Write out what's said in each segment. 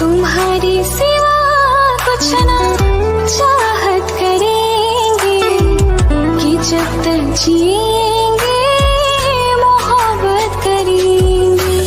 तुम्हारी सिवा कुछ ना चाहत करेंगे कि जब तक जिएंगे मोहब्बत करेंगे।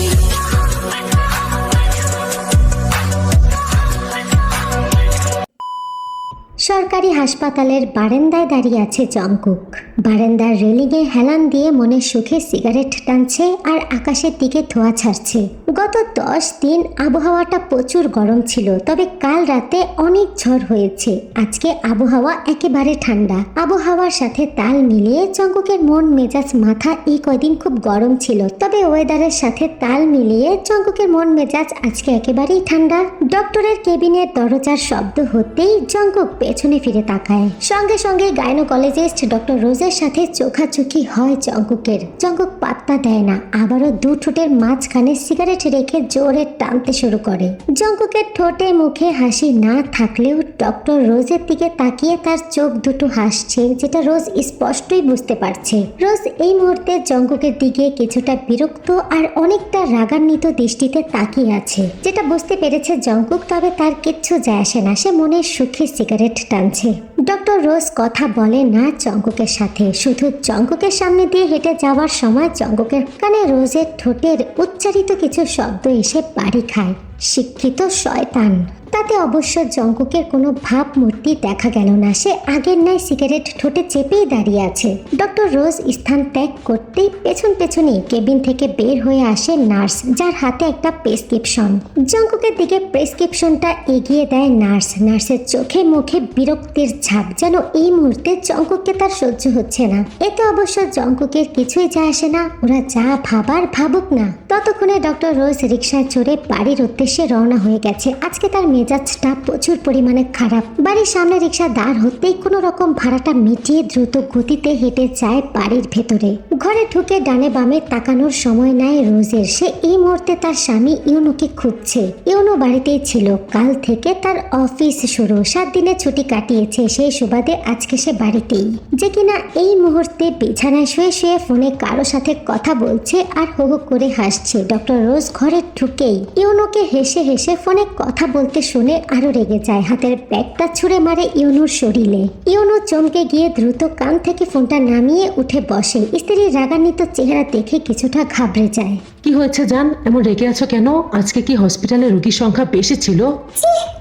সরকারি হাসপাতালের বারান্দায় দাঁড়িয়ে আছে জংকুক। বারান্দার রেলিংয়ে হেলান দিয়ে মনের সুখে সিগারেট টানছে আর আকাশের দিকে ধোঁয়া ছাড়ছে। গত 10 দিন আবহাওয়াটা প্রচুর গরম ছিল, তবে কাল রাতে অনেক ঝড় হয়েছে। আজকে আবহাওয়া একেবারে ঠান্ডা। আবহাওয়ার সাথে তাল মিলিয়ে জংকুকের মন মেজাজ মাথা এই কয়দিন খুব গরম ছিল, তবে ওয়েদারের সাথে তাল মিলিয়ে জংকুকের মন মেজাজ আজকে একেবারেই ঠান্ডা। ডক্টরের কেবিনের দরজার শব্দ হতেই জংকুক পেছনে ফিরে তাকায়। সঙ্গে সঙ্গে গাইনোকোলজিস্ট ডক্টর রোজের সাথে চোখাচোখি হয় জংকুকের। জংকুক পাত্তা দেয় না, আবারও দু ঠোঁটের মাঝখানে সিগারেট রেখে জোরে টানতে শুরু করে। জংকুকের ঠোঁটে মুখে হাসি না থাকলেও ডক্টর রোজের দিকে তাকিয়ে তার চোখ দুটো হাসছে, যেটা রোজ স্পষ্টই বুঝতে পারছে। রোজ এই মুহূর্তে জংকুকের দিকে কিছুটা বিরক্ত আর অনেকটা রাগান্বিত দৃষ্টিতে তাকিয়ে আছে, যেটা বুঝতে পেরেছে জংকুক। তবে তার কিচ্ছু যায় আসে না, সে মনের সুখে সিগারেট টানছে। ডক্টর রোজ কথা বলে না জংকুকের সাথে, শুধু জংকুকের সামনে দিয়ে হেঁটে যাওয়ার সময় জংকুকের কানে রোজের ঠোঁটের উচ্চারিত কিছু শব্দ এসে বাড়ি খায়। শিক্ষিত শয়তান। তাতে অবশ্য জংকুকের কোনো ভাবমূর্তি দেখা গেল না, সে আগের ন্যায় সিগারেট ঠোঁটে চেপেই দাঁড়িয়ে আছে। ডক্টর রোজ স্থান ত্যাগ করতেই পেছন পেছনই কেবিন থেকে বের হয়ে আসে নার্স, যার হাতে একটা প্রেসক্রিপশন। জংকুকের দিকে প্রেসক্রিপশনটা এগিয়ে দেয় নার্স। নার্সের চোখে মুখে বিরক্তির ছাপ, যেন এই মুহূর্তে জংকুককে তার সহ্য হচ্ছে না। এতে অবশ্য জংকুকের কিছুই যায় আসে না, ওরা যা ভাবার ভাবুক না। ততক্ষণে ডক্টর রোজ রিকশায় চড়ে বাড়ির উদ্দেশ্যে রওনা হয়ে গেছে। আজকে তার মেজাজটা প্রচুর পরিমাণে খারাপ। বাড়ির সামনে রিকশা দাঁড় হতেই কোনো রকম ভাড়াটা মিটিয়ে দ্রুত গতিতে হেঁটে যায় বাড়ির ভেতরে। ঘরে ঢুকে ডানে বামে তাকানোর সময় নেয় রোজের। সে এই মুহূর্তে তার স্বামী ইউনুকে খুঁজছে। ইউনু বাড়িতেই ছিল, কাল থেকে তার অফিস শুরু। 7 দিনের ছুটি কাটিয়েছে, সেই সুবাদে আজকে সে বাড়িতেই, যে কিনা এই মুহূর্তে বিছানায় শুয়ে শুয়ে ফোনে কারো সাথে কথা বলছে আর হো হো করে হাসছে। ডক্টর রোজ ঘরে ঢুকেই ইউনুকে হেসে হেসে ফোনে কথা বলতে শুনে আরো রেগে যায়। হাতের ব্যাগটা ছুঁড়ে মারে ইউনুর শরীরে। ইউনু চমকে গিয়ে দ্রুত কান থেকে ফোনটা নামিয়ে উঠে বসে। স্ত্রীর রাগান্বিত চেহারা দেখে কিছুটা ঘাবড়ে যায়। কি হয়েছে জান, এমন রেগে আছো কেন? আজকে কি হসপিটালে রোগীর সংখ্যা বেশি ছিল?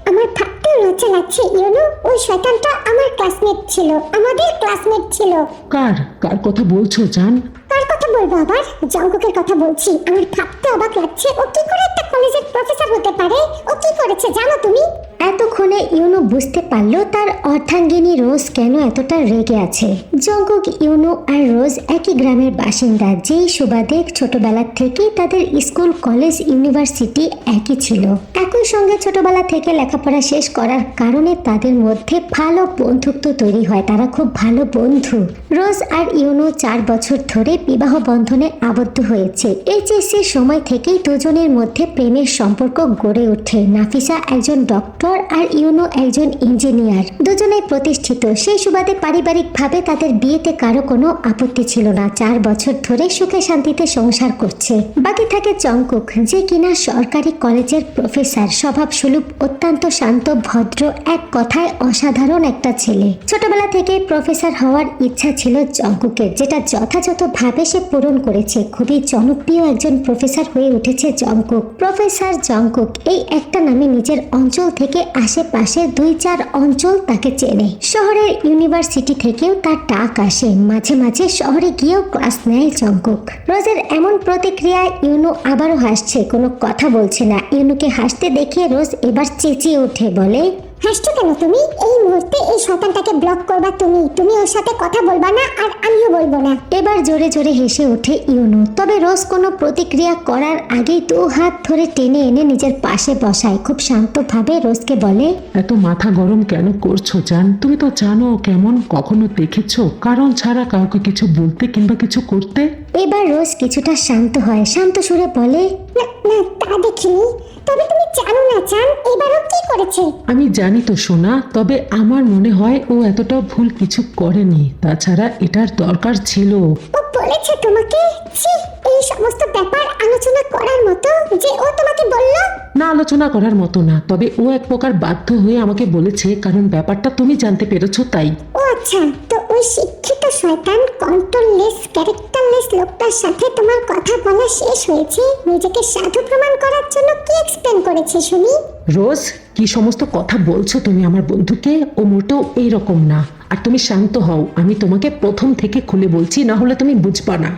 আমার ভাবতে লজ্জা লাগছে ইউনু, ওই শয়তানটা আমার ক্লাসমেট ছিল, আমাদের ক্লাসমেট ছিল। কার কার কথা বলছো জান? কার কথা বলবো আবার? জংকুকের কথা বলছি। আমার ভাবতে অবাক লাগছে, ও কি করে একটা কলেজের প্রফেসর হতে পারে? ও কি করেছে জানো তুমি? এতক্ষণে ইউনু বুঝতে পারলো তার অর্ধাঙ্গিনী রোজ কেন এতটা রেগে আছে। জংকুক, ইউনু আর রোজ একই গ্রামের বাসিন্দা, যেই সুবাদে ছোটবেলা থেকেই তাদের স্কুল কলেজ ইউনিভার্সিটি একই ছিল। একই সঙ্গে ছোটবেলা থেকে লেখাপড়া শেষ করার কারণে তাদের মধ্যে ভালো বন্ধুত্ব তৈরি হয়। তারা খুব ভালো বন্ধু। রোজ আর ইউনু 4 বছর ধরে বিবাহ বন্ধনে আবদ্ধ হয়েছে। এইচএসসির সময় থেকেই দুজনের মধ্যে প্রেমের সম্পর্ক গড়ে ওঠে। নাফিসা একজন ডক্টর আর ইউনু একজন ইঞ্জিনিয়ার, দুজনেই প্রতিষ্ঠিত। সেই সুবাদে পারিবারিকভাবে তাদের বিয়েতে কারো কোনো আপত্তি ছিল না। 4 বছর ধরে সুখে শান্তিতে সংসার করছে। বাকি থাকে জংকুক, যে কিনা সরকারি কলেজের প্রফেসর। স্বভাব সুলভ, অত্যন্ত শান্ত ভদ্র, এক কথায় অসাধারণ একটা ছেলে। ছোটবেলা থেকে প্রফেসর হওয়ার ইচ্ছা ছিল জংকুকের, যেটা যথাযথভাবে সে পূরণ করেছে। খুবই জনপ্রিয় একজন প্রফেসর হয়ে উঠেছে জংকুক। প্রফেসর জংকুক এই একটা নামে নিজের অঞ্চল থেকে আশেপাশে 2-4 অঞ্চল তাকে চেনে। শহরের ইউনিভার্সিটি থেকেও তার ডাক আসে। মাঝে মাঝে শহরে গিয়েও ক্লাস নেয় জংকুক। রোজের এমন প্রতিক্রিয়ায় ইউনু আবারও হাসছে, কোনো কথা বলছে না। ইউনুকে হাসতে দেখে রোজ এবার চেঁচিয়ে উঠে বলে, হাসছো কেন তুমি? এই মুহূর্তে এই শয়তানটাকে ব্লক করবা তুমি। তুমি ওর সাথে কথা বলবা না, আর আমিও বলবো না। এবার জোরে জোরে হেসে ওঠে ইউনু। তবে রোজ কোনো প্রতিক্রিয়া করার আগেই 2 হাত ধরে টেনে এনে নিজের পাশে বসায়। খুব শান্তভাবে রোজকে বলে, এত মাথা গরম কেন করছো জান? তুমি তো জানো কেমন, কখনো দেখেছো কারণ ছাড়া কাউকে কিছু বলতে কিংবা কিছু করতে? এবার রোজ কিছুটা শান্ত হয়। শান্ত সুরে বলে, না না, তা দেখিনি। তবে তুমি জানো না জান, এবারও কি করেছে? আমি জানি তো সোনা, তবে আমার মনে হয় ও এতটা ভুল কিছু করেনি। তাছাড়া এটার দরকার ছিল। ও বলেছে তোমাকে? ছি, এই সমস্ত ব্যাপার আলোচনা করার মতো যে ও তোমাকে বলল? না আলোচনা করার মতো না, তবে ও এক প্রকার বাধ্য হয়ে আমাকে বলেছে, কারণ ব্যাপারটা তুমি জানতে পেরেছো তাই। ও আচ্ছা, তো ওই শিক্ষিত শয়তান কন্ট্রোললেস ক্যারেক্টারলেস লোকটার সাথে তোমার কথা বলা শেষ হয়েছে, নিজেকে সাধু প্রমাণ করার জন্য কি এক্সপ্লেন করেছে শুনি? রোজ, কি সমস্ত কথা বলছো তুমি আমার বন্ধুকে? ও মোটেও এইরকম না। আর তুমি শান্ত হও, আমি তোমাকে প্রথম থেকে খুলে বলছি, না হলে তুমি বুঝবা না।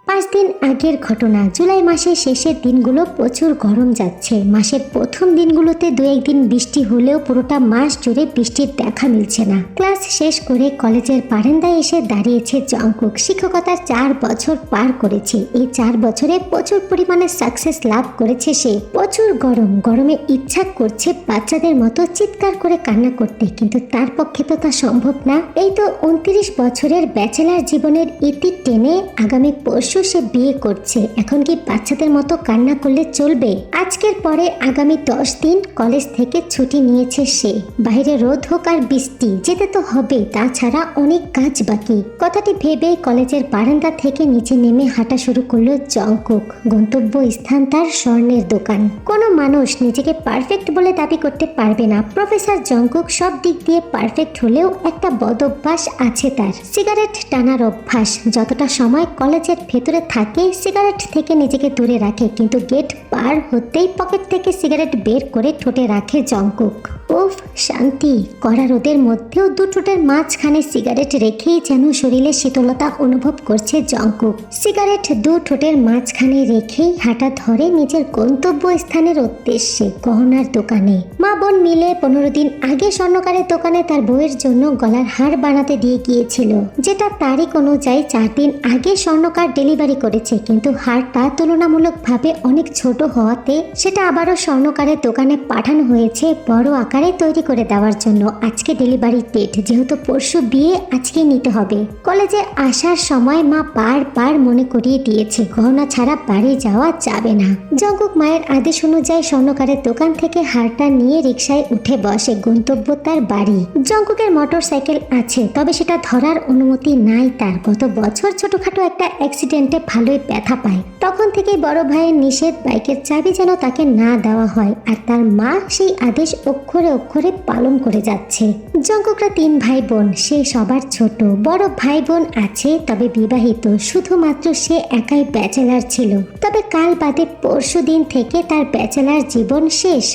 5 দিন আগের ঘটনা। জুলাই মাসের শেষের দিনগুলো প্রচুর গরম যাচ্ছে। মাসের প্রথম দিনগুলোতে 2-1 দিন বৃষ্টি হলেও পুরোটা মাস জুড়ে বৃষ্টির দেখা মিলছে না। ক্লাস শেষ করে কলেজের বারান্দায় এসে দাঁড়িয়েছে জংকুক। শিক্ষকতার 4 বছর পার করেছে। এই 4 বছরে প্রচুর পরিমাণে সাকসেস লাভ করেছে সে। প্রচুর গরমে ইচ্ছা করছে বাচ্চাদের মতো চিৎকার করে কান্না করতে, কিন্তু তার পক্ষে তো তা সম্ভব না। এই তো 29 বছরের ব্যাচেলার জীবনের ইতি টেনে আগামী পরশু সে বিয়ে করছে। এখন কি বাচ্চাদের মতো কান্না করলে চলবে? আজকের পরে আগামী 10 দিন কলেজ থেকে ছুটি নিয়েছে সে। বাইরে রোদ হোক আর বৃষ্টি, যেতে তো হবে, তাছাড়া অনেক কাজ বাকি। কথাটি ভেবে কলেজের বারান্দা থেকে নিচে নেমে হাঁটা শুরু করলো জংকুক। গন্তব্য স্থান তার স্বর্ণের দোকান। কোনো মানুষ নিজেকে পারফেক্ট বলে দাবি করতে পারবে না। প্রফেসর জংকুক সব দিক দিয়ে পারফেক্ট হলেও একটা বদ অভ্যাস আছে তার, সিগারেট টানার অভ্যাস। যতটা সময় কলেজের ভেতরে থাকে সিগারেট থেকে নিজেকে দূরে রাখে, কিন্তু গেট পার হতেই পকেট থেকে সিগারেট বের করে ঠোঁটে রাখে জংকুক। উফ, শান্তি। কড়া রোদের মধ্যেও 2 ঠোঁটের মাঝখানে সিগারেট রেখেই যেন শরীরে শীতলতা অনুভব করছে জংকুক। সিগারেট 2 ঠোঁটের মাঝখানে রেখেই হাঁটা ধরে নিজের গন্তব্য স্থানের উদ্দেশ্যে, গহনার দোকানে। মা বোন মিলে 15 দিন আগে স্বর্ণকারের দোকানে তার বউয়ের জন্য গলার হার বানাতে দিয়ে গিয়েছিল, যেটা তারিখ অনুযায়ী 4 দিন আগে স্বর্ণকার ডেলিভারি করেছে, কিন্তু হারটা তুলনামূলকভাবে অনেক ছোট হওয়াতে সেটা আবারও স্বর্ণকারের দোকানে পাঠানো হয়েছে বড় আকারে তৈরি করে দেওয়ার জন্য। আজকে ডেলিভারি ডেট, যেহেতু পরশু বিয়ে, আজকে নিতে হবে। কলেজে আসার সময় মা বারবার মনে করিয়ে দিয়েছে গহনা ছাড়া বাড়ি যাওয়া যাবে না। জংকুক মায়ের আদেশ অনুযায়ী স্বর্ণকারের দোকান থেকে হারটা নিয়ে রিকশায় উঠে বসে। গন্তব্য তার বাড়ি। জংকুকের মোটর সাইকেল আছে, তবে সেটা ধরার অনুমতি নাই তার। গত বছর ছোটখাটো একটা অ্যাক্সিডেন্টে ভালোই ব্যথা পায়। তখন থেকেই বড় ভাইয়ের নিষেধ, বাইকের চাবি যেন তাকে না দেওয়া হয়, আর তার মা সেই আদেশ অক্ষরে অক্ষরে পালন করে যাচ্ছে। জংকুকরা 3 ভাই বোন, সে সবার ছোট। বড় ভাই বোন আছে, তবে বিবাহিত। শুধুমাত্র সে একাই ব্যাচেলার ছিল। তবে কাল বাদে পরশু দিন থেকে তার ব্যাচেলার জীবন শেষ।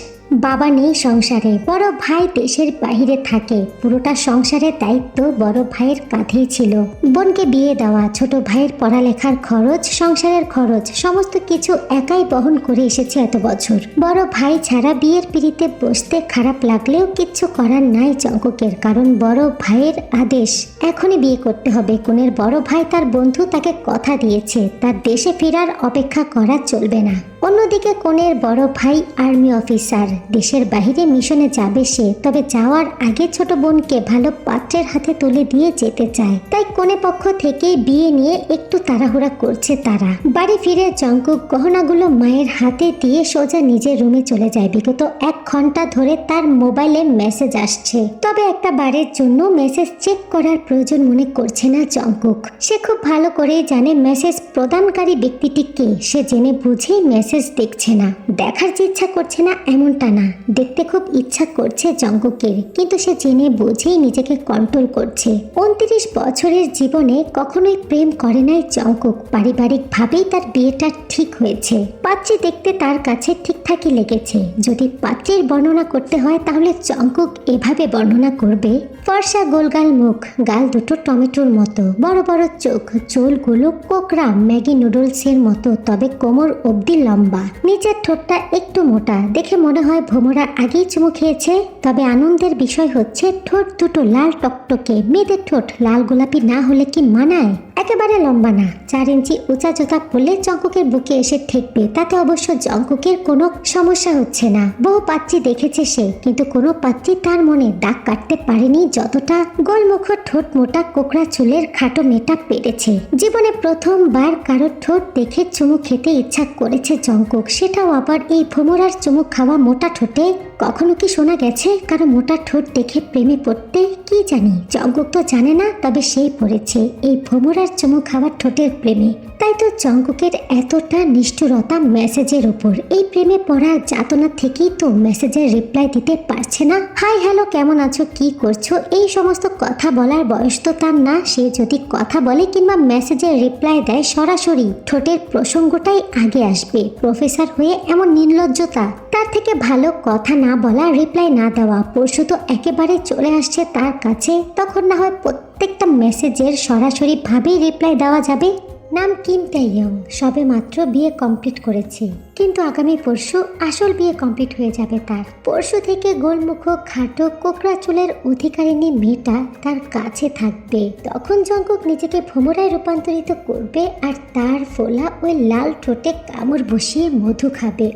বাবা নেই সংসারে, বড় ভাই দেশের বাইরে থাকে। পুরোটা সংসারের দায়িত্ব বড় ভাইয়ের কাঁধেই ছিল। বোনকে বিয়ে দেওয়া, ছোট ভাইয়ের পড়ালেখার খরচ, সংসারের খরচ, সমস্ত কিছু একাই বহন করে এসেছে এত বছর। বড় ভাই ছাড়া বিয়ের পিড়িতে বসতে খারাপ লাগলেও কিচ্ছু করার নাই জংকুকের, কারণ বড় ভাইয়ের আদেশ। এখনই বিয়ে করতে হবে। কোনের বড় ভাই তার বন্ধু তাকে কথা দিয়েছে, তার দেশে ফেরার অপেক্ষা করা চলবে না। অন্যদিকে কোনের বড় ভাই আর্মি অফিসার, দেশের বাইরে মিশনে যাবে সে, তবে যাওয়ার আগে ছোট বোনকে ভালো পাত্রের হাতে তুলে দিয়ে যেতে চায়। তাই কোনে পক্ষ থেকে বিয়ে নিয়ে একটু তাড়াহুড়া করছে তারা। বাড়ি ফিরে জংকুক গহনাগুলো মায়ের হাতে দিয়ে সোজা নিজের রুমে চলে যায়। বিগত 1 ঘন্টা ধরে তার মোবাইলে মেসেজ আসছে, তবে একটা বারের জন্য মেসেজ চেক করার প্রয়োজন মনে করছে না জংকুক। সে খুব ভালো করেই জানে মেসেজ প্রদানকারী ব্যক্তিটি কে। সে জেনে বুঝেই মেসেজ দেখছে না। দেখার যে ইচ্ছা করছে না এমনটা না, দেখতে খুব ইচ্ছা করছে জংকুকের, কিন্তু সে জেনে বুঝেই নিজেকে কন্ট্রোল করছে। 29 বছরের জীবনে কখনোই প্রেম করে নাই জংকুক। পারিবারিক ভাবেই তার বিয়েটা ঠিক হয়েছে। পাত্রী দেখতে তার কাছে ঠিকঠাকই লেগেছে। যদি পাত্রীর বর্ণনা করতে হয় তাহলে জংকুক এভাবে বর্ণনা করবে: ফর্সা গোলগাল মুখ, গাল দুটো টমেটোর মতো, বড় বড় চোখ, চুলগুলো কোকড়া ম্যাগি নুডলসের মতো, তবে কোমর অবধি লম্বা, নিচের ঠোঁটটা একটু মোটা, দেখে মনে হয় ভোমরা আগেই চুমু খেয়েছে। তবে আনন্দের বিষয় হচ্ছে ঠোঁট দুটো লাল টকটকে। মেয়েদের ঠোঁট লাল গোলাপি না হলে কি মানায়? একেবারে লম্বা না, 4 ইঞ্চি উঁচা জুতা পরলে জংকুকের বুকে এসে ঠেকবে। তাতে অবশ্য জংকুকের কোনো সমস্যা হচ্ছে না। বহু পাত্রী দেখেছে সে, কিন্তু কোনো পাত্রী তার মনে দাগ কাটতে পারেনি যতটা গোলমুখ ঠোঁট মোটা কোকড়া চুলের খাটো মেয়েটা পেরেছে। জীবনে প্রথমবার কারোর ঠোঁট দেখে চুমু খেতে ইচ্ছা করেছে জংকুক, সেটাও আবার এই ভোমরার চুমু খাওয়া মোটা ঠোঁটে। কখনো কি শোনা গেছে কারো মোটা ঠোঁট দেখে প্রেমে পড়তে? কি জানি, জংকুক তো জানে না, তবে সেই পড়েছে। এই ভোমরা বারবার চুমু খাওয়ার ঠোঁটের প্রেমে। তাই তো জঙ্কুকের এতটা নিষ্ঠুরতা মেসেজের উপর। এই প্রেমে পড়ার যাতনা থেকেই তো মেসেজের রিপ্লাই দিতে পারছে না। হাই হ্যালো, কেমন আছো, কি করছো, এই সমস্ত কথা বলার বয়স তো তার না। সে যদি কথা বলে কিংবা মেসেজের রিপ্লাই দেয়, সরাসরি ঠোঁটের প্রসঙ্গটাই আগে আসবে। প্রফেসর হয়ে এমন নির্লজ্জতা। তার থেকে ভালো কথা না বলা, রিপ্লাই না দেওয়া। পরশু তো একেবারে চলে আসছে তার কাছে, তখন না হয় প্রত্যেকটা মেসেজের সরাসরি ভাবেই রিপ্লাই দেওয়া যাবে। নাম কিম তাইয়ং, সবে মাত্র বিয়ে কমপ্লিট করেছে, কিন্তু আগামী পরশু আসল বিয়ে কমপ্লিট হয়ে যাবে তার। পরশু থেকে গোলমুখ খাটো কোকড়া চুলের অধিকারিণী মেয়েটা তার কাছে থাকবে। তখন জঙ্কুক নিজেকে ভ্রমরায় রূপান্তরিত করবে আর তার ফোলা ওই লাল ঠোঁটে কামড় বসিয়ে মধু খাবে।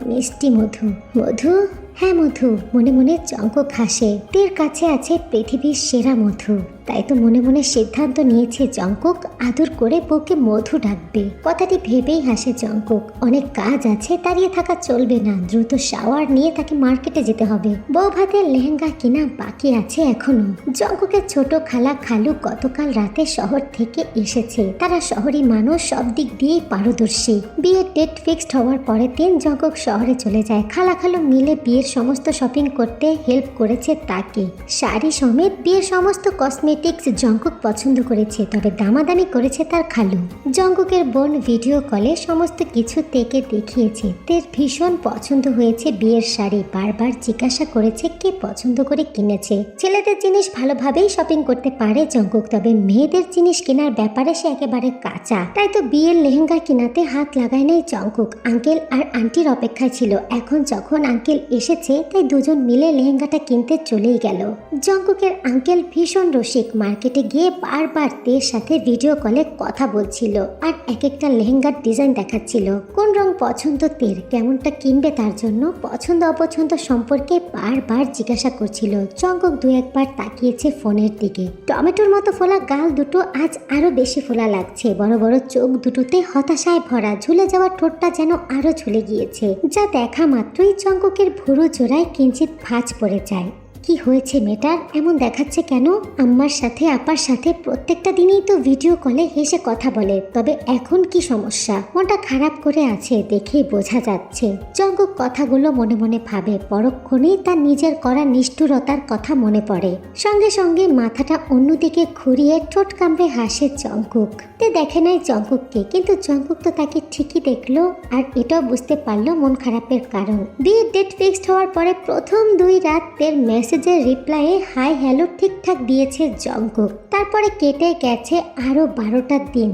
মিষ্টি মধু। মধু, হ্যাঁ মধু। মনে মনে জঙ্কুক হাসে। তের কাছে আছে পৃথিবীর সেরা মধু। তাই তো মনে মনে সিদ্ধান্ত নিয়েছে জঙ্কুক আদর করে বউকে মধু ডাকবে। কথাটি ভেবেই হাসে জঙ্কুক। অনেক কাজ আছে, দাঁড়িয়ে থাকা চলবে না। দ্রুত শাওয়ার নিয়ে তাকে মার্কেটে যেতে হবে। বউ ভাতের লেহেঙ্গা কিনা বাকি আছে এখনো। জঙ্কুকের ছোট খালা খালু গতকাল রাতে শহর থেকে এসেছে। তারা শহরী মানুষ, সব দিক দিয়েই পারদর্শী। বিয়ের ডেট ফিক্সড হওয়ার পরের দিন জঙ্কুক শহরে চলে যায়। খালা খালু মিলে বিয়ের সমস্ত শপিং করতে হেল্প করেছে তাকে। শাড়ি সমেত বিয়ের সমস্ত কসমেটিক্স জঙ্কুক পছন্দ করেছে, তবে দামাদামি করেছে তার খালু। জঙ্কুকের বোন ভিডিও কলে সমস্ত কিছু তেকে দেখিয়েছে। তের ভীষণ পছন্দ হয়েছে বিয়ের শাড়ি। বারবার জিজ্ঞাসা করেছে কে পছন্দ করে কিনেছে। ছেলেদের জিনিস ভালোভাবেই শপিং করতে পারে জঙ্কুক, তবে মেয়েদের জিনিস কেনার ব্যাপারে সে একেবারে কাঁচা। তাই তো বিয়ের লেহেঙ্গা কিনাতে হাত লাগায় নাই জঙ্কুক। আঙ্কেল আর আন্টির অপেক্ষায় ছিল। এখন যখন আঙ্কেল এসেছে তাই দুজন মিলে লেহেঙ্গাটা কিনতে চলেই গেল। জঙ্কুকের আঙ্কেল ভীষণ রসিক। মার্কেটে গিয়ে বারবার তের সাথে ভিডিও কলে কথা বলছিল আর এক একটা লেহেঙ্গার ডিজাইন দেখাচ্ছিল। কোন রং পছন্দ তের, কেমনটা কিনবে তার জন্য পছন্দ অপছন্দ সম্পর্কে বারবার জিজ্ঞাসা করছিল। জঙ্কুক দু একবার তাকিয়েছে ফোনের দিকে। টমেটোর মতো ফোলা গাল দুটো আজ আরো বেশি ফোলা লাগছে। বড় বড় চোখ দুটোতে হতাশায় ভরা। ঝুলে যাওয়া ঠোঁটটা যেন আরো ঝুলে গিয়েছে, যা দেখা মাত্রই জঙ্কুকের ভুরু জোড়ায় কিঞ্চিত ভাঁজ পড়ে যায়। কি হয়েছে মেয়েটার, এমন দেখাচ্ছে কেন? আম্মার সাথে আপার সাথে প্রত্যেকটা দিনই তো ভিডিও কলে হেসে কথা বলে, তবে এখন কি সমস্যা? মনটা খারাপ করে আছে দেখেই বোঝা যাচ্ছে। জঙ্কুক কথাগুলো মনে মনে ভাবে। পরক্ষণেই তার নিজের করা নিষ্ঠুরতার কথা মনে পড়ে। সঙ্গে সঙ্গে মাথাটা অন্যদিকে ঘুরিয়ে ঠোঁট কামড়ে হাসে জঙ্কুক। তে দেখে নাই জঙ্কুককে, কিন্তু জঙ্কুক তো তাকে ঠিকই দেখলো আর এটাও বুঝতে পারলো মন খারাপের কারণ। বিয়ের ডেট ফিক্সড হওয়ার পরে প্রথম 2 রাত তের মেসেজের রিপ্লাইয়ে হাই হ্যালো ঠিকঠাক দিয়েছে জঙ্কুক। তারপরে কেটে গেছে আরো 12টা দিন।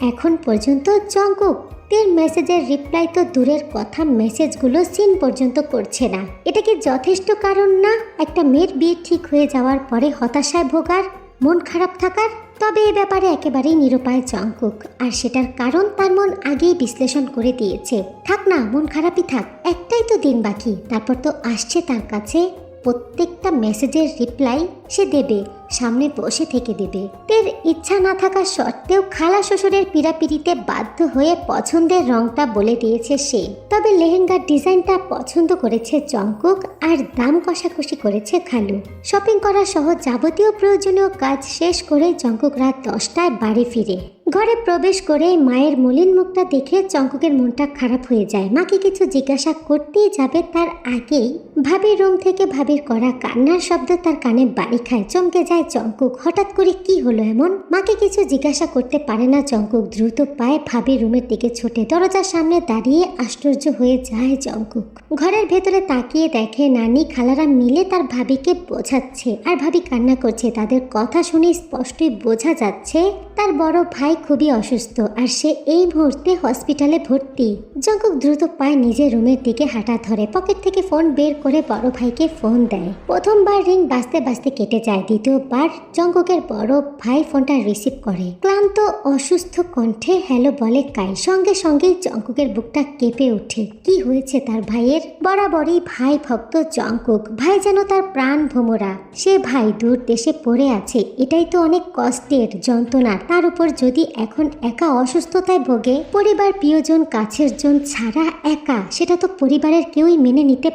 এখন পর্যন্ত জঙ্কুক তের মেসেজের রিপ্লাই তো দূরের কথা, মেসেজগুলো সিন পর্যন্ত করছে না। এটা কি যথেষ্ট কারণ না একটা মেয়ের বিয়ে ঠিক হয়ে যাওয়ার পরে হতাশায় ভোগার, মন খারাপ থাকার? তবে এ ব্যাপারে একেবারেই নিরুপায় জঙ্কুক, আর সেটার কারণ তার মন আগেই বিশ্লেষণ করে দিয়েছে। থাক না, মন খারাপই থাক, একটাই তো দিন বাকি। তারপর তো আসছে তার কাছে প্রত্যেকটা মেসেজের রিপ্লাই সে দেবে, সামনে বসে থেকে দেবে। তের ইচ্ছা না থাকা সত্ত্বেও খালা শ্বশুরের পীড়াপিড়িতে বাধ্য হয়ে পছন্দের রংটা বলে দিয়েছে সে। তবে লেহেঙ্গার ডিজাইনটা পছন্দ করেছে জঙ্কুক আর দাম কষাকষি করেছে খালু। শপিং করা সহ যাবতীয় প্রয়োজনীয় কাজ শেষ করে জঙ্কুক রাত 10টায় বাড়ি ফিরে। ঘরে প্রবেশ করে মায়ের মলিন মুখটা দেখে জঙ্কুকের মনটা খারাপ হয়ে যায়। মাকে কিছু জিজ্ঞাসা করতেই যাবে তার আগেই ভাবির রুম থেকে ভাবির করা কান্নার শব্দ তার কানে বাড়ি খায়। চমকে যায় জঙ্কুক। হঠাৎ করে কি হলো এমন? মাকে কিছু জিজ্ঞাসা করতে পারে না জঙ্কুক। দ্রুত পায়ে ভাবির রুমের দিকে ছোটে। দরজার সামনে দাঁড়িয়ে আশ্চর্য হয়ে যায় জঙ্কুক। ঘরের ভেতরে তাকিয়ে দেখে নানি খালারা মিলে তার ভাবিকে বোঝাচ্ছে আর ভাবি কান্না করছে। তাদের কথা শুনে স্পষ্টই বোঝা যাচ্ছে তার বড় ভাই খুবই অসুস্থ আর সে এই মুহূর্তে হসপিটালে ভর্তি। জঙ্কুক দ্রুত পায়ে নিজের রুমের দিকে হাঁটা ধরে। পকেট থেকে ফোন বের করে বড় ভাইকে ফোন দেয়। প্রথমবার রিং বাজতে বাজতে কেটে যায়। দ্বিতীয়বার জঙ্কুকের বড় ভাই ফোনটা রিসিভ করে। ক্লান্ত অসুস্থ কণ্ঠে হ্যালো বলে কাই। সঙ্গে সঙ্গেই জঙ্কুকের বুকটা কেঁপে ওঠে। কি হয়েছে তার ভাইয়ের? বরাবরই ভাই ভক্ত জঙ্কুক। ভাই যেন তার প্রাণ ভোমরা। সে ভাই দূর দেশে পড়ে আছে, এটাই তো অনেক কষ্টের, যন্ত্রণার। তার উপর যদি এখন একা অসুস্থতায় ভোগে, পরিবার প্রিয়জন কাছের জন ছাড়া একা, সেটা তো পরিবারের কেউই মেনে নিতে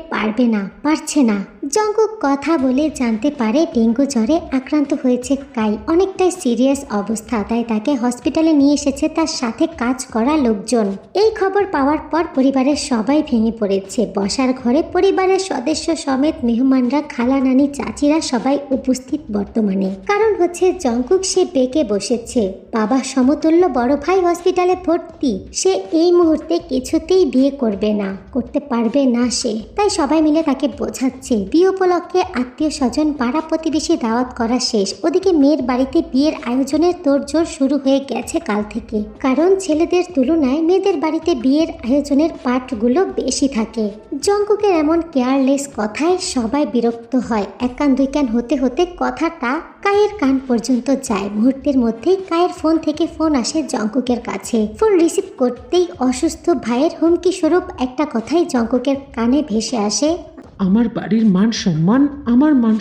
পারছে না। জঙ্কুক কথা বলে জানতে পারে ডেঙ্গু জ্বরে আক্রান্ত হয়েছে কাই, অনেকটাই সিরিয়াস অবস্থা, তাই তাকে হসপিটালে নিয়ে এসেছে তার সাথে কাজ করা লোকজন। এই খবর পাওয়ার পর পরিবারের সবাই ভেঙে পড়েছে। বসার ঘরে পরিবারের সদস্য সমেত মেহমানরা, খালা নানি চাচিরা সবাই উপস্থিত বর্তমানে। কারণ হচ্ছে জঙ্কুক সে বেঁকে বসেছে, বাবা সমতুল্য বড় ভাই হসপিটালে ভর্তি, সে এই মুহূর্তে কিছুতেই বিয়ে করতে পারবে না সে। তাই সবাই মিলে তাকে বোঝাচ্ছে। বিয়ে উপলক্ষে আত্মীয় স্বজন পাড়া প্রতিবেশী দাওয়াত করা শেষ। ওদিকে মেয়ের বাড়িতে বিয়ের আয়োজনের তোড়জোড় শুরু হয়ে গেছে কাল থেকে। কারণ ছেলেদের তুলনায় মেয়েদের বাড়িতে বিয়ের আয়োজনের পাঠগুলো বেশি থাকে। জঙ্কুকের এমন কেয়ারলেস কথায় সবাই বিরক্ত হয়। এক কান দুই কান হতে হতে কথাটা কায়ের কান পর্যন্ত যায়। মুহূর্তের মধ্যেই কায়ের ফোন থেকে ফোন আসে জঙ্কুকের কাছে। ফোন রিসিভ করতেই অসুস্থ ভাইয়ের হুমকি স্বরূপ একটা কথাই জঙ্কুকের কানে ভেসে আসে। আমার বাড়ির মান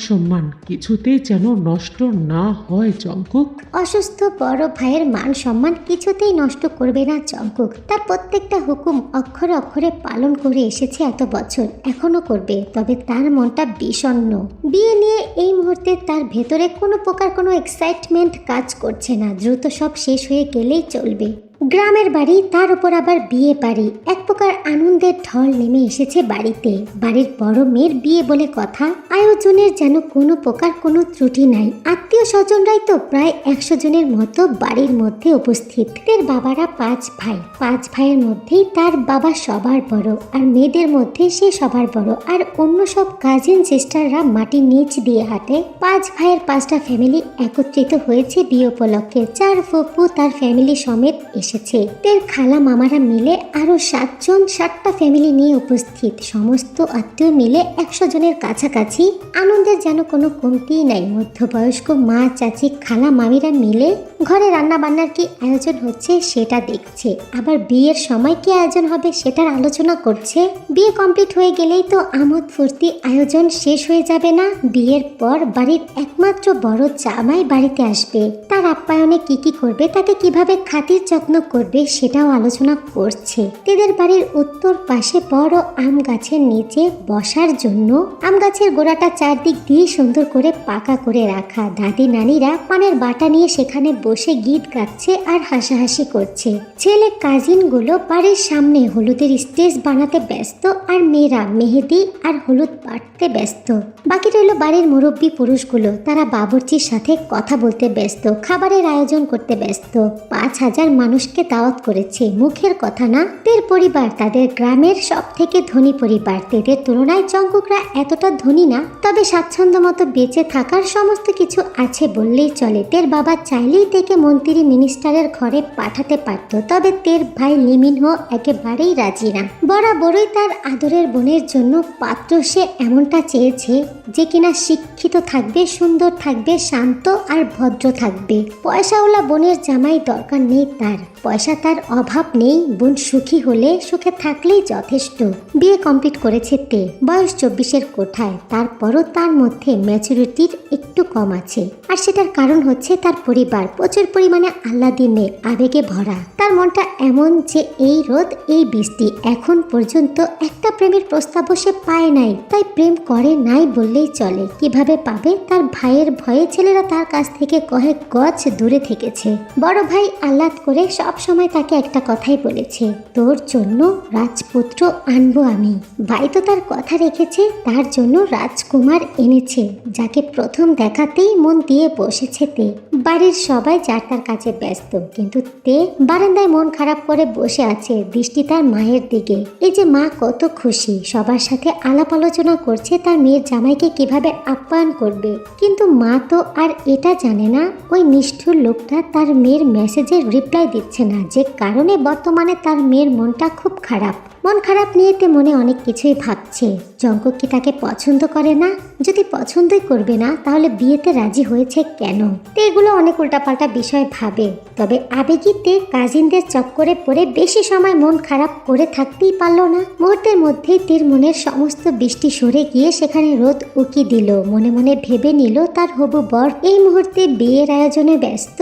সম্মান কিছুতেই যেন নষ্ট না হয় জঙ্কুক। অসুস্থ বড় ভাইয়ের মান সম্মান কিছুতেই নষ্ট করবে না জঙ্কুক। তার প্রত্যেকটা হুকুম অক্ষরে অক্ষরে পালন করে এসেছে এত বছর, এখনো করবে। তবে তার মনটা বিষণ্ণ। বিয়ে নিয়ে এই মুহূর্তে তার ভেতরে কোনো প্রকার কোনো এক্সাইটমেন্ট কাজ করছে না। দ্রুত সব শেষ হয়ে গেলেই চলবে। গ্রামের বাড়ি, তার উপর আবার বিয়ে বাড়ি, এক প্রকার আনন্দের ঢল নেমে এসেছে বাড়িতে। বাড়ির বড় মেয়ের বিয়ে বলে কথা, আয়োজনের যেন কোনো প্রকার কোনো ত্রুটি নাই। আত্মীয় স্বজনরাই তো প্রায় 100 জনের মতো বাড়ির মধ্যে উপস্থিত। এর বাবারা 5 ভাই, 5 ভাইয়ের মধ্যেই তার বাবা সবার বড়, আর মেয়েদের মধ্যে সে সবার বড়। আর অন্য সব কাজিন সিস্টাররা মাটির নিচ দিয়ে হাঁটে। 5 ভাইয়ের 5টা ফ্যামিলি একত্রিত হয়েছে বিয়ে উপলক্ষে। 4 ফুপু তার ফ্যামিলি সমেত এসেছে। তের খালা মামারা মিলে আরো 7 জন, 7টা ফ্যামিলি নিয়ে উপস্থিত। সমস্ত আত্মীয় মিলে 100 জনের কাছাকাছি। আনন্দের যেন কোনো কমতিই নাই। মধ্যবয়স্ক মা চাচি খালা মামিরা মিলে ঘরে রান্না বান্নার কি আয়োজন হচ্ছে সেটা দেখছে, আবার বিয়ের সময় কি আয়োজন হবে সেটার আলোচনা করছে। বিয়ে কমপ্লিট হয়ে গেলেই তো আমোদ ফুর্তি আয়োজন শেষ হয়ে যাবে না। বিয়ের পর বাড়ির একমাত্র বড় জামাই বাড়িতে আসবে, তার আপ্যায়নে কি কি করবে, তাকে কিভাবে খাতির যত্ন করবে সেটাও আলোচনা করছে। তেদের বাড়ির উত্তর পাশে বড় আম গাছের নিচে বসার জন্য আম গাছের গোড়াটা চারদিক দিয়ে সুন্দর করে পাকা করে রাখা। দাদি নানিরা পানের বাটা নিয়ে সেখানে বসে গীত গাচ্ছে আর হাসাহাসি করছে। ছেলে কাজিন গুলো বাড়ির সামনে হলুদের স্টেজ বানাতে ব্যস্ত, আর মেয়েরা মেহেদি আর হলুদ বাটতে ব্যস্ত। বাকি রইল বাড়ির মুরব্বী পুরুষগুলো, তারা বাবুর্চির সাথে কথা বলতে ব্যস্ত, খাবারের আয়োজন করতে ব্যস্ত। 5000 মানুষকে দাওয়াত করেছে, মুখের কথা না। তের পরিবার তাদের গ্রামের সব থেকে ধনী পরিবার। তেদের তুলনায় জঙ্কুকরা এতটা ধনী না, তবে স্বাচ্ছন্দ্য মতো বেঁচে থাকার সমস্ত কিছু আছে বললেই চলে। তের বাবা চাইলেই তেকে মন্ত্রী মিনিস্টারের ঘরে পাঠাতে পারত, তবে তের ভাই লিমিনহো একেবারেই রাজি না। বরাবরই তার আদরের বোনের জন্য পাত্র সে এমনটা চেয়েছে যে কিনা শিক্ষিত থাকবে, সুন্দর থাকবে, শান্ত আর ভদ্র থাকবে। পয়সাওয়ালা বোনের জামাই দরকার নেই তার, পয়সা তার অভাব নেই। বোন সুখী হলে, সুখে থাকলেই যথেষ্ট। বিয়ে কমপ্লিট করেছে তে, বয়স 24-এর কোঠায়। তারপরও তার মধ্যে ম্যাচুরিটির একটু কম আছে, আর সেটার কারণ হচ্ছে তার পরিবার প্রচুর পরিমাণে আহ্লাদি মেয়ে, আবেগে ভরা। তার মনটা এমন যে এই রোদ এই বৃষ্টি এখন পর্যন্ত একটা প্রেমের প্রস্তাবও সে পায় নাই, তাই প্রেম করে নাই বললেই চলে। কিভাবে পাবে? তার ভাইয়ের ভয়ে ছেলেরা তার কাছ থেকে কয়েক গজ দূরে থেকেছে। বড় ভাই আহ্লাদ করে সব সময় তাকে একটা কথাই বলেছে, তোর জন্য রাজপুত্র আনবো আমি। ভাই তো তার কথা রেখেছে, তার জন্য রাজকুমার এনেছে, যাকে প্রথম দেখাতেই মন দিয়ে বসেছে তে। বাড়ির সবাই যার তার কাছে ব্যস্ত, কিন্তু তে বারান্দায় মন খারাপ করে বসে আছে, দৃষ্টি তার মায়ের দিকে। এই যে মা কত খুশি, সবার সাথে আলাপ আলোচনা করছে তার মেয়ের জামাইকে কিভাবে আপ্যায়ন করবে। কিন্তু মা তো আর এটা জানে না ওই নিষ্ঠুর লোকটা তার মেয়ের মেসেজের রিপ্লাই দিচ্ছে না, যে কারণে বর্তমানে তার মেয়ের মনটা খুব খারাপ। মন খারাপ নিয়ে তে মনে অনেক কিছুই ভাবছে। জঙ্কুক কি তাকে পছন্দ করে না? যদি পছন্দই করবে না তাহলে বিয়েতে রাজি হয়েছে কেন? তে এগুলো অনেক উল্টাপাল্টা বিষয় ভাবে। তবে আবেগীতে কাজিনদের চক্করে পড়ে বেশি সময় মন খারাপ করে থাকতেই পারল না। মুহূর্তের মধ্যেই তের মনের সমস্ত বৃষ্টি সরে গিয়ে সেখানে রোদ উকি দিল। মনে মনে ভেবে নিল তার হবু বর এই মুহূর্তে বিয়ের আয়োজনে ব্যস্ত।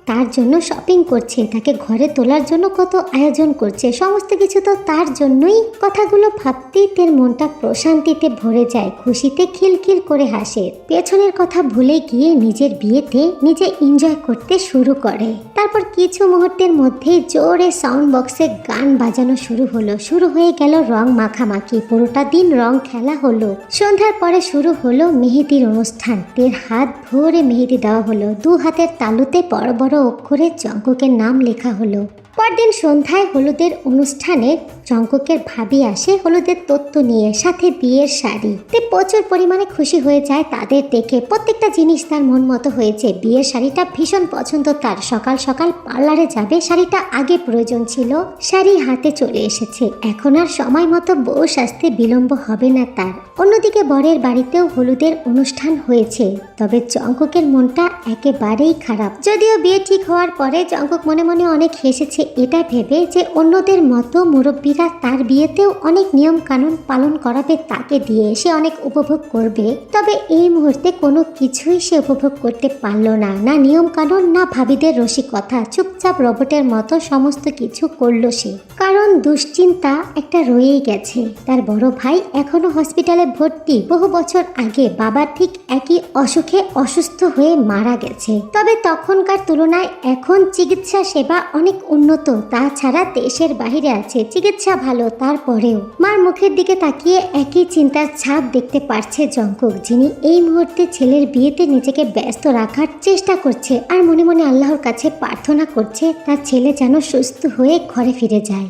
তার জন্য শপিং করছে, তাকে ঘরে তোলার জন্য কত আয়োজন করছে, সমস্ত কিছু তো তার জন্যই। কথাগুলো ভাবতেই তের মনটা প্রশান্তিতে ভরে যায়, খুশিতে খিলখিল করে হাসে। পেছনের কথা ভুলে গিয়ে নিজের বিয়েতে নিজে এনজয় করতে শুরু করে। তারপর কিছু মুহূর্তের মধ্যেই জোরে সাউন্ড বক্সে গান বাজানো শুরু হয়ে গেল রং মাখামাখি। পুরোটা দিন রং খেলা হলো। সন্ধ্যার পরে শুরু হলো মেহেদির অনুষ্ঠান। তের হাত ভরে মেহেদি দেওয়া হলো। 2 হাতের তালুতে বড় বড় অক্ষরে জঙ্কুকের নাম লেখা হলো। পরদিন সন্ধ্যায় হলুদের অনুষ্ঠানে জঙ্কুকের ভাবি আসে হলুদের তত্ত্ব নিয়ে, সাথে বিয়ের শাড়ি। তে প্রচুর পরিমাণে খুশি হয়ে যায় তাদের দেখে। প্রত্যেকটা জিনিস তার মন মতো হয়েছে। বিয়ের শাড়িটা ভীষণ পছন্দ তার। সকাল সকাল পার্লারে যাবে, শাড়িটা আগে প্রয়োজন ছিল, শাড়ি হাতে চলে এসেছে। এখন আর সময় মতো বউ সাজতে বিলম্ব হবে না তার। অন্যদিকে বরের বাড়িতেও হলুদের অনুষ্ঠান হয়েছে, তবে জঙ্কুকের মনটা একেবারেই খারাপ। যদিও বিয়ে ঠিক হওয়ার পরে জঙ্কুক মনে মনে অনেক হেসেছে, এটা ভেবে যে অন্যদের মতো মুরব্বীরা তার বিয়েতেও অনেক নিয়ম কানুন পালন করাবে তাকে দিয়ে, সে অনেক উপভোগ করবে। তবে এই মুহূর্তে কোনো কিছুই সে উপভোগ করতে পারল না, না নিয়ম কানুন, না ভাবিদের রসিকতা। চুপচাপ রোবটের মতো সমস্ত কিছু করলো সে, কারণ দুশ্চিন্তা একটা রয়েই গেছে। তার বড় ভাই এখনো হসপিটালে ভর্তি। বহু বছর আগে বাবার ঠিক একই অসুখে অসুস্থ হয়ে মারা গেছে। তবে তখনকার তুলনায় এখন চিকিৎসা সেবা অনেক উন্নত। তাছাড়া দেশের বাইরে আছে, চিকিৎসা ভালো। তারপরেও মার মুখের দিকে তাকিয়ে একই চিন্তার ছাপ দেখতে পারছে জঙ্কুক, যিনি এই মুহূর্তে ছেলের বিয়েতে নিজেকে ব্যস্ত রাখার চেষ্টা করছে আর মনে মনে আল্লাহর কাছে প্রার্থনা করছে তার ছেলে যেন সুস্থ হয়ে ঘরে ফিরে যায়।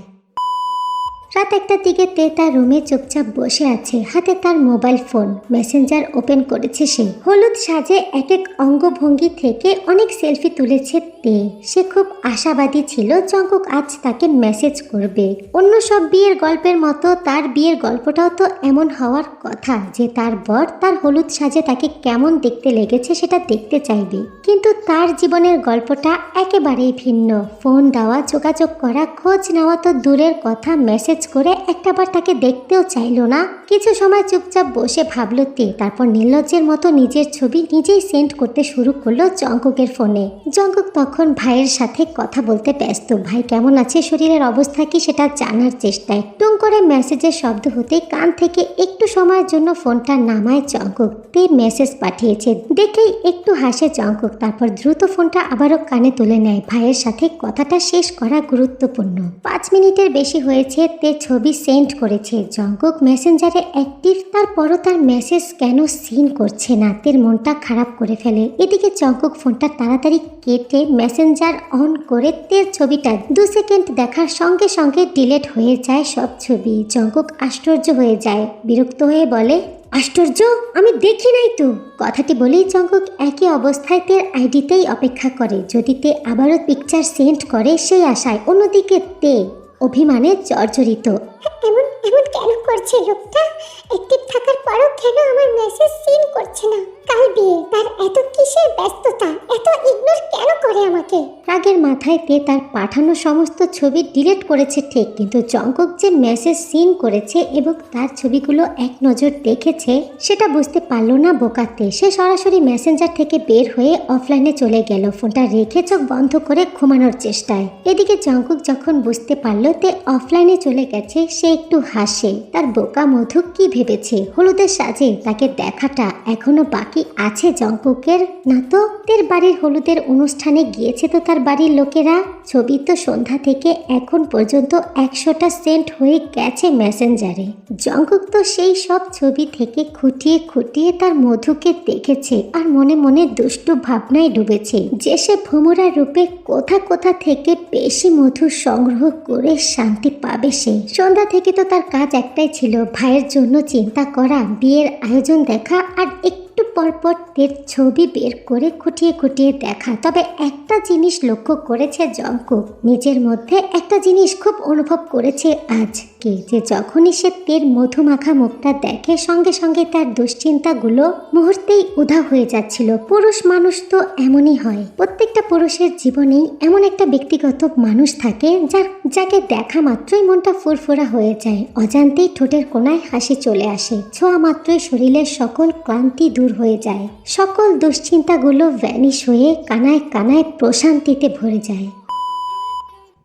রাত 1টার দিকে তে তার রুমে চুপচাপ বসে আছে, হাতে তার মোবাইল ফোন। মেসেঞ্জার ওপেন করেছে সে। হলুদ সাজে এক এক অঙ্গভঙ্গি থেকে অনেক সেলফি তুলেছে তে। সে খুব আশাবাদী ছিল জঙ্কুক আজ তাকে মেসেজ করবে। অন্য সব বিয়ের গল্পের মতো তার বিয়ের গল্পটাও তো এমন হওয়ার কথা যে তার বর তার হলুদ সাজে তাকে কেমন দেখতে লেগেছে সেটা দেখতে চাইবে। কিন্তু তার জীবনের গল্পটা একেবারেই ভিন্ন। ফোন দেওয়া, যোগাযোগ করা, খোঁজ নেওয়া তো দূরের কথা, মেসেজ করে একটাবার তাকে দেখতেও চাইল না। কিছু সময় চুপচাপ বসে ভাবল তে। তারপর নির্লজ্জের মতো নিজের ছবি নিজেই সেন্ড করতে শুরু করলো জঙ্কুকের ফোনে। জঙ্কুক তখন ভাইয়ের সাথে কথা বলতে ব্যস্ত। ভাই কেমন আছে, শরীরের অবস্থা কি সেটা জানার চেষ্টায়। টুং করে মেসেজের শব্দ হতেই কান থেকে একটু সময়ের জন্য ফোনটা নামায় জঙ্কুক। তে মেসেজ পাঠিয়েছে দেখেই একটু হাসে জঙ্কুক। তারপর দ্রুত ফোনটা আবারও কানে তুলে নেয়। ভাইয়ের সাথে কথাটা শেষ করা গুরুত্বপূর্ণ। 5 মিনিটের বেশি হয়েছে তে ছবি সেন্ড করেছে। জঙ্কুক মেসেঞ্জারে অ্যাক্টিভ, তারপরও তার মেসেজ কেন সিন করছে না, তের মনটা খারাপ করে ফেলে। এদিকে জঙ্কুক ফোনটা তাড়াতাড়ি কেটে মেসেঞ্জার অন করে তের ছবিটা 2 সেকেন্ড দেখার সঙ্গে সঙ্গে ডিলিট হয়ে যায় সব ছবি। জঙ্কুক আশ্চর্য হয়ে যায়, বিরক্ত হয়ে বলে, আশ্চর্য, আমি দেখি নাই তো। কথাটি বলেই জঙ্কুক একই অবস্থায় তের আইডিতেই অপেক্ষা করে, যদি তে আবারও পিকচার সেন্ড করে সেই আশায়। অন্যদিকে তে অভিমানে জর্জরিত। এমন এমন কেন করছে লোকটা? অ্যাক্টিভ থাকার পরও কেন আমার মেসেজ সিন করছে না? কাল বিয়ে, তার এত কিসের ব্যস্ততা? এত ইগনোর কেন করে আমাকে? রাগের মাথায় তে তার পাঠানো সমস্ত ছবি ডিলিট করেছে ঠিক, কিন্তু জঙ্কুক যে মেসেজ সিন করেছে এবং তার ছবিগুলো এক নজর দেখেছে সেটা বুঝতে পারলো না বোকাতে। সে সরাসরি মেসেঞ্জার থেকে বের হয়ে অফলাইনে চলে গেল, ফোনটা রেখে চোখ বন্ধ করে ঘুমানোর চেষ্টায়। এদিকে জঙ্কুক যখন বুঝতে পারলো তে অফলাইনে চলে গেছে, সে একটু হাসে। তার বোকা মধু কি ভেবেছে হলুদের সাজে তাকে দেখাটা এখনো বাকি আছে জঙ্কুকের? না তো, তের বাড়ির হলুদের অনুষ্ঠানে গিয়েছে তো তার বাড়ির লোকেরা। ছবি তো সন্ধ্যা থেকে এখন পর্যন্ত 100টা সেন্ড হয়ে গেছে মেসেঞ্জারে। জঙ্কুক তো সেই সব ছবি থেকে খুঁটিয়ে খুঁটিয়ে তার মধুকে দেখেছে আর মনে মনে দুষ্টু ভাবনায় ডুবেছে যে সে ভ্রমরা রূপে কোথা কোথা থেকে বেশি মধু সংগ্রহ করে শান্তি পাবে সে। সন্ধ্যা থেকে তো তার কাজ একটাই ছিল, ভাইয়ের জন্য চিন্তা করা, বিয়ের আয়োজন দেখা আর একটু পরপর তের ছবি বের করে খুঁটিয়ে খুঁটিয়ে দেখা। তবে একটা জিনিস লক্ষ্য করেছে জঙ্কুক, নিজের মধ্যে একটা জিনিস খুব অনুভব করেছে আজকে, যে যখনই সে তের মধুমাখা মুখটা দেখে সঙ্গে সঙ্গে তার দুশ্চিন্তাগুলো মুহূর্তেই উধাও হয়ে যাচ্ছিল। পুরুষ মানুষ তো এমনই হয়, প্রত্যেকটা পুরুষের জীবনেই এমন একটা ব্যক্তিগত মানুষ থাকে যাকে দেখা মাত্রই মনটা ফুরফুরা হয়ে যায়, অজান্তেই ঠোঁটের কোণায় হাসি চলে আসে, ছোঁয়া মাত্রই শরীরের সকল ক্লান্তি দূর হয়ে হয়ে যায়। সকল দুশ্চিন্তাগুলো ভ্যানিশ হয়ে কানায় কানায় প্রশান্তিতে ভরে যায়।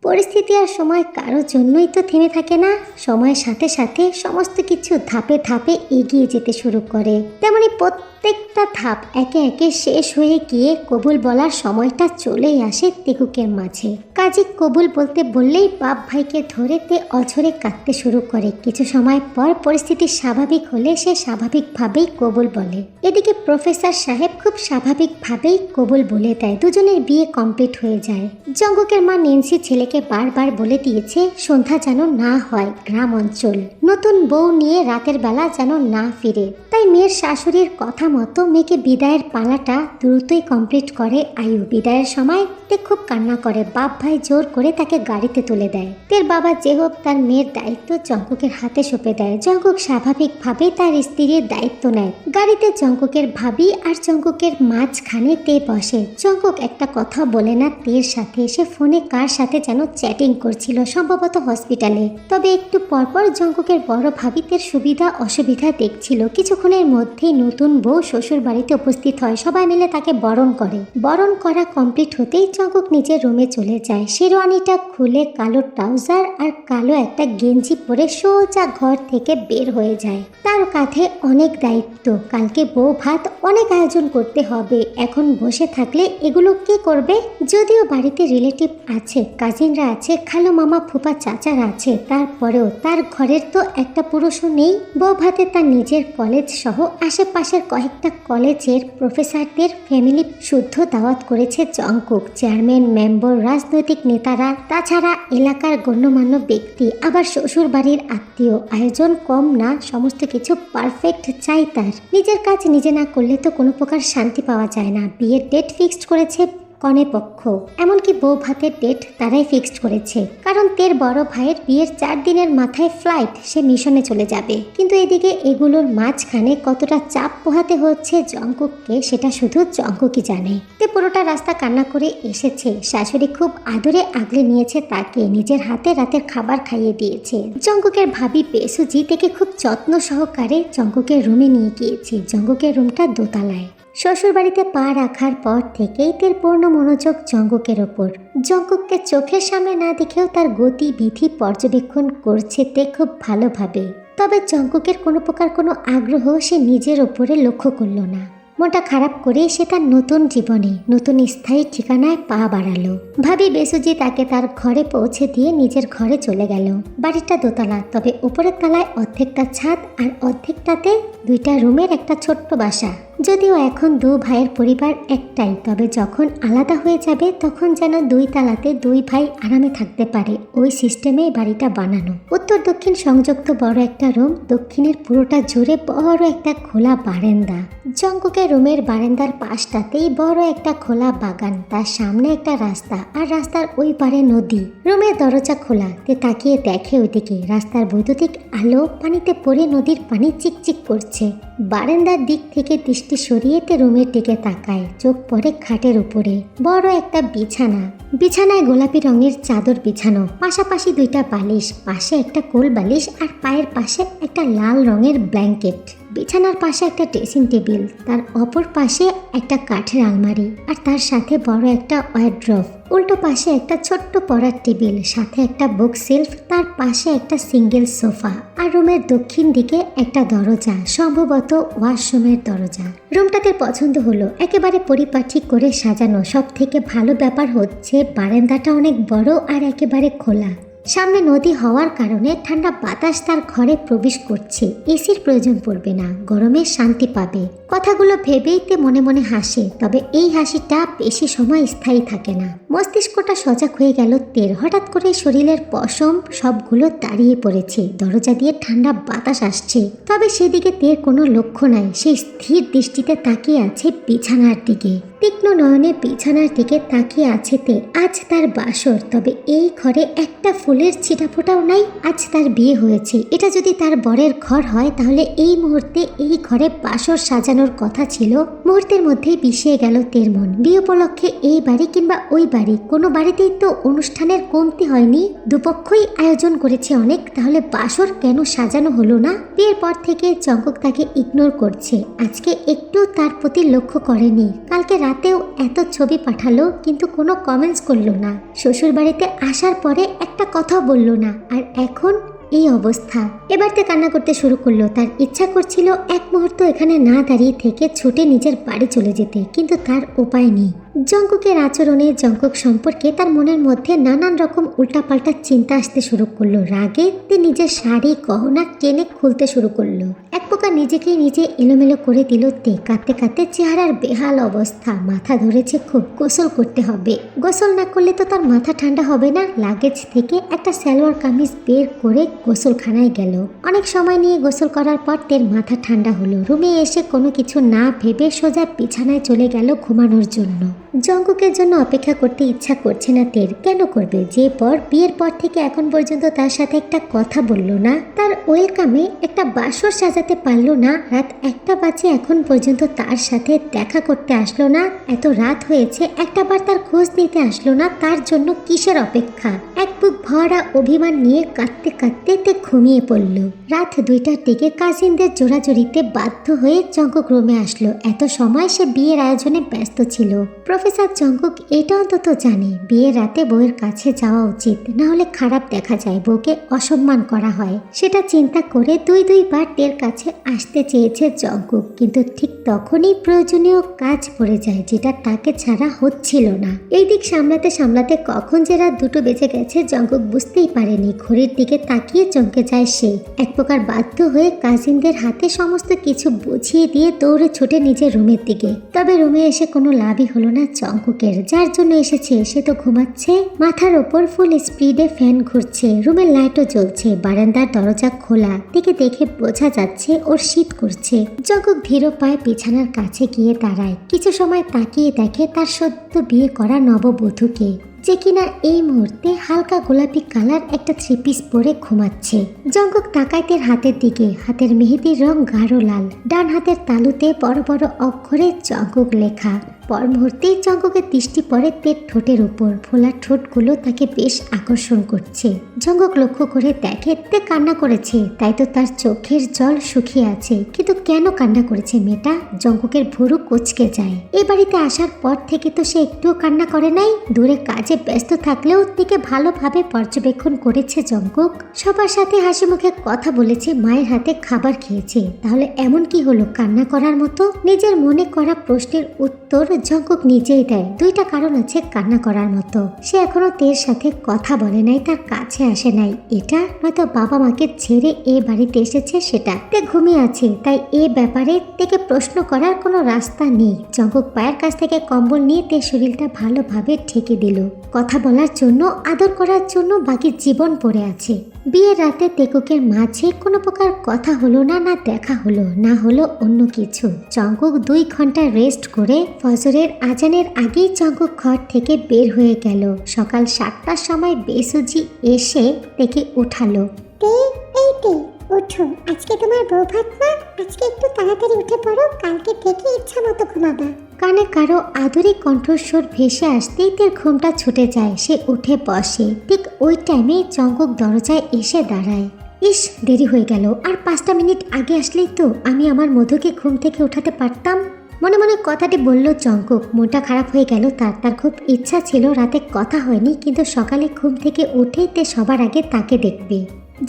পরিস্থিতি আর সময় কারোর জন্যই তো থেমে থাকে না। সময়ের সাথে সাথে সমস্ত কিছু ধাপে ধাপে এগিয়ে যেতে শুরু করে। তেমনি প্রত্যেকটা ধাপ একে একে শেষ হয়ে গিয়ে কবুল বলার সময়টা চলেই আসে তেকুকের মাঝে। কাজী কবুল বলতে বললেই বাপ ভাইকে ধরে তে অঝরে কাঁদতে শুরু করে। কিছু সময় পর পরিস্থিতি স্বাভাবিক হলে সে স্বাভাবিকভাবেই কবুল বলে। এদিকে প্রফেসর সাহেব খুব স্বাভাবিকভাবেই কবুল বলে দেয়। দুজনের বিয়ে কমপ্লিট হয়ে যায়। জঙ্কুকের মা নেন্সি ছেলেকে বারবার বলে দিয়েছে সন্ধ্যা যেন না হয় গ্রাম অঞ্চল, নতুন বউ নিয়ে রাতের বেলা যেন না ফিরে। তাই মেয়ের শাশুড়ির কথা মতো মেয়েকে বিদায়ের পালাটা দ্রুতই কমপ্লিট করে আয়ু। বিদায়ের সময় তে খুব কান্না করে। বাপ ভাই জোর করে তাকে গাড়িতে তুলে দেয়। তের বাবা জেহব তার মেয়ের দায়িত্ব জঙ্কুকের হাতে সঁপে দেয়। জঙ্কুক স্বাভাবিকভাবে তার স্ত্রীর দায়িত্ব নেয়। গাড়িতে জঙ্কুকের ভাবি আর জঙ্কুকের মাঝখানে তে বসে। জঙ্কুক একটা কথা বলে না তের সাথে। সে ফোনে কার সাথে যেন চ্যাটিং করছিল, সম্ভবত হসপিটালে। তবে একটু পরপর জঙ্কুকের বড় ভাবি তের সুবিধা অসুবিধা দেখছিল। কিছুক্ষণের মধ্যেই নতুন বউ শ্বশুর বাড়িতে উপস্থিত হয়। সবাই মিলে তাকে বরণ করে। বরণ করা কমপ্লিট হতেই জঙ্কুক নিজের রুমে চলে যায়। শেরওয়ানিটা খুলে কালো ট্রাউজার আর কালো একটা গেঞ্জি পরে সোজা ঘর থেকে বের হয়ে যায়। তার কাঁধে অনেক দায়িত্ব। কালকে বউ ভাত অনেক আয়োজন করতে হবে। এখন বসে থাকলে এগুলো কে করবে? যদিও বাড়িতে রিলেটিভ আছে, কাজিনরা আছে, খালো মামা ফুপা চাচারা আছে, তারপরেও তার ঘরের তো একটা পুরুষও নেই। বউ ভাতে তার নিজের কলেজ সহ আশেপাশের কয়েকটা কলেজের প্রফেসরদের ফ্যামিলি শুদ্ধ দাওয়াত করেছে জঙ্কুক। চেয়ারম্যান, মেম্বার, রাজনৈতিক নেতারা, তাছাড়া এলাকার গণ্যমান্য ব্যক্তি, আবার শ্বশুর বাড়ির আত্মীয়। আয়োজন কম না, সমস্ত কিছু পারফেক্ট চাই তার। নিজের কাজ নিজে না করলে তো কোনো প্রকার শান্তি পাওয়া যায় না। বিয়ের ডেট ফিক্সড করেছে কনে পক্ষ, এমনকি বউ ভাতের ডেট তারাই ফিক্সড করেছে। কারণ তের বড় ভাইয়ের বিয়ের 4 দিনের মাথায় ফ্লাইট, সে মিশনে চলে যাবে। কিন্তু এদিকে এগুলোর মাঝখানে কতটা চাপ পোহাতে হচ্ছে জঙ্কুককে সেটা শুধু জঙ্কুকই জানে। তে পুরোটা রাস্তা কান্না করে এসেছে। শাশুড়ি খুব আদরে আগলে নিয়েছে তাকে, নিজের হাতে রাতের খাবার খাইয়ে দিয়েছে। জঙ্কুকের ভাবি বেসুজি থেকে খুব যত্ন সহকারে জঙ্কুকের রুমে নিয়ে গিয়েছে। জঙ্কুকের রুমটা দোতলায়। শ্বশুর বাড়িতে পা রাখার পর থেকেই তের পূর্ণ মনোযোগ জঙ্কুকের ওপর। জঙ্কুককে চোখের সামনে না দেখেও তার গতিবিধি পর্যবেক্ষণ করছে তে খুব ভালোভাবে। তবে জঙ্কুকের কোনো প্রকার কোনো আগ্রহ সে নিজের ওপরে লক্ষ্য করল না। মনটা খারাপ করে সে তার নতুন জীবনে নতুন স্থায়ী ঠিকানায় পা বাড়ালো। ভাবি বেসুজি তাকে তার ঘরে পৌঁছে দিয়ে নিজের ঘরে চলে গেল। বাড়িটা দোতলা, তবে উপরের তলায় অর্ধেকটা ছাদ আর অর্ধেকটাতে 2টা রুমের একটা ছোট্ট বাসা। যদিও এখন 2 ভাইয়ের পরিবার একটাই, তবে যখন আলাদা হয়ে যাবে তখন যেন 2 তালাতে 2 ভাই আরামে থাকতে পারে, ওই সিস্টেমে বাড়িটা বানানো। উত্তর দক্ষিণ সংযুক্ত বড় একটা রুম, দক্ষিণের পুরোটা জুড়ে বড় একটা খোলা বারান্দা। জঙ্কুকের রুমের বারান্দার পাশটাতেই বড় একটা খোলা বাগান, তার সামনে একটা রাস্তা, আর রাস্তার ওই পারে নদী। রুমের দরজা খোলা, তে তাকিয়ে দেখে ওইদিকে রাস্তার বৈদ্যুতিক আলো পানিতে পড়ে নদীর পানি চিকচিক করছে। বারান্দার দিক থেকে দৃষ্টি সরিয়ে তে রুমের দিকে তাকায়। চোখ পড়ে খাটের উপরে বড় একটা বিছানা। বিছানায় গোলাপি রঙের চাদর বিছানো, পাশাপাশি 2টা বালিশ, পাশে একটা কোল বালিশ আর পায়ের পাশে একটা লাল রঙের ব্ল্যাঙ্কেট। বিছানার পাশে একটা ড্রেসিং টেবিল, তার অপর পাশে একটা কাঠের আলমারি, আর তার সাথে বড় একটা ওয়ার্ড্রোব। উল্টো পাশে একটা ছোট্ট পড়ার টেবিল, সাথে একটা বুক সেলফ, তার পাশে একটা সিঙ্গেল সোফা। আর রুমের দক্ষিণ দিকে একটা দরজা, সম্ভবত ওয়াশরুমের দরজা। রুমটাতে পছন্দ হলো, একেবারে পরিপাটি করে সাজানো। সব থেকে ভালো ব্যাপার হচ্ছে বারান্দাটা অনেক বড় আর একেবারে খোলা। সামনে নদী হওয়ার কারণে ঠান্ডা বাতাস তার ঘরে প্রবেশ করছে। এসির প্রয়োজন পড়বে না, গরমে শান্তি পাবে। কথাগুলো ভেবেই তে মনে মনে হাসে, তবে এই হাসিটা বেশি সময় স্থায়ী থাকে না। মস্তিষ্কটা সজাগ হয়ে গেল তের। হঠাৎ করে শরীরের পশম সবগুলো দাঁড়িয়ে পড়েছে। দরজা দিয়ে ঠান্ডা বাতাস আসছে, তবে সেদিকে তের কোনো লক্ষ্য নাই। সে স্থির দৃষ্টিতে তাকিয়ে আছে বিছানার দিকে। তীক্ষ্ণ নয়নে বিছানার দিকে তাকিয়ে আছে তে। আজ তার বাসর, তবে এই ঘরে একটা ফুলের ছিটাফোঁটাও নাই। আজ তার বিয়ে হয়েছে, এটা যদি তার বরের ঘর হয় তাহলে এই মুহূর্তে এই ঘরে বাসর সাজানোর কথা ছিল। মুহূর্তের মধ্যেই বিষিয়ে গেল তের মন। বিয়ে উপলক্ষে এই বাড়ি কিংবা ওই বাড়ি, কোনো বাড়িতেই তো অনুষ্ঠানের কমতি হয়নি। দুপক্ষই আয়োজন করেছে অনেক, তাহলে বাসর কেন সাজানো হলো না? বিয়ের পর থেকে জঙ্কুক তাকে ইগনোর করছে। আজকে একটু তার প্রতি লক্ষ্য করেনি। কালকে রাতেও এত ছবি পাঠালো কিন্তু কোনো কমেন্টস করলো না। শ্বশুর বাড়িতে আসার পরে একটা কথাও বলল না, আর এখন এই অবস্থা। এবার তে কান্না করতে শুরু করলো। তার ইচ্ছা করছিল এক মুহূর্ত এখানে না দাঁড়িয়ে থেকে ছুটে নিজের বাড়ি চলে যেতে, কিন্তু তার উপায় নেই। জঙ্কুকের আচরণে, জঙ্কুক সম্পর্কে তার মনের মধ্যে নানান রকম উল্টাপাল্টা চিন্তা আসতে শুরু করলো। রাগে তে নিজের শাড়ি গহনা টেনে খুলতে শুরু করলো। এক প্রকার নিজেকেই নিজে এলোমেলো করে দিল তে। কাঁদতে কাঁদতে চেহারার বেহাল অবস্থা। মাথা ধরেছে খুব, গোসল করতে হবে। গোসল না করলে তো তার মাথা ঠান্ডা হবে না। লাগেজ থেকে একটা সালোয়ার কামিজ বের করে গোসলখানায় গেল। অনেক সময় নিয়ে গোসল করার পর তের মাথা ঠান্ডা হলো। রুমে এসে কোনো কিছু না ভেবে সোজা বিছানায় চলে গেল ঘুমানোর জন্য। জঙ্কুকের জন্য অপেক্ষা করতে ইচ্ছা করছে না তের। কেন করবে? যে পর বিয়ের পর থেকে এখন পর্যন্ত তার সাথে একটা কথা বলল না, তার ওয়েলকামে একটা বাসর সাজাতে পারলো না। রাত 1টা বাজে এখন পর্যন্ত তার সাথে দেখা করতে আসলো না। এত রাত হয়েছে, একটাবার তার খোঁজ নিতে আসলো না। তার জন্য কিসের অপেক্ষা? এক বুক ভরা অভিমান নিয়ে কাঁদতে কাঁদতে তে ঘুমিয়ে পড়ল। রাত 2টার দিকে কাজিনদের জোড়াজড়িতে বাধ্য হয়ে জঙ্কুক রুমে আসলো। এত সময় সে বিয়ের আয়োজনে ব্যস্ত ছিল। প্রফেসর জঙ্কুক এটা অন্তত জানে বিয়ের রাতে বউয়ের কাছে যাওয়া উচিত, না হলে খারাপ দেখা যায়, বউকে অসম্মান করা হয়। সেটা চিন্তা করে দুইবার টের কাছে আসতে চেয়েছে জঙ্কুক, কিন্তু ঠিক তখনই প্রয়োজনীয় কাজ পড়ে যায়, যেটা তাকে ছাড়া হচ্ছিল না। এই দিক সামলাতে সামলাতে কখন যে রাত 2টো বেজে গেছে জঙ্কুক বুঝতেই পারেনি। ঘড়ির দিকে তাকিয়ে চমকে যায় সে। এক প্রকার বাধ্য হয়ে কাজিনদের হাতে সমস্ত কিছু বুঝিয়ে দিয়ে দৌড়ে ছুটে নিজের রুমের দিকে। তবে রুমে এসে কোনো লাভই হলো না জঙ্কুকের। যার জন্য এসেছে সে তো ঘুমাচ্ছে। মাথার ওপর ফুল স্পিডে ফ্যান ঘুরছে, রুমের লাইটও জ্বলছে, বারান্দার দরজা খোলা। দিকে দেখে বোঝা যাচ্ছে ওর শীত করছে। জঙ্কুক ধীর পায়ে বিছানার কাছে গিয়ে দাঁড়ায়। কিছু সময় তাকিয়ে দেখে তার সদ্য বিয়ে করা নববধূকে, যে কিনা এই মুহূর্তে হালকা গোলাপি কালার একটা 3 পিস পরে ঘুমাচ্ছে। জঙ্কুক তাকায় তের হাতের দিকে। হাতের মেহেদির রং গাঢ় লাল। ডান হাতের তালুতে বড় বড় অক্ষরে জঙ্কুক লেখা। পর মুহূর্তেই জঙ্কুকের দৃষ্টি পড়ে তের ঠোঁটের উপর। ফোলা ঠোঁটগুলো তাকে বেশ আকর্ষণ করছে। জঙ্কুক লক্ষ্য করে দেখে তে কান্না করেছে, তাই তো তার চোখের জল শুকিয়ে আছে। কিন্তু কেন কান্না করেছে মেয়েটা? জঙ্কুকের ভুরু কুঁচকে যায়। এ বাড়িতে আসার পর থেকে তো সে একটুও কান্না করে নাই। দূরে কাজে ব্যস্ত থাকলেও থেকে ভালোভাবে পর্যবেক্ষণ করেছে জঙ্কুক। সবার সাথে হাসি মুখে কথা বলেছে, মায়ের হাতে খাবার খেয়েছে। তাহলে এমন কি হলো কান্না করার মতো? নিজের মনে করা প্রশ্নের উত্তর জঙ্কুক নিজেই দেয়। 2টা কারণ আছে কান্না করার মতো। সে এখনো তের সাথে কথা বলে নাই, তার কাছে আসে নাই। এটা নয়তো বাবা মাকে ছেড়ে এ বাড়িতে এসেছে সেটা। তে ঘুমিয়ে আছে, তাই এ ব্যাপারে তেকে প্রশ্ন করার কোনো রাস্তা নেই। জঙ্কুক পায়ের কাছ থেকে কম্বল নিয়ে তের শরীরটা ভালোভাবে ঢেকে দিল। কথা বলার জন্য, আদর করার জন্য বাকি জীবন পড়ে আছে। বিয়ের রাতে তেকুকের মাঝে কোনো প্রকার কথা হলো না, না দেখা হলো, না হলো অন্য কিছু। জঙ্কুক 2 ঘন্টা রেস্ট করে ফজরের আজানের আগেই জঙ্কুক ঘর থেকে বের হয়ে গেল। সকাল 7টার সময় বেসুজি এসে তেকে উঠালো। তে এই তে ওঠো, আজকে তোমার বউ ভাত না, আজকে একটু তাড়াতাড়ি উঠে পড়ো, কালকে থেকে ইচ্ছা মতো ঘুমাবা। কানে কারো আদুরি কণ্ঠস্বর ভেসে আসতেই তের ঘুমটা ছুটে যায়। সে উঠে বসে। ঠিক ওই টাইমে জঙ্কুক দরজায় এসে দাঁড়ায়। ইস, দেরি হয়ে গেল। আর 5টা মিনিট আগে আসলেই তো আমি আমার মধুকে ঘুম থেকে উঠাতে পারতাম। মনে মনে কথাটি বলল জঙ্কুক। মনটা খারাপ হয়ে গেল তার খুব ইচ্ছা ছিল রাতে কথা হয়নি, কিন্তু সকালে ঘুম থেকে উঠেই তে সবার আগে তাকে দেখবে।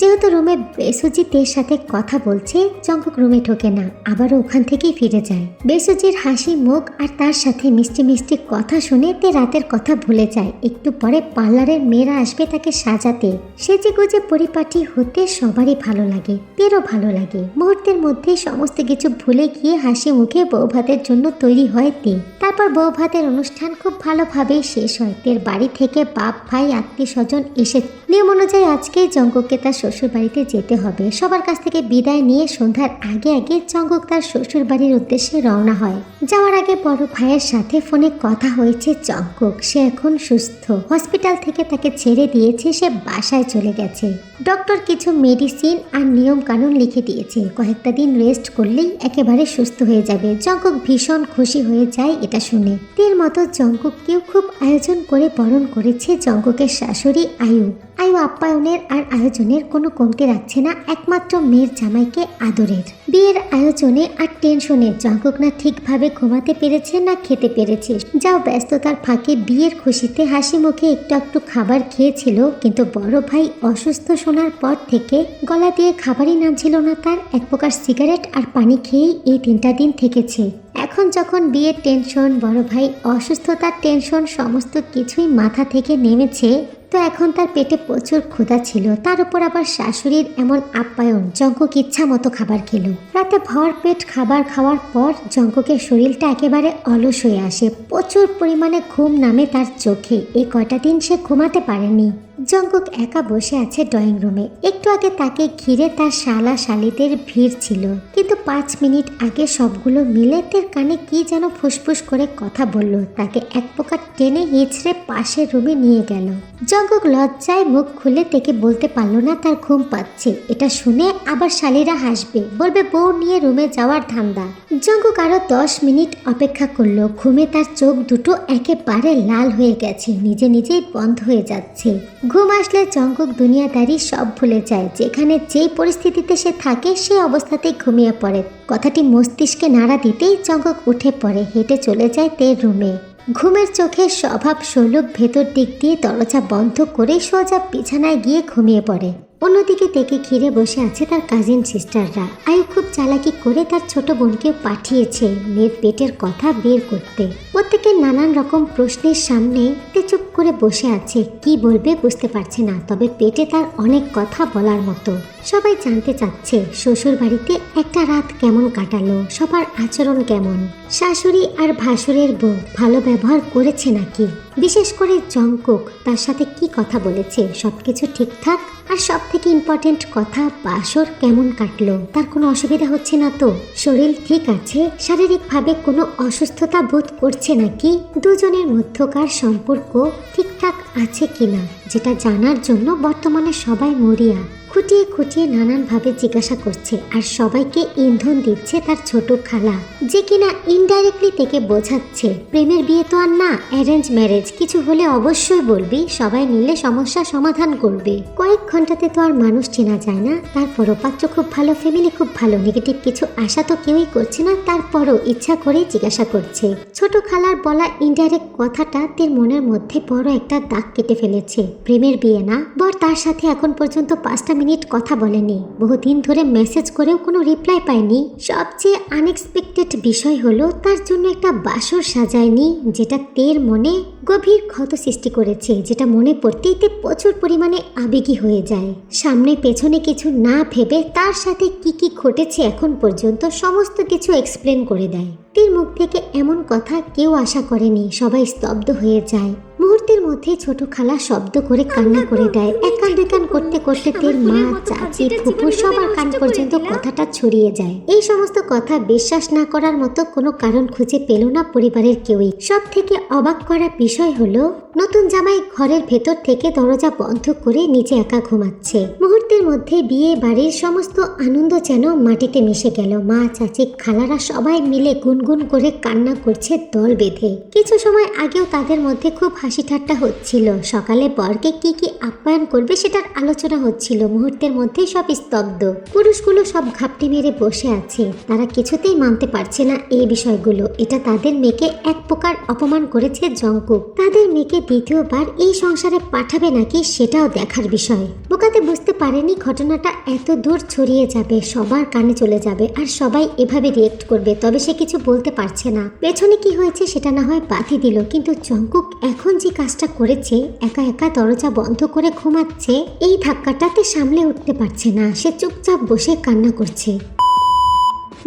যেহেতু রুমে বেসুজিতের সাথে কথা বলছে, জঙ্কুক রুমে ঢোকে না, আবারও ওখান থেকেই ফিরে যায়। বেসুজির হাসি মুখ আর তার সাথে মিষ্টি মিষ্টি কথা শুনে তে রাতের কথা ভুলে যায়। একটু পরে পার্লারের মেয়েরা আসবে তাকে সাজাতে। সেজে গুজে পরিপাটি হতে সবারই ভালো লাগে, তেরও ভালো লাগে। মুহূর্তের মধ্যে সমস্ত কিছু ভুলে গিয়ে হাসি মুখে বউ ভাতের জন্য তৈরি হয় তে। তারপর বউ ভাতের অনুষ্ঠান খুব ভালোভাবেই শেষ হয়। তের বাড়ি থেকে বাপ ভাই আত্মীয় স্বজন এসে নিয়ম অনুযায়ী আজকেই জঙ্কুককে তার শ্বশুর বাড়িতে যেতে হবে। সবার কাছ থেকে বিদায় নিয়ে সন্ধ্যার আগে আগে জঙ্কুক তার শ্বশুর বাড়ির উদ্দেশ্যে রওনা হয়। যাওয়ার আগে বড় ভাইয়ের সাথে ফোনে কথা হয়েছে জঙ্কুক। সে এখন সুস্থ, হসপিটাল থেকে তাকে ছেড়ে দিয়েছে, সে বাসায় চলে গেছে। ডক্টর কিছু মেডিসিন আর নিয়ম কানুন লিখে দিয়েছে, কয়েকটা দিন রেস্ট করলেই একেবারে সুস্থ হয়ে যাবে। জঙ্কুক ভীষণ খুশি হয়ে যায় এটা শুনে। এর মতো জঙ্কুককেও খুব আয়োজন করে বরণ করেছে জঙ্কুকের শাশুড়ি আয়ু। আয়ু আপ্যায়নের আর আয়োজনের কোনো কমতি রাখছে না, একমাত্র মেয়ের জামাইকে আদরের। বিয়ের আয়োজনে আর টেনশনে জঙ্কুক না ঠিকভাবে ঘুমাতে পেরেছে না খেতে পেরেছে। যাও ব্যস্ততার ফাঁকে বিয়ের খুশিতে হাসি মুখে একটু একটু খাবার খেয়েছিল, কিন্তু বড় ভাই অসুস্থ শোনার পর থেকে গলা দিয়ে খাবারই নামছিল না তার। এক প্রকার সিগারেট আর পানি খেয়েই এই 3টা দিন থেকেছে। এখন যখন বিয়ের টেনশন, বড় ভাই অসুস্থতার টেনশন সমস্ত কিছুই মাথা থেকে নেমেছে, তো এখন তার পেটে প্রচুর ক্ষুধা ছিল। তার উপর আবার শাশুড়ির এমন আপ্যায়ন, জঙ্কুক ইচ্ছা মতো খাবার খেলো। রাতে ভর পেট খাবার খাওয়ার পর জঙ্কুকের শরীরটা একেবারে অলস হয়ে আসে, প্রচুর পরিমাণে ঘুম নামে তার চোখে। এই কয়টা দিন সে ঘুমাতে পারেনি। জঙ্কুক একা বসে আছে ড্রয়িং রুমে। একটু আগে তাকে ঘিরে তার শালা শালিদের ভিড় ছিল, কিন্তু 5 মিনিট আগে সবগুলো মিলে তার কানে কি যেন ফুসফুস করে কথা বলল। তাকে এক প্রকার টেনে হিঁচড়ে পাশের রুমে নিয়ে গেল। জঙ্কুক লজ্জায় মুখ খুলে থেকে বলতে পারল না তার ঘুম পাচ্ছে। এটা শুনে আবার শালিরা হাসবে, বলবে বউ নিয়ে রুমে যাওয়ার ধান্দা। জঙ্কুক আরো 10 মিনিট অপেক্ষা করলো। ঘুমে তার চোখ দুটো একেবারে লাল হয়ে গেছে, নিজে নিজেই বন্ধ হয়ে যাচ্ছে। ঘুম আসলে জঙ্কুক দুনিয়াদারি সব ভুলে যায়। যেখানে যেই পরিস্থিতিতে সে থাকে সে অবস্থাতেই ঘুমিয়ে পড়ে। কথাটি মস্তিষ্কে নাড়া দিতেই জঙ্কুক উঠে পড়ে, হেঁটে চলে যায় তের রুমে। ঘুমের চোখে স্বভাব শোলক ভেতর দিক দিয়ে দরজা বন্ধ করে সোজা বিছানায় গিয়ে ঘুমিয়ে পড়ে। অন্যদিকে তেকে ঘিরে বসে আছে তার কাজিন সিস্টাররা। আয়ু খুব চালাকি করে তার ছোট বোনকে পাঠিয়েছে মেয়ের পেটের কথা বের করতে। প্রত্যেকের নানান রকম প্রশ্নের সামনে তে চুপ করে বসে আছে, কি বলবে বুঝতে পারছে না, তবে পেটে তার অনেক কথা বলার মতো। সবাই জানতে চাচ্ছে শ্বশুর বাড়িতে একটা রাত কেমন কাটালো, সবার আচরণ কেমন, শাশুড়ি আর ভাসুরের বউ ভালো ব্যবহার করেছে নাকি, বিশেষ করে জঙ্কুক তার সাথে কি কথা বলেছে, সবকিছু ঠিকঠাক। আর সব থেকে ইম্পর্টেন্ট কথা, বাসর কেমন কাটলো, তার কোনো অসুবিধা হচ্ছে না তো, শরীর ঠিক আছে, শারীরিকভাবে কোনো অসুস্থতা বোধ করছে নাকি, দুজনের মধ্যকার সম্পর্ক ঠিকঠাক আছে কিনা, যেটা জানার জন্য বর্তমানে সবাই মরিয়া। খুঁটিয়ে খুঁটিয়ে নানানভাবে জিজ্ঞাসা করছে, আর সবাইকে ইন্ধন দিচ্ছে তার ছোট খালা, যে কিনা ইনডাইরেক্টলি থেকে বোঝাচ্ছে প্রেমের বিয়ে তো আর না, অ্যারেঞ্জ ম্যারেজ, কিছু হলে অবশ্যই বলবি, সবাই মিলে সমস্যা সমাধান করবে। কয়েক ঘন্টাতে তো আর মানুষ চেনা যায় না। তারপরও পাত্র খুব ভালো, ফ্যামিলি খুব ভালো, নেগেটিভ কিছু আশা তো কেউই করছে না। তারপরও ইচ্ছা করে জিজ্ঞাসা করছে। ছোট খালার বলা ইনডাইরেক্ট কথাটা তের মনের মধ্যে বড় একটা দাগ কেটে ফেলেছে। প্রেমের বিয়ে না, বর তার সাথে এখন পর্যন্ত 5টা মিনিট কথা বলেনি, বহুদিন ধরে মেসেজ করেও কোনো রিপ্লাই পায়নি। সবচেয়ে আনএক্সপেক্টেড বিষয় হলো তার জন্য একটা বাসর সাজায়নি, যেটা তের মনে গভীর ক্ষত সৃষ্টি করেছে, যেটা মনে পড়তেই তে প্রচুর পরিমাণে আবেগী হয়ে যায়। সামনে পেছনে কিছু না ভেবে তার সাথে কি কি ঘটেছে এখন পর্যন্ত সমস্ত কিছু এক্সপ্লেন করে দেয়। তের মুখ থেকে এমন কথা কেউ আশা করেনি, সবাই স্তব্ধ হয়ে যায়। মুহূর্তের মধ্যে ছোট খালা শব্দ করে কান্না করে দেয়। এক কান দুই কান করতে করতে তের মা, চাচি, ফুপু সবার কান পর্যন্ত কথাটা ছড়িয়ে যায়। এই সমস্ত কথা বিশ্বাস না করার মতো কোনো কারণ খুঁজে পেল না পরিবারের কেউই। সব থেকে অবাক করা বিষয় হলো নতুন জামাই ঘরের ভেতর থেকে দরজা বন্ধ করে নিচে একা ঘুমাচ্ছে। মুহূর্তের মধ্যে বিয়ে বাড়ির সমস্ত আনন্দ যেন মাটিতে মিশে গেল। মা, চাচি, খালারা সবাই মিলে গুনগুন করে কান্না করছে দল বেঁধে। কিছু সময় আগেও তাদের মধ্যে খুব হাসি ঠাট্টা হচ্ছিল। সকালে বরকে কি কি আপ্যায়ন করবে সেটার আলোচনা হচ্ছিল। মুহূর্তের মধ্যে সব স্তব্ধ। পুরুষগুলো সব ঘাপটি মেরে বসে আছে। তারা কিছুতেই মানতে পারছে না এই বিষয়গুলো। এটা তাদের মেয়েকে এক প্রকার অপমান করেছে জঙ্কুক। তাদের মেয়েকে দ্বিতীয়বার এই সংসারে পাঠাবে নাকি সেটাও দেখার বিষয়। বোকাতে বুঝতে পারেনি ঘটনাটা এত দূর ছড়িয়ে যাবে, সবার কানে চলে যাবে, আর সবাই এভাবে রিয়েক্ট করবে। তবে সে কিছু বলতে পারছে না। পেছনে কি হয়েছে সেটা না হয় বাধি দিল, কিন্তু জঙ্কুক এখন যে কাজটা করেছে, একা একা দরজা বন্ধ করে ঘুমাচ্ছে, এই ধাক্কাটাতে সামলে উঠতে পারছে না। সে চুপচাপ বসে কান্না করছে।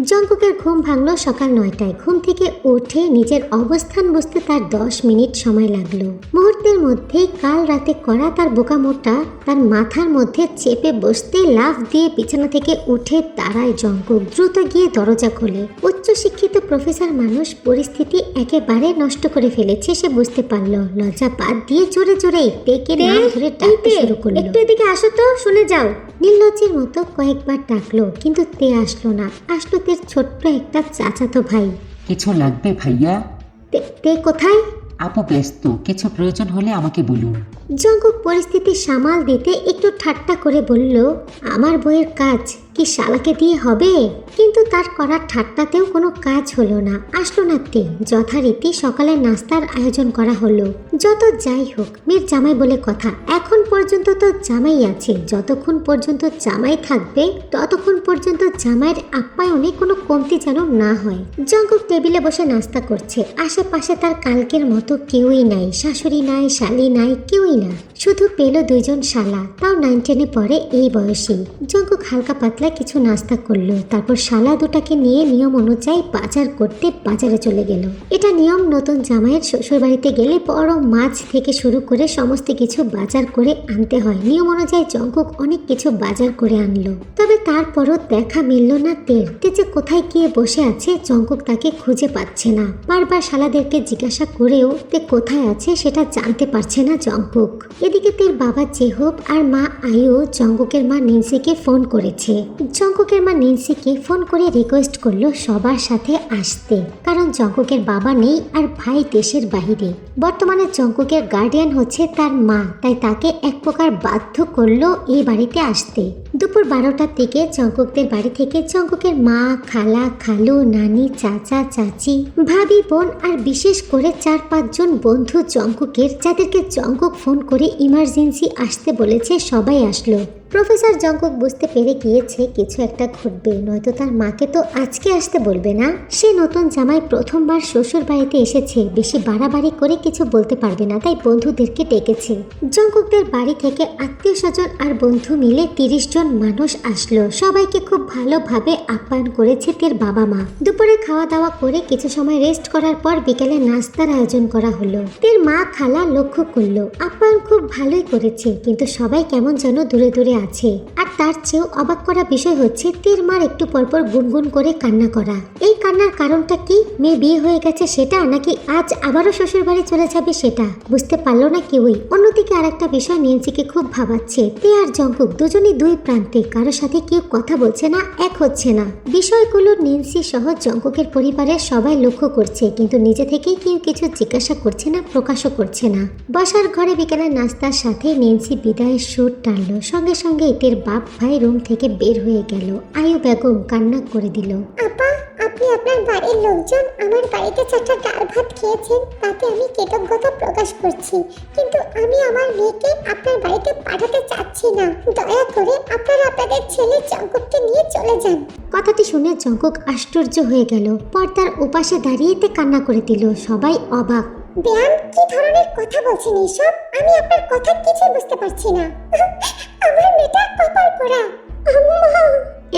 জঙ্কুকের ঘুম ভাঙল সকাল 9টায়। ঘুম থেকে উঠে নিজের অবস্থান বুঝতে তার 10 মিনিট সময় লাগলো। মুহূর্তের মধ্যেই কাল রাতে করা তার বোকামোটা তার মাথার মধ্যে চেপে বসতে লাফ দিয়ে বিছানা থেকে উঠে দাঁড়ায় জঙ্কুক। দ্রুত গিয়ে দরজা খোলে। উচ্চশিক্ষিত প্রফেসর মানুষ পরিস্থিতি একেবারে নষ্ট করে ফেলেছে সে বুঝতে পারলো। লজ্জা বাদ দিয়ে জোরে জোরে টেকে ধরে ডাকতে শুরু করলো। একটু এদিকে আসো তো, শুনে যাও। নির্লজ্জের মতো কয়েকবার ডাকলো কিন্তু তে আসলো না। আসলো তের ছোট্ট একটা চাচাতো ভাই। কিছু লাগবে ভাইয়া? তে কোথায়? আপু ব্যস্ত, কিছু প্রয়োজন হলে আমাকে বলুন। জঙ্কুক পরিস্থিতি সামাল দিতে একটু ঠাট্টা করে বলল, আমার বইয়ের কাজ কি শালাকে দিয়ে হবে? কিন্তু তার করা ঠাট্টাতেও কোনো কাজ হলো না। আসলো না তে। যথারীতি সকালে নাস্তার আয়োজন করা হলো। যত যাই হোক, মেয়ের জামাই বলে কথা, এখন পর্যন্ত তো জামাই আছে। যতক্ষণ পর্যন্ত জামাই থাকবে ততক্ষণ পর্যন্ত জামাইয়ের আপ্যায়নে কোনো কমতি যেন না হয়। জঙ্কুক টেবিলে বসে নাস্তা করছে। আশেপাশে তার কালকের মতো কেউই নাই। শাশুড়ি নাই, শালি নাই, কেউই না। শুধু পেল 2 জন শালা, তাও 9-10-এ পড়ে এই বয়সী। জঙ্কুক হালকা পাতলা কিছু নাস্তা করলো। তারপর শালা দুটাকে নিয়ে নিয়ম অনুযায়ী বাজার করতে বাজারে চলে গেল। এটা নিয়ম, নতুন জামাইয়ের শ্বশুর বাড়িতে গেলে বড় মাছ থেকে শুরু করে সমস্ত কিছু বাজার করে আনতে হয়। নিয়ম অনুযায়ী জঙ্কুক অনেক কিছু বাজার করে আনলো। তবে তারপরও দেখা মিলল না তের। তে যে কোথায় গিয়ে বসে আছে জঙ্কুক তাকে খুঁজে পাচ্ছে না। বারবার শালাদেরকে জিজ্ঞাসা করেও তে কোথায় আছে সেটা জানতে পারছে না জঙ্কুক। এদিকে তের বাবা জেহব আর মা আয়ু জঙ্কুকের মা নিন্সিকে ফোন করেছে। জঙ্কুকের মা নিন্সিকে ফোন করে রিকোয়েস্ট করলো সবার সাথে আসতে, কারণ জঙ্কুকের বাবা নেই আর ভাই দেশের বাহিরে। বর্তমানে জঙ্কুকের গার্ডিয়ান হচ্ছে তার মা, তাই তাকে এক প্রকার বাধ্য করলো এই বাড়িতে আসতে। দুপুর 12টার দিকে জঙ্কুকদের বাড়ি থেকে জঙ্কুকের মা, খালা, খালু, নানি, চাচা, চাচি, ভাবি, বোন আর বিশেষ করে 4-5 জন বন্ধু জঙ্কুকের, যাদেরকে জঙ্কুক ফোন করে ইমার্জেন্সি আসতে বলেছে, সবাই আসলো। প্রফেসর জঙ্কুক বুঝতে পেরে গিয়েছে কিছু একটা ঘটবে, নয়তো তার মাকে তো আজকে আসতে বলবে না। সে নতুন জামাই প্রথমবার শ্বশুর বাড়িতে এসেছে, বেশি বাড়াবাড়ি করে কিছু বলতে পারবে না, তাই বন্ধুদেরকে ডেকেছে। জঙ্কুকদের বাড়ি থেকে আত্মীয় স্বজন আর বন্ধু মিলে 30 জন মানুষ আসলো। সবাইকে খুব ভালোভাবে আপ্যায়ন করেছে তের বাবা মা। দুপুরে খাওয়া দাওয়া করে কিছু সময় রেস্ট করার পর বিকেলে নাস্তার আয়োজন করা হলো। তের মা খালা লক্ষ্য করলো আপ্যায়ন খুব ভালোই করেছে, কিন্তু সবাই কেমন যেন দূরে দূরে আছে। আর তার চেয়েও অবাক করা বিষয় হচ্ছে তের মার একটু পরপর গুনগুন করে কান্না করা। এই কান্নার কারণটা কি? মেয়ে বিয়ে হয়ে গেছে সেটা, নাকি আজ আবারও শ্বশুর বাড়ি চলে যাবে সেটা বুঝতে পারলো না কেউই। অন্যদিকে আরেকটা বিষয় নিন্সিকে খুব ভাবাচ্ছে। তে আর জঙ্কুক দুজনই দুই প্রান্তে, কারোর সাথে কেউ কথা বলছে না, এক হচ্ছে না। বিষয়গুলো নিন্সি সহ জঙ্কুকের পরিবারের সবাই লক্ষ্য করছে, কিন্তু নিজে থেকেই কেউ কিছু জিজ্ঞাসা করছে না, প্রকাশও করছে না। বসার ঘরে বিকেলের নাস্তার সাথে নিন্সি বিদায়ের সুর টানলো। সঙ্গে সঙ্গে এদের বাপ ভাই রুম থেকে বের হয়ে গেল। আয়ু বেগম কান্না করে দিল, আপা, আপনি আপনার বাড়ির লোকজন আমার বাড়িতে 4টা ডাল ভাত খেয়েছেন, তাতে আমি কৃতজ্ঞতা প্রকাশ করছি, কিন্তু আমি আমার মেয়েকে আপনার বাড়িতে পাঠাতে চাচ্ছি না। দয়া করে আপনারা আপনাদের ছেলে জঙ্কুককে নিয়ে চলে যান। কথাটি শুনে জঙ্কুক আশ্চর্য হয়ে গেল। পর্দার ওপাশে দাঁড়িয়ে তে কান্না করে দিল। সবাই অবাক। বেয়ান, কি ধরনের কথা বলছেন এইসব? আমি আপনার কথা কিছুই বুঝতে পারছি না। আমার মেয়েটা কপাল পোড়া। আম্মা!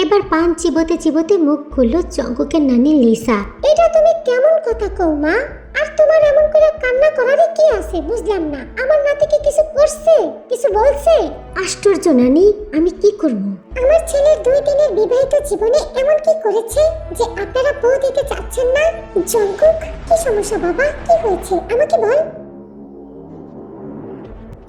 এবার পান চিবোতে চিবোতে মুখ খুলল জঙ্কুকের নানি লিসা। এটা তুমি কেমন কথা কও মা? আর তোমার এমন করে কান্না করারই কি আছে বুঝলাম না। আমার নাতি কি কিছু করছে, কিছু বলছে? আশ্চর্য নানি, আমি কি করব? আমার ছেলের 2 দিনের বিবাহিত জীবনে এমন কি করেছে যে আপনারা বউ দিতে চাচ্ছেন না? জঙ্কুক, কি সমস্যা বাবা? কি হয়েছে আমাকে বল।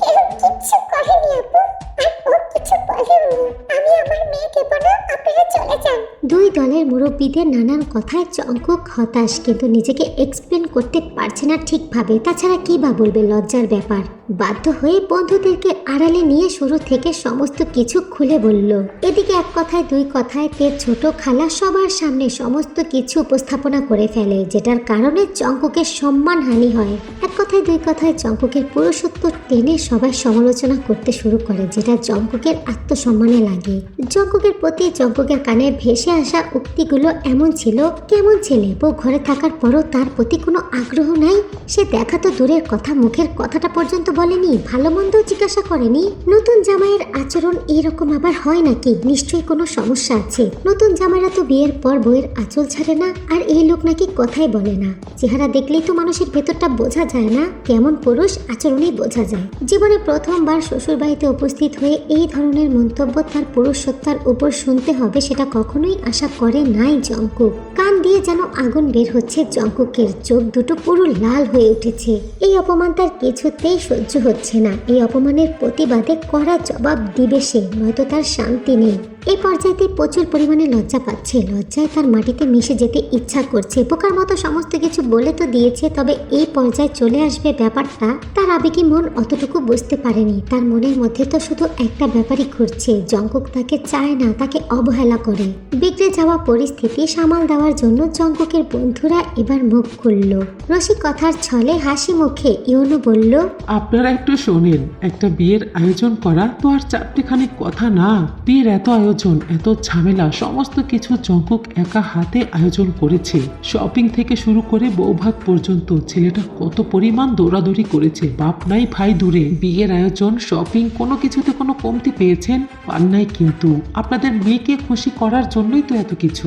কেউ কিচ্ছু করেনি আপু, আর ও কিছু বলেও নি। আমি আমার মেয়ে দেব না, আপনারা চলে যান। দুই দলের মুরব্বীদের নানান কথায় জঙ্কুক হতাশ, কিন্তু নিজেকে এক্সপ্লেন করতে পারছে না ঠিকভাবে। তাছাড়া কি বা বলবে, লজ্জার ব্যাপার। বাধ্য হয়ে বন্ধুদেরকে আড়ালে নিয়ে শুরু থেকে সমস্ত কিছু খুলে বলল। এদিকে এক কথায় দুই কথায় তের ছোট খালা সবার সামনে সমস্ত কিছু উপস্থাপনা করে ফেলে, যেটার কারণে জঙ্কুকের সম্মানহানি হয়। এক কথায় দুই কথায় জঙ্কুকের পুরুষত্ব টেনে সবাই সমালোচনা করতে শুরু করে, যেটা জঙ্কুকের আত্মসম্মানে লাগে। জঙ্কুকের প্রতি জঙ্কুকের কানে ভেসে আসা উক্তিগুলো এমন ছিল, কেমন ছেলে, বউ ঘরে থাকার পরও তার প্রতি কোনো আগ্রহ নাই। সে দেখা তো দূরের কথা, মুখের কথাটা পর্যন্ত বলেনি, ভালো মন্দও জিজ্ঞাসা করেনি? নতুন জামাইয়ের আচরণ এরকম আবার হয় নাকি? নিশ্চয়ই কোনো সমস্যা আছে। নতুন জামাইরা তো বিয়ের পর বইয়ের আঁচল ছাড়ে না, আর এই লোক নাকি কথাই বলে না। চেহারা দেখলেই তো মানুষের ভেতরটা বোঝা যায় না, কেমন পুরুষ আচরণেই বোঝা যায়। জীবনে প্রথমবার শ্বশুর বাড়িতে উপস্থিত হয়ে এই ধরনের মন্তব্য তার পুরুষ সত্তার উপর শুনতে হবে সেটা কখনোই আশা করে নাই জঙ্কুক। কান দিয়ে যেন আগুন বের হচ্ছে জঙ্কুকের, চোখ দুটো পুরো লাল হয়ে উঠেছে। এই অপমান তার কিছুতেই সহ্য হচ্ছে না। এই অপমানের প্রতিবাদে কড়া জবাব দিবে সে, নয়তো তার শান্তি নেই। এই পর্যায়েতে প্রচুর পরিমাণে লজ্জা পাচ্ছে। লজ্জায় তার মাটিতে মিশে যেতে ইচ্ছা করছে। বোকার মতো সমস্ত কিছু বলে তো দিয়েছে, তবে এই পর্যায়ে চলে আসবে ব্যাপারটা তার আবেগী মন অতটুকু বুঝতে পারেনি। তার মনের মধ্যে তো শুধু একটা ব্যাপারই ঘুরছে, জঙ্কুক তাকে চায় না, তাকে অবহেলা করে। বিগড়ে যাওয়া পরিস্থিতি সামাল দেওয়ার জন্য জঙ্কুকের বন্ধুরা এবার মুখ খুলল। রসিক কথার ছলে হাসি মুখে ইউনো বলল, আপনারা একটু শোনেন, একটা বিয়ের আয়োজন করা তো আর চারটেখানি কথা না। বিয়ের এত আয়োজন, এত ঝামেলা, সমস্ত কিছু জঙ্কুক একা হাতে আয়োজন করেছে। শপিং থেকে শুরু করে বৌভাত পর্যন্ত ছেলেটা কত পরিমাণ দৌড়াদৌড়ি করেছে। বাপ নাই ভাই দূরে, বিয়ের আয়োজন, শপিং, কোনো কিছুতে কোনো কমতি পেয়েছেন? পান নাই। কিন্তু আপনাদের মেয়েকে খুশি করার জন্যই তো এত কিছু।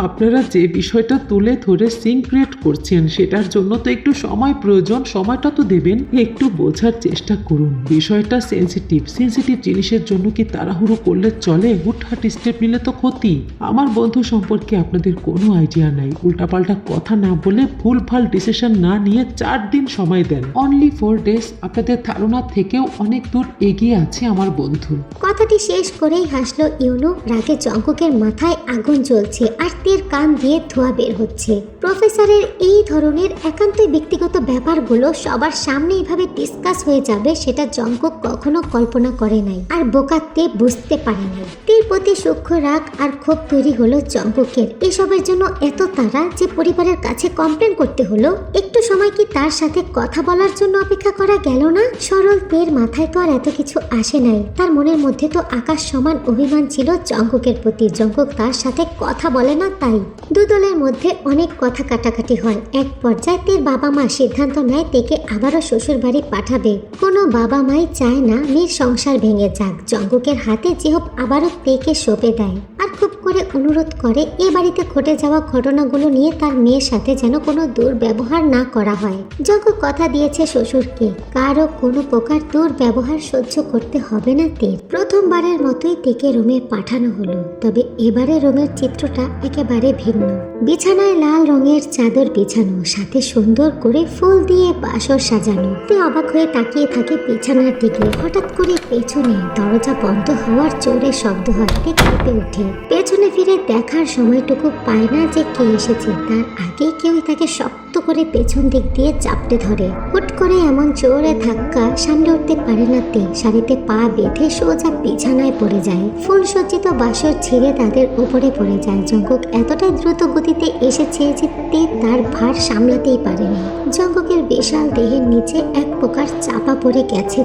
আপনারা যে বিষয়টা তুলে ধরে সিন ক্রিয়েট করছেন সেটার জন্য তো একটু সময় প্রয়োজন। সময়টা তো দেবেন, একটু বোঝার চেষ্টা করুন। বিষয়টা সেন্সিটিভ জিনিসের জন্য কি তাড়াহুড়ো করলে চলে? হুটহাট স্টেপ নিলে তো ক্ষতি। আমার বন্ধু সম্পর্কে আপনাদের কোনো আইডিয়া নাই। উল্টাপাল্টা কথা না বলে, ভুলভাল ডিসিশন না নিয়ে 4 দিন সময় দেন। Only 4 days। আপনাদের ধারণা থেকেও অনেক দূর এগিয়ে আছে আমার বন্ধু। কথাটি শেষ করেই হাসলো ইউনো। রাগে জঙ্কুকের মাথায় আগুন জ্বলছে আর তের কান দিয়ে ধোঁয়া বের হচ্ছে। প্রফেসরের এই ধরনের একান্তই ব্যক্তিগত ব্যাপারগুলো সবার সামনে এইভাবে ডিসকাস হয়ে যাবে সেটা জঙ্কুক কখনো কল্পনা করে নাই, আর বোকাতে বুঝতে পারে নাই। তের প্রতি সূক্ষ্ম রাগ আর ক্ষোভ তৈরি হলো জঙ্কুকের। এসবের জন্য এত তাড়া যে পরিবারের কাছে কমপ্লেন করতে হলো। একটু সময় কি তার সাথে কথা বলার জন্য অপেক্ষা করা গেল না? সরল তের মাথায় তো আর এত কিছু আসে নাই। তার মনের মধ্যে তো আকাশ সমান অভিমান ছিল জঙ্কুকের প্রতি। জঙ্কুক তার সাথে কথা বলে না, তাই দুদলের মধ্যে অনেক কথা কাটাকাটি হয়। এক পর্যায়ে তের বাবা মা সিদ্ধান্ত নেয় তেকে আবারও শ্বশুর বাড়ি পাঠাবে। কোনো বাবা মাই চায় না মেয়ের সংসার ভেঙে যাক। জঙ্কুকের হাতে যেহব আবারও তেকে সঁপে দেয় আর খুব করে অনুরোধ করে এ বাড়িতে ঘটে যাওয়া ঘটনাগুলো নিয়ে তার মেয়ের সাথে যেন কোনো দুর্ব্যবহার না করা হয়। জঙ্কুক কথা দিয়েছে শ্বশুরকে কারো কোনো প্রকার দুর্ব্যবহার সহ্য করতে হবে না তের। প্রথমবারের মতোই তেকে রুমে পাঠানো হলো, তবে এবারে রুমের চিত্রটা একেবারে ভিন্ন। বিছানায় লাল রঙের চাদর বিছানো, সাথে সুন্দর করে ফুল দিয়ে বাসর সাজানো। তে অবাক হয়ে তাকিয়ে থাকে বিছানার দিকে। হঠাৎ করে পেছনে দরজা বন্ধ হওয়ার জোরে শব্দ হয়। তে কেঁপে ওঠে। পেছনে ফিরে দেখার সময়টুকু পায় না যে কে এসেছে। তার আগে কেউ তাকে শক্ত করে পেছন দিক দিয়ে চাপটে ধরে। হুট করে এমন জোরে ধাক্কা সামলে উঠতে পারে না তে। শাড়িতে পা বেঁধে সোজা বিছানায় পড়ে যায়। ফুল সজ্জিত বাসর ছিঁড়ে তাদের উপরে পড়ে যায়। জঙ্কুক এতটাই দ্রুত গতিতে এসেছে যে তে তার ভার সামলাতেই পারেনি। জঙ্কুকের বিশাল দেহের নিচে এক প্রকার চাপা পড়ে গেছে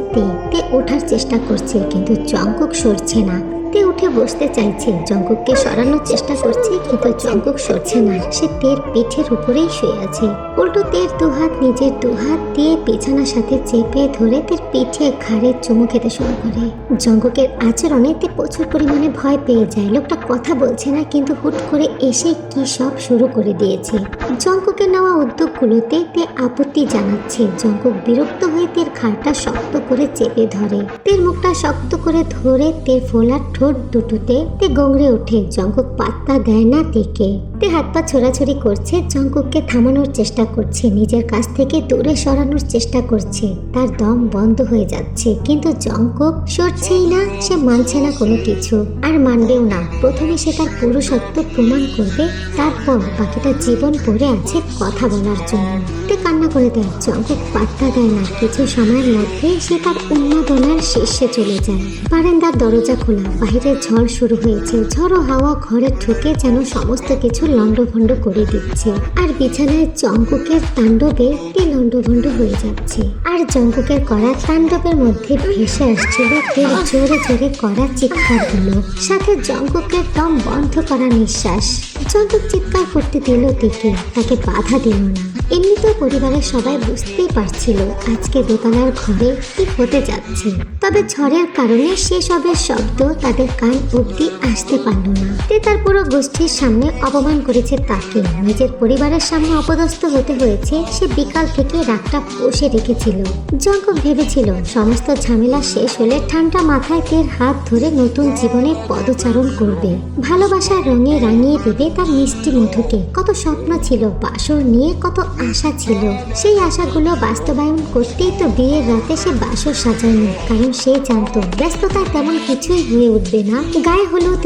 তে ওঠার চেষ্টা করছে, কিন্তু জঙ্কুক সরছে না। তে উঠে বসতে চাইছে, জঙ্কুককে সরানোর চেষ্টা করছে, কিন্তু জঙ্কুক সরছে না। সে তের পিঠের উপরেই শুয়ে আছে। উল্টো তের দুহাত নিজের দুহাত দিয়ে বিছানার সাথে চেপে ধরে তের পিঠে ঘাড়ে চুমু খেতে শুরু করে। জঙ্কুকের আচরণে তে প্রচুর পরিমাণে ভয় পেয়ে যায়। লোকটা কথা বলছে না, কিন্তু হুট করে এসে কি সব শুরু করে দিয়েছে। জঙ্কুকের নেওয়া উদ্যোগগুলোতে তে আপত্তি জানাচ্ছে। জঙ্কুক বিরক্ত হয়ে তের ঘাড়টা শক্ত করে চেপে ধরে। তের মুখটা শক্ত করে ধরে তের ফোলা ঠোঁট দুটোতে তে গংড়ে ওঠে। জঙ্কুক পাত্তা দেয় না তেকে। তে হাত পা ছোড়াছুড়ি করছে। জঙ্কুককে থামানোর চেষ্টা করছে, নিজের কাছ থেকে দূরে সরানোর চেষ্টা করছে। তার দম বন্ধ হয়ে যাচ্ছে, কিন্তু জঙ্কুক সরছেই না। সে মানছে না কোনো কিছু, আর মানবেও না। প্রথমে সে তার পুরুষত্ব প্রমাণ করবে, তারপর বাকিটা জীবন পড়ে আছে কথা বলার জন্য। তে কান্না করে দেয়। জঙ্কুক পাত্তা দেয় না। কিছু সময়ের মধ্যে সে তার উন্মাদনার শীর্ষে চলে যায়। বারান্দার দরজা খোলা, বাইরে ঝড় শুরু হয়েছে। ঝড়ো হাওয়া ঘরে ঢুকে যেন সমস্ত কিছু লন্ডভন্ড করে দিচ্ছে, আর বিছানায় জঙ্কুকের তাণ্ডবে তে লন্ডভন্ড হয়ে যাচ্ছে। আর জঙ্কুকের করা তাণ্ডবের মধ্যে ভেসে আসছিল তের জোরে জোরে করা চিৎকারগুলো, সাথে জঙ্কুকের দম বন্ধ করা নিঃশ্বাস। জঙ্কুক চিৎকার করতে দিল তেকে, তাকে বাধা দিল না। এমনিতেও পরিবারের সবাই বুঝতেই পারছিল আজকে দোতলার ঘরে কি হতে যাচ্ছে, তবে ঝড়ের কারণে সেসবের শব্দ তাদের কান অব্দি আসতে পারল না। তে তার পুরো গোষ্ঠীর সামনে অপমান করেছে তাকে, নিজের পরিবারের সামনে অপদস্থ হতে হয়েছে। সে বিকাল থেকে রাগটা বসে রেখেছিল। জঙ্কুক ভেবেছিল সমস্ত ঝামেলা শেষ হলে ঠান্ডা মাথায় তের হাত ধরে নতুন জীবনে পদচারণ করবে, ভালোবাসার রঙে রাঙিয়ে দেবে তার মিষ্টি মধুকে। কত স্বপ্ন ছিল, বাসর নিয়ে কত আশা ছিল, সেই আশাগুলো বাস্তবায়ন করতেই তো বিয়ের রাতে সে বাসর সাজায়নি, কারণ সে জানতো ব্যস্ততায় তেমন কিছুই হয়ে উঠবে না। গায়ে হলুদ,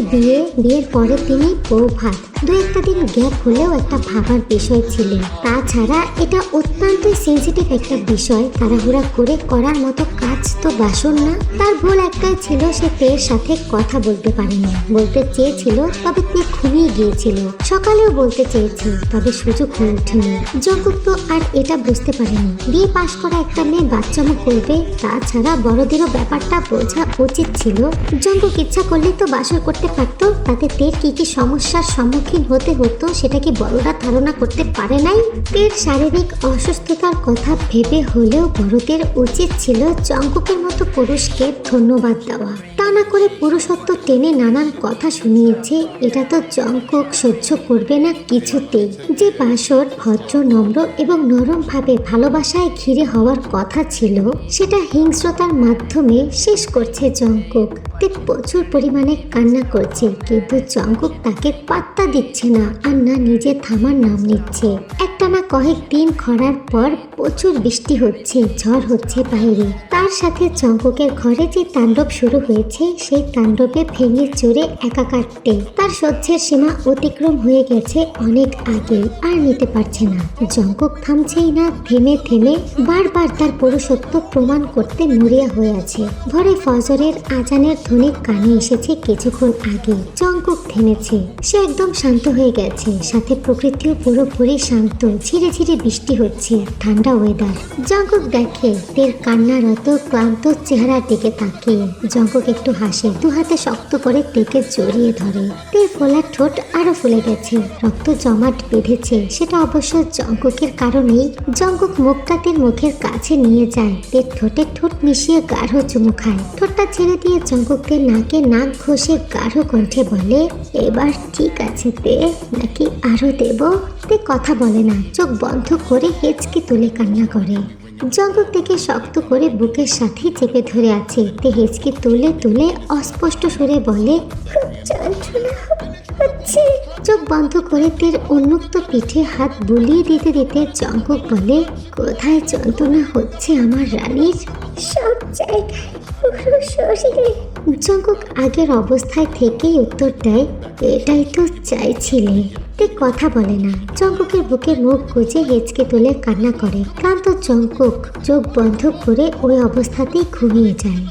বিয়ের পরের দিনই বউ ভাত, দু একটা দিন গ্যাপ হলেও একটা ভাবার বিষয় ছিল। তাছাড়া এটা অত্যন্ত সেন্সিটিভ একটা বিষয়, তাড়াহুড়া করে করার মতো কাজ তো বাসর না। তার ভুল একটাই ছিল, সে তের সাথে কথা বলতে পারেনি। বলতে চেয়েছিল তবে তে ঘুমিয়ে গিয়েছিল, সকালেও বলতে চেয়েছে তবে সুযোগ হয়ে ওঠেনি। জঙ্কুক তো আর এটা বুঝতে পারেনি বিয়ে পাশ করা একটা মেয়ে বাচ্চামো করবে, তাছাড়া বড়দেরও ব্যাপারটা বোঝা উচিত ছিল। জঙ্কুক ইচ্ছা করলে তো বাসর করতে পারতো, তাতে তের কি কি সমস্যার সম্মুখীন হতে হতো সেটা কি বড়রা ধারণা করতে পারে নাই? তের শারীরিক অসুস্থতার কথা ভেবে হলেও বড়দের উচিত ছিল জঙ্কুকের মতো পুরুষকে ধন্যবাদ দেওয়া, তা না করে পুরুষত্ব টেনে নানান কথা শুনিয়েছে। এটা তো জঙ্কুক সহ্য করবে না কিছুতেই। যে বাসর ভদ্র, নম্র এবং নরম ভাবে ভালোবাসায় ঘিরে হওয়ার কথা ছিল, সেটা হিংস্রতার মাধ্যমে শেষ করছে জঙ্কুক। তে প্রচুর পরিমাণে কান্না করছে, কিন্তু জঙ্কুক তাকে পাত্তা দিচ্ছে না, আর না নিজে থামার নাম নিচ্ছে। একটানা কয়েকদিন খরার পর প্রচুর বৃষ্টি হচ্ছে, ঝড় হচ্ছে বাইরে। তার সাথে জঙ্কুকের ঘরে যে তাণ্ডব শুরু হয়েছে, সেই তাণ্ডবে ভেঙে চড়ে একা কাটতে তার সহ্যের সীমা অতিক্রম হয়ে গেছে অনেক আগে, আর নিতে পারছে না। জঙ্কুক থামছেই না, থেমে থেমে বারবার তার পুরুষত্ব প্রমাণ করতে মরিয়া হয়ে আছে। ভোরে ফজরের আজানের ধ্বনি কানে এসেছে কিছুক্ষণ আগে। জঙ্কুক থেমেছে, সে একদম শান্ত হয়ে গেছে, সাথে প্রকৃতিও পুরোপুরি শান্ত। ঝিরে ঝিরে বৃষ্টি হচ্ছে, ঠান্ডা ওয়েদার। জঙ্কুক দেখে তের কান্নারত ক্লান্ত চেহারার দিকে তাকিয়ে জঙ্কুক একটু হাসে, দু হাতে শক্ত করে তেকে জড়িয়ে ধরে। তের ফোলা ঠোঁট আরো ফুলে গেছে, রক্ত জমাট বেঁধেছে। সেটা অবশ্য জঙ্কুকের কারণেই। জঙ্কুক মুখটা তের মুখের কাছে নিয়ে যায়, তের ঠোঁটে ঠোঁট মিশিয়ে গাঢ় চুমু খায়। ঠোঁটটা ছেড়ে দিয়ে জঙ্কুককে নাকে নাক ঘষে গাঢ় কণ্ঠে বলে, এবার ঠিক আছে তে, নাকি আরো দেব? তে কথা বলে না, চোখ বন্ধ করে হেঁচকি তুলে কান্না করে। জঙ্কুক থেকে শক্ত করে বুকের সাথে চেপে ধরে আছে। তে হেঁচকি তুলে তুলে অস্পষ্ট সুরে বলে, খুব যন্ত্রণা হচ্ছে। চোখ বন্ধ করে তের উন্মুক্ত পিঠে হাত বুলিয়ে দিতে দিতে জঙ্কুক বলে, কোথায় যন্ত্রণা হচ্ছে আমার রানীর? সব জায়গায়, পুরো শরীরে। জঙ্কুক আগের অবস্থায় থেকেই উত্তর দেয়, এটাই তো চাইছিলে। তে কথা বলে না, জঙ্কুকের বুকের মুখ গুজে হেঁচকে তুলে কান্না করে। ক্লান্ত জঙ্কুক চোখ বন্ধ করে ওই অবস্থাতেই ঘুমিয়ে যায়।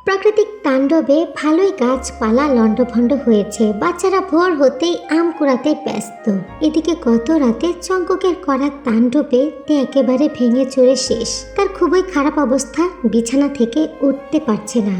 প্রাকৃতিক তাণ্ডবে ভালোই গাছপালা লণ্ডভণ্ড হয়েছে। বাচ্চারা ভোর হতেই আম কুড়াতে ব্যস্ত। এদিকে গত রাতে জঙ্কুকের করা তাণ্ডবে তে একেবারে ভেঙে চড়ে শেষ। তার খুবই খারাপ অবস্থা, বিছানা থেকে উঠতে পারছে না,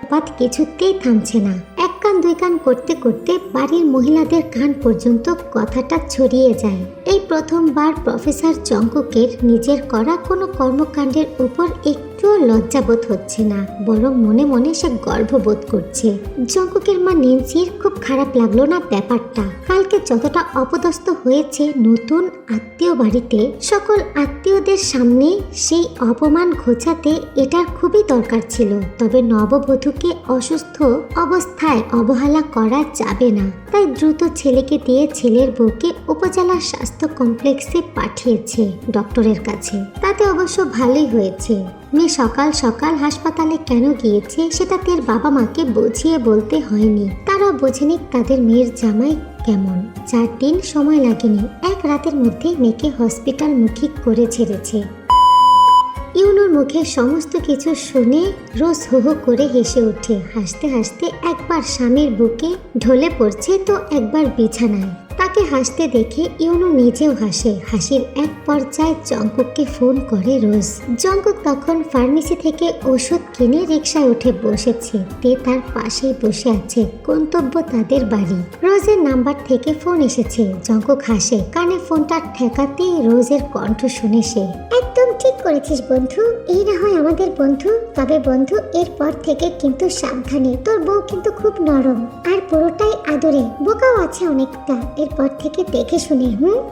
পাত কিছুতেই থামছে না। এক কান দুই কান করতে করতে বাড়ির মহিলাদের কান পর্যন্ত কথাটা ছড়িয়ে যায়। এই প্রথমবার প্রফেসর জঙ্কুকের নিজের করা কোনো কর্মকাণ্ডের উপর একটুও লজ্জাবোধ হচ্ছে না, বরং মনে মনে সে গর্ববোধ করছে। জঙ্কুকের মা নেন্সির খুব খারাপ লাগলো না ব্যাপারটা। কালকে যতটা অপদস্থ হয়েছে নতুন আত্মীয় বাড়িতে, সকল আত্মীয়দের সামনে সেই অপমান ঘোচাতে এটার খুবই দরকার ছিল। তবে নববধূকে অসুস্থ অবস্থায় অবহেলা করা যাবে না, তাই দ্রুত ছেলেকে দিয়ে ছেলের বউকে উপজেলা স্বাস্থ্য কমপ্লেক্সে পাঠিয়েছে ডক্টরের কাছে। তাতে অবশ্য ভালোই হয়েছে। মেয়ে সকাল সকাল হাসপাতালে কেন গিয়েছে সেটা তের বাবা মাকে বুঝিয়ে বলতে হয়নি। তারা বোঝেনি তাদের মেয়ের জামাই কেমন। 4 দিন সময় লাগেনি, এক রাতের মধ্যে মেয়েকে হসপিটাল মুখী করে ছেড়েছে। ইউনুর মুখে সমস্ত কিছু শুনে রোজ হো হো করে হেসে ওঠে। হাসতে হাসতে একবার স্বামীর বুকে ঢলে পড়ছে তো একবার বিছানায়। তাকে হাসতে দেখে ইউনু নিজেও হাসে। হাসির এক পর্যায়ে জঙ্কুককে ফোন করে রোজ। জঙ্কুক তখন ফার্মেসি থেকে ওষুধ কিনে রিকশায় উঠে বসেছে। তে তার পাশেই বসে আছে। গন্তব্য তাদের বাড়ি। রোজের নাম্বার থেকে ফোন এসেছে। জঙ্কুক হাসে। কানে ফোনটা ঠেকাতেই রোজের কণ্ঠ শুনে সে। একদম ঠিক করেছিস বন্ধু, এই না হয় আমাদের বন্ধু। তবে বন্ধু, এরপর থেকে কিন্তু সাবধানে, তোর বউ কিন্তু খুব নরম আর পুরোটাই আদরে, বোকাও আছে অনেকটা। এরপর থেকে দেখে শুনে।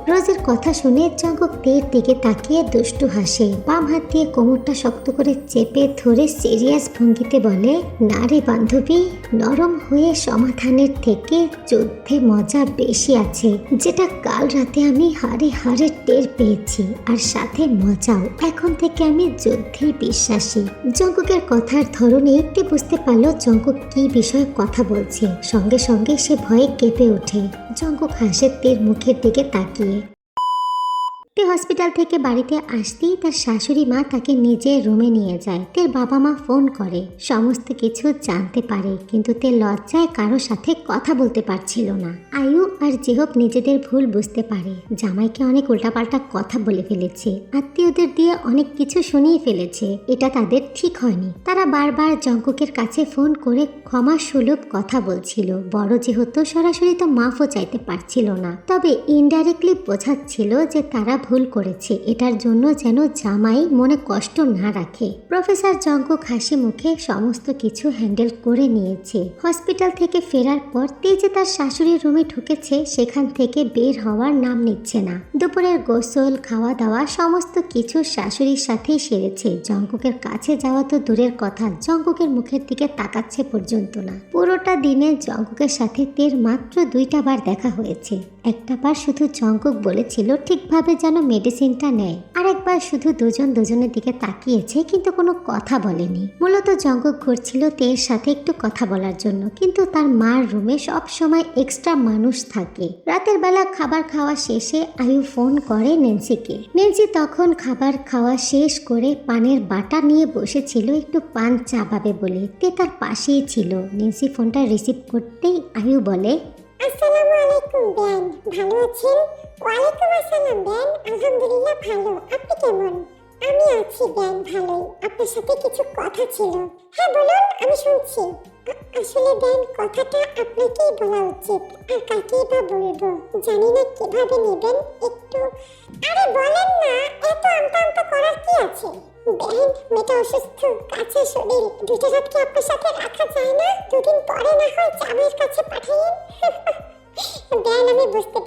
রোজের কথা শুনে জঙ্কুক তের দিকে তাকিয়ে দুষ্টু হাসে। বাম হাত দিয়ে কোমরটা শক্ত করে চেপে ধরে সিরিয়াস ভঙ্গিতে বলে, না রে বান্ধবী, নরম হয়ে সমাধানের থেকে যুদ্ধে মজা বেশি আছে, যেটা কাল রাতে আমি হাড়ে হাড়ে টের পেয়েছি, আর সাথে মজাও। এখন থেকে আমি যুদ্ধেই বিশ্বাসী। জঙ্কুকের কথার ধরনেই তে বুঝতে পারলো জঙ্কুক কি বিষয়ে কথা বলছে। সঙ্গে সঙ্গে সে ভয়ে কেঁপে ওঠে। জঙ্কুক হাসে তের মুখের দিকে তাকিয়ে। তে হসপিটাল থেকে বাড়িতে আসতেই তার শাশুড়ি মা তাকে নিজের রুমে নিয়ে যায়। তের বাবা মা ফোন করে, সমস্ত কিছু জানতে পারে, কিন্তু তে লজ্জায় কারো সাথে কথা বলতে পারছিল না। আয়ু আর জিহব নিজেদের ভুল বুঝতে পারে। জামাইকে অনেক উল্টাপাল্টা কথা বলে ফেলেছে, আত্মীয়দের দিয়ে অনেক কিছু শুনিয়ে ফেলেছে। এটা তাদের ঠিক হয়নি। তারা বারবার জঙ্কুকের কাছে ফোন করে ক্ষমা সুলভ কথা বলছিল। বড় যেহেতু সরাসরি তো মাফও চাইতে পারছিল না, তবে ইনডাইরেক্টলি বোঝাচ্ছিল যে তারা ভুল করেছে। এটার জন্য যেন জামাই মনে কষ্ট না রাখে। প্রফেসর জঙ্কুক হাসি মুখে সমস্ত কিছু হ্যান্ডেল করে নিয়েছে। হসপিটাল থেকে ফেরার পর তে যে তার শাশুড়ির রুমে ঢুকেছে, সেখান থেকে বের হওয়ার নাম নিচ্ছে না। দুপুরের গোসল, খাওয়া দাওয়া সমস্ত কিছু শাশুড়ির সাথেই সেরেছে। জঙ্কুকের কাছে যাওয়া তো দূরের কথা, জঙ্কুকের মুখের দিকে তাকাচ্ছে পর্যন্ত না। পুরোটা দিনে জঙ্কুকের সাথে তের মাত্র 2টা বার দেখা হয়েছে। একটা বার শুধু জঙ্কুক বলেছিল ঠিকভাবে যেন মেডিসিনটা নেয়, আর একবার শুধু দুজন দুজনের দিকে তাকিয়েছে, কিন্তু কোনো কথা বলেনি। মূলত জঙ্কুক ঘুরছিল তের সাথে একটু কথা বলার জন্য, কিন্তু তার মার রুমে সব সময় এক্সট্রা মানুষ থাকে। রাতের বেলা খাবার খাওয়া শেষে আয়ু ফোন করে নেন্সিকে। নেন্সি তখন খাবার খাওয়া শেষ করে পানের বাটা নিয়ে বসেছিল একটু পান চাবাবে বলে। তে তার পাশেই ছিল। নেন্সি ফোনটা রিসিভ করতেই আয়ু বলে, আসসালামু আলাইকুম বেন, ভালো আছেন? ওয়ালাইকুম আসসালাম বেন, আলহামদুলিল্লাহ ভালো। আপনি কেমন? আমি আছি বেন, ভালোই। আপনার সাথে কিছু কথা ছিল। হ্যাঁ বলুন, আমি শুনছি। আসলে বেন, কথাটা আপনাকেই বলা উচিত, আর কাকেই বা বলবো জানি না কিভাবে নেবেন। একটু আরে বলেন না, এত আমতা আমতা করার কি আছে? বেন, মেয়েটা অসুস্থ, কাছে শরীর, 2টা রাত কি আপনার সাথে রাখা যায় না? 2 দিন পরে না হয় জামাইয়ের কাছে পাঠাইন। বেন, আমি বুঝতে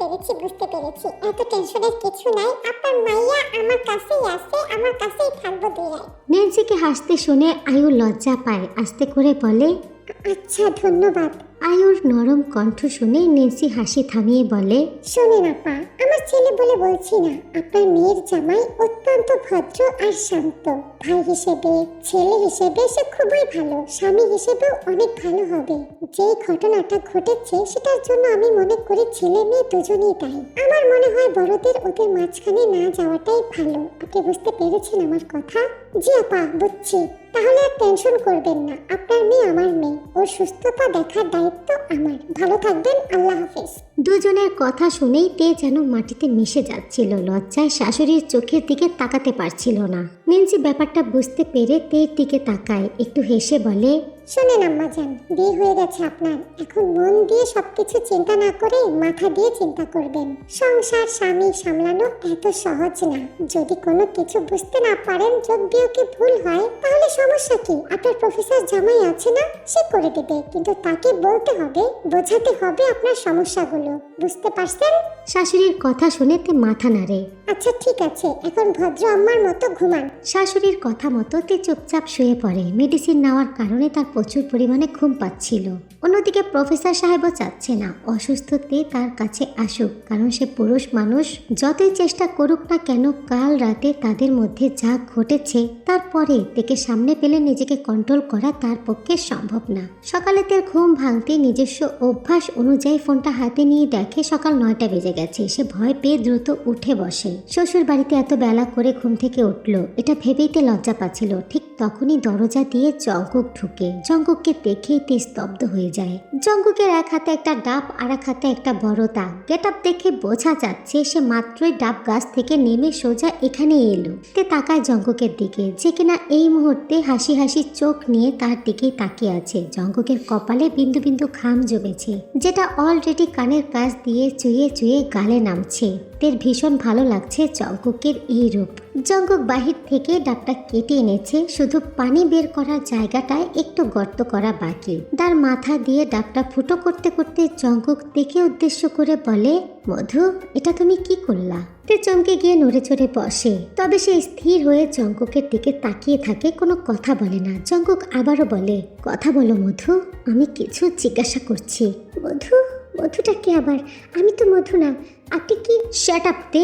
পেরেছি। এত টেনশনের কিছু নাই। আপনার মাইয়া আমার কাছেই আছে, আমার কাছেই থাকবো 2 রাত। নেন্সিকে হাসতে শুনে আয়ু লজ্জা পায়। আস্তে করে বলে, আচ্ছা ধন্যবাদ। আয়ুর নরম কণ্ঠ শুনে নেন্সি হাসি থামিয়ে বলে, শোনেন আপা, আমার ছেলে বলে বলছি না, আপনার মেয়ের জামাই অত্যন্ত ভদ্র আর শান্ত। ভাই হিসেবে, ছেলে হিসেবে সে খুবই ভালো, স্বামী হিসেবেও অনেক ভালো হবে। যেই ঘটনাটা ঘটেছে সেটার জন্য আমি মনে করি ছেলে মেয়ে দুজনেই দায়ী। আমার মনে হয় বড়দের ওদের মাঝখানে না যাওয়াটাই ভালো। আপনি বুঝতে পেরেছেন আমার কথা? জি আপা, বুঝছি। তাহলে আর টেনশন করবেন না, আপনার মেয়ে আমার মেয়ে, ওর সুস্থতা দেখার দায়িত্ব আমার। ভালো থাকবেন, আল্লাহ হাফেজ। দুজনের কথা শুনেই তে যেন মাটিতে মিশে যাচ্ছিল। লজ্জায় শাশুড়ির চোখের দিকে তাকাতে পারছিল না। নেন্সি ব্যাপারটা বুঝতে পেরে তের দিকে তাকায়, একটু হেসে বলে, শোনেন আম্মাজান, বিয়ে হয়ে গেছে আপনার, এখন মন দিয়ে সবকিছু চিন্তা না করে মাথা দিয়ে চিন্তা করবেন। সংসার স্বামী সামলানো এত সহজ না। যদি কোনো কিছু বুঝতে না পারেন, যোগ বিয়োগে ভুল হয়, তাহলে সমস্যা কি? আপনার প্রফেসর জামাই আছে না, সে করে দেবে। কিন্তু তাকে বলতে হবে, বোঝাতে হবে আপনার সমস্যাগুলো। বুঝতে পারছেন? শাশুড়ির কথা শুনে তে মাথা নাড়ে। আচ্ছা ঠিক আছে, এখন ভদ্র আম্মার মতো ঘুমান। শাশুড়ির কথা মতো তে চুপচাপ শুয়ে পড়ে। মেডিসিন নেওয়ার কারণে তার প্রচুর পরিমাণে ঘুম পাচ্ছিল। অন্যদিকে প্রফেসর সাহেবও চাচ্ছে না অসুস্থ তে তার কাছে আসুক, কারণ সে পুরুষ মানুষ। যতই চেষ্টা করুক না কেন, কাল রাতে তাদের মধ্যে যা ঘটেছে, তারপরে তেকে সামনে পেলে নিজেকে কন্ট্রোল করা তার পক্ষে সম্ভব না। সকালে তের ঘুম ভাঙতে নিজস্ব অভ্যাস অনুযায়ী ফোনটা হাতে নিয়ে দেখে সকাল 9টা বেজে গেছে। সে ভয় পেয়ে দ্রুত উঠে বসে। শ্বশুর বাড়িতে এত বেলা করে ঘুম থেকে উঠলো এটা ভেবেইতে লজ্জা পাচ্ছিল। ঠিক তখনই দরজা দিয়ে জঙ্কুক ঢুকে। জঙ্কুককে দেখেই তে স্তব্ধ হয়ে যায়। জঙ্কুকের এক হাতে একটা ডাব আর এক হাতে একটা বড় দা। গেট আপ দেখে বোঝা যাচ্ছে সে মাত্রই ডাব গাছ থেকে নেমে সোজা এখানে এলো। তে তাকায় জঙ্কুকের দিকে, যে কিনা এই মুহূর্তে হাসি হাসি চোখ নিয়ে তার দিকেই তাকিয়ে আছে। জঙ্কুকের কপালে বিন্দু বিন্দু ঘাম জমেছে, যেটা অলরেডি কানের কাছ দিয়ে চুয়ে চুয়ে গালে নামছে। তের ভীষণ ভালো লাগছে জঙ্কুকের এই রূপ। জঙ্কুক বাহির থেকে ডাবটা কেটে এনেছে, শুধু পানি বের করার জায়গাটায় একটু গর্ত করা বাকি। তার মাথা দিয়ে ডাবটা ফুটো করতে করতে জঙ্কুক দেখে উদ্দেশ্য করে বলে, মধু, এটা তুমি কি করলা? তে চমকে গিয়ে নড়ে চড়ে বসে। তবে সে স্থির হয়ে জঙ্কুকের দিকে তাকিয়ে থাকে, কোনো কথা বলে না। জঙ্কুক আবারও বলে, কথা বলো মধু, আমি কিছু জিজ্ঞাসা করছি। মধু? মধুটা কে আবার? আমি তো মধু না। আপনি কি? শাট আপ তে,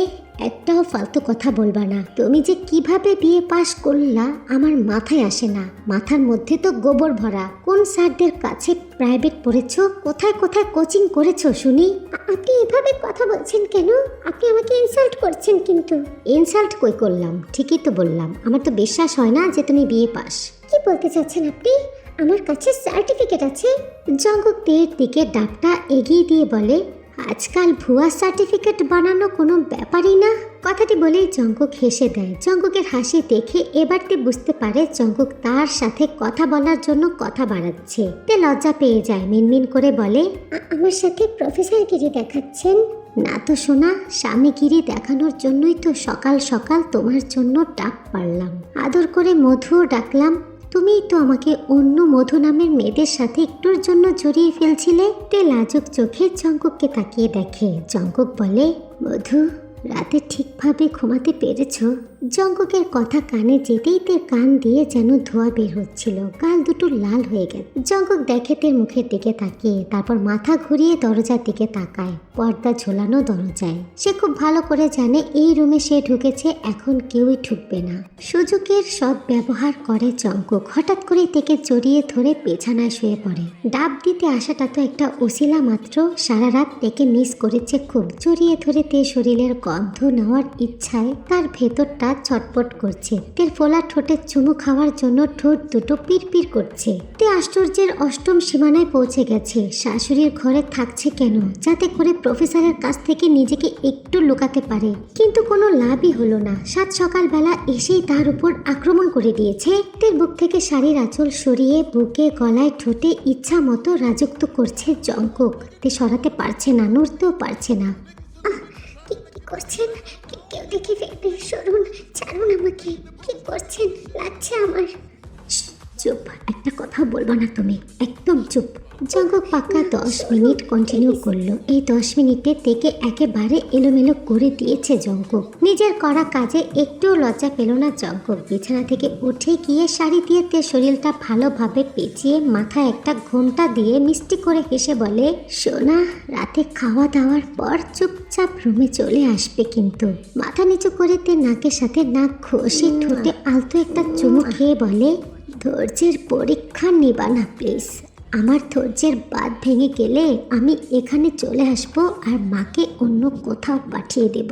একটাও ফালতু কথা বলবা না। তুমি যে কিভাবে বিয়ে পাশ করলা আমার মাথায় আসে না। মাথার মধ্যে তো গোবর ভরা। কোন স্যারদের কাছে প্রাইভেট পড়েছো? কোথায় কোথায় কোচিং করেছো শুনি? আপনি এভাবে কথা বলছেন কেন? আপনি আমাকে ইনসাল্ট করছেন কিন্তু। ইনসাল্ট কই করলাম? ঠিকই তো বললাম। আমার তো বিশ্বাস হয় না যে তুমি বিয়ে পাস। কি বলতে চাচ্ছেন আপনি? আমার কাছে সার্টিফিকেট আছে। জঙ্কুক তের দিকে ডাবটা এগিয়ে দিয়ে বলে, আজকাল ভুয়া সার্টিফিকেট বানানো কোনো ব্যাপারই না। কথাটি বলেই জঙ্কুক হেসে দেয়। জঙ্কুকের হাসি দেখে এবার তে বুঝতে পারে জঙ্কুক তার সাথে কথা বলার জন্য কথা বাড়াচ্ছে। তে লজ্জা পেয়ে যায়, মিনমিন করে বলে, আমার সাথে প্রফেসরগিরি দেখাচ্ছেন? না তো সোনা, স্বামীগিরি দেখানোর জন্যই তো সকাল সকাল তোমার জন্য ডাক পারলাম। আদর করে মধু ডাকলাম। তুমিই তো আমাকে অন্য মধু নামের মেয়েদের সাথে একটুর জন্য জড়িয়ে ফেলছিলে। তে লাজুক চোখে জঙ্কুককে তাকিয়ে দেখে। জঙ্কুক বলে, মধু, রাতে ঠিকভাবে ঘুমাতে পেরেছো? জঙ্কুকের কথা কানে যেতেই তের কান দিয়ে যেন ধোঁয়া বের হচ্ছিল। গাল দুটো লাল হয়ে গেল। জঙ্কুক দেখে তের মুখের দিকে তাকিয়ে, তারপর মাথা ঘুরিয়ে দরজার দিকে তাকায়। পর্দা ঝোলানো দরজায়। সে খুব ভালো করে জানে এই রুমে সে ঢুকেছে, এখন কেউই ঢুকবে না। সুযোগের সৎ ব্যবহার করে জঙ্কুক। হঠাৎ করে তেকে জড়িয়ে ধরে বিছানায় শুয়ে পড়ে। ডাব দিতে আসাটা তো একটা ওসিলা মাত্র। সারা রাত তেকে মিস করেছে খুব। জড়িয়ে ধরে তে শরীরের গন্ধ নেওয়ার ইচ্ছায় তার ভেতরটা ছটপট করছে। তের ফোলা ঠোঁটে চুমু খাওয়ার জন্য ঠোঁট দুটো পিরপির করছে। তে আশ্চর্যের অষ্টম সীমানায় পৌঁছে গেছে। শাশুড়ির ঘরে থাকছে কেন? যাতে করে প্রফেসরের কাছ থেকে নিজেকে একটু লুকাতে পারে। কিন্তু কোনো লাভই হলো না। সাত সকালবেলা এসেই তার উপর আক্রমণ করে দিয়েছে। তের বুক থেকে শাড়ির আঁচল সরিয়ে বুকে, গলায়, ঠোঁটে ইচ্ছা মতো রাজত্ব করছে জঙ্কুক। তে সরাতে পারছে না, নড়তেও পারছে না। করছেন? কেউ দেখে ফেলবে। সরুন, ছাড়ুন আমাকে। কি করছেন? লাগছে আমার। চুপ, একটা কথা বলবো না তুমি, একদম চুপ। জঙ্কুক পাক্কা 10 মিনিট কন্টিনিউ করলো। এই 10 মিনিটে তেকে একেবারে এলোমেলো করে দিয়েছে জঙ্কুক। নিজের করা কাজে একটুও লজ্জা পেল না জঙ্কুক। বিছানা থেকে উঠে গিয়ে শাড়ি দিয়ে তে শরীরটা ভালোভাবে পেঁচিয়ে মাথায় একটা ঘোমটা দিয়ে মিষ্টি করে হেসে বলে, সোনা, রাতে খাওয়া দাওয়ার পর চুপচাপ রুমে চলে আসবে কিন্তু। মাথা নিচু করে তে নাকের সাথে নাক ঘষে ঠোঁটে আলতো একটা চুমু খেয়ে বলে, ধৈর্যের পরীক্ষা নিবা না প্লিজ। আমার ধৈর্যের বাঁধ ভেঙে গেলে আমি এখানে চলে আসবো আর মাকে অন্য কোথাও পাঠিয়ে দেব।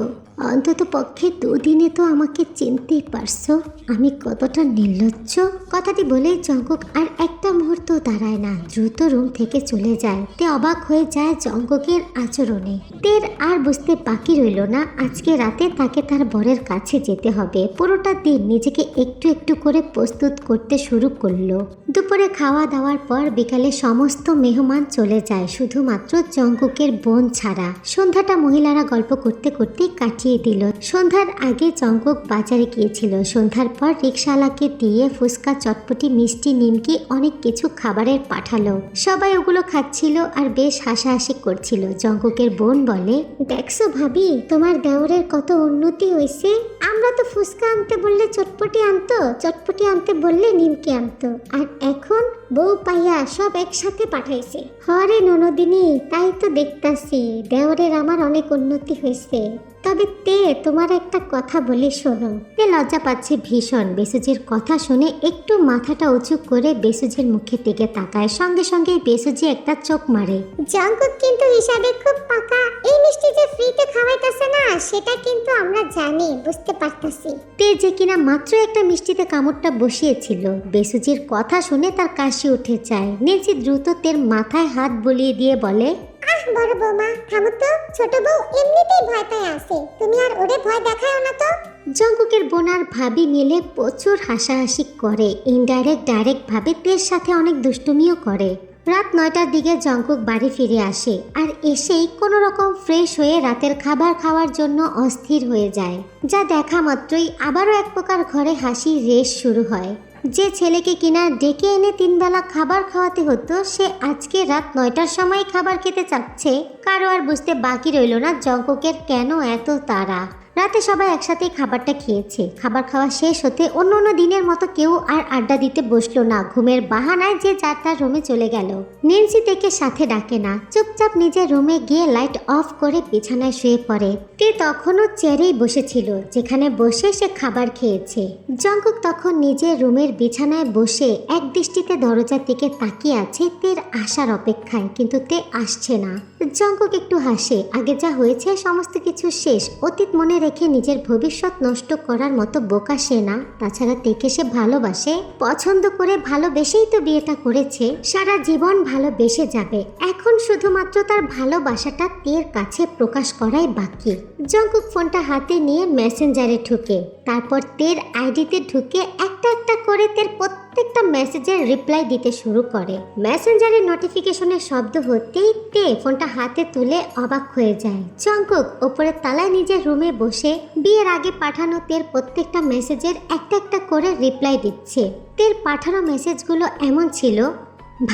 অন্তত পক্ষে 2 দিনে তো আমাকে চিনতেই পারছো আমি কতটা নির্লজ্জ। কথাটি বলে জঙ্কুক আর একটা মুহূর্ত দাঁড়ায় না, দ্রুত রুম থেকে চলে যায়। তে অবাক হয়ে যায় জঙ্কুকের আচরণে। তের আর বুঝতে বাকি রইল না আজকে রাতে তাকে তার বরের কাছে যেতে হবে। পুরোটা দিন নিজেকে একটু একটু করে প্রস্তুত করতে শুরু করলো। দুপুরে খাওয়া দাওয়ার পর বিকালে সমস্ত মেহমান চলে যায়, শুধুমাত্র জঙ্কুকের বোন ছাড়া। সন্ধ্যাটা মহিলারা গল্প করতে করতে কাটিয়ে দিল। সন্ধ্যার আগে জঙ্কুক বাজারে গিয়েছিল। সন্ধ্যার পর রিকশাওয়ালাকে দিয়ে ফুচকা, চটপটি, মিষ্টি, নিমকি অনেক কিছু খাবারের পাঠালো। সবাই ওগুলো খাচ্ছিল আর বেশ হাসাহাসি করছিল। জঙ্কুকের বোন বলে, দেখছো ভাবি, তোমার দেওরের কত উন্নতি হয়েছে। আমরা তো ফুচকা আনতে বললে চটপটি আনতো, চটপটি আনতে বললে নিমকি আনতো, আর এখন বউ পাইয়া সব একসাথে পাঠাইছে। হরে ননদিনী, তাই তো দেখতাছি দেওরের আমার অনেক উন্নতি হয়েছে। তবে তে তোমার একটা কথা বলি শোনো। তে লজ্জা পাচ্ছে ভীষণ। বেসুজির কথা শুনে একটু মাথাটা উঁচু করে বেসুজির মুখের দিকে তাকায়, সঙ্গে সঙ্গে বেসুজি একটা চোখ মারে। জঙ্কুক কিন্তু হিসাবে খুব পাকা। এই মিষ্টি যে ফ্রিতে খাওয়াইতেছে না, সেটা কিন্তু আমরা জানি, বুঝতে পারতাছি। তে যে কিনা মাত্র একটা মিষ্টিতে কামড়টা বসিয়েছিল, বেসুজির কথা শুনে তার কাশি উঠে যায়। নেন্সি দ্রুত তের মাথায় হাত বুলিয়ে দিয়ে বলে, আহ বড় বৌমা, থামো তো। ছোট বউ এমনিতেই ভয় পেয়ে আছে, তুমি আর ওরে ভয় দেখাও না তো। জঙ্কুকের বোন আর ভাবি মিলে প্রচুর হাসাহাসি করে। ডাইরেক্ট ভাবে তের সাথে অনেক দুষ্টুমিও করে। রাত 9টার দিকে জঙ্কুক বাড়ি ফিরে আসে আর এসেই কোনো রকম ফ্রেশ হয়ে রাতের খাবার খাওয়ার জন্য অস্থির হয়ে যায়। যা দেখা মাত্রই আবারও এক প্রকার ঘরে হাসি রেশ শুরু হয়। যে ছেলেকে কিনা ডেকে এনে 3 বেলা খাবার খাওয়াতে হতো, সে আজকে রাত 9টার সময় খাবার খেতে চাচ্ছে। কারো আর বুঝতে বাকি রইল না জঙ্কুকের কেন এত তাড়া। রাতে সবাই একসাথেই খাবারটা খেয়েছে। খাবার খাওয়া শেষ হতে অন্য দিনের মতো কেউ আর আড্ডা দিতে বসলো না। ঘুমের বাহানায় যে যার তার রুমে চলে গেল। নেন্সি থেকে সাথে ডাকে না, চুপচাপ নিজের রুমে গিয়ে লাইট অফ করে বিছানায় শুয়ে পড়ে। তে তখনও চেয়ারেই বসেছিল, যেখানে বসে সে খাবার খেয়েছে। জঙ্কুক তখন নিজের রুমের বিছানায় বসে এক দৃষ্টিতে দরজার দিকে তাকিয়ে আছে তের আসার অপেক্ষায়, কিন্তু তে আসছে না। জঙ্কুক একটু হাসে। আগে যা হয়েছে সমস্ত কিছু শেষ। অতীত মনে রেখে নিজের ভবিষ্যৎ নষ্ট করার মতো বোকা সে না। তাছাড়া তেকে সে ভালোবাসে, পছন্দ করে ভালোবেসেই তো বিয়েটা করেছে। সারা জীবন ভালোবেসে যাবে। এখন শুধুমাত্র তার ভালোবাসাটা তের কাছে প্রকাশ করাই বাকি। জঙ্কুক ফোনটা হাতে নিয়ে মেসেঞ্জারে ঢুকে, তারপর তের আইডিতে ঢুকে একটা একটা করে তের প্রত্যেকটা মেসেজের রিপ্লাই দিতে শুরু করে। মেসেঞ্জারের নোটিফিকেশনের শব্দ হতেই তে ফোনটা হাতে তুলে অবাক হয়ে যায়। জঙ্কুক ওপরের তালায় নিজের রুমে বসে বিয়ের আগে পাঠানো তের প্রত্যেকটা মেসেজের একটা একটা করে রিপ্লাই দিচ্ছে। তের পাঠানো মেসেজগুলো এমন ছিল,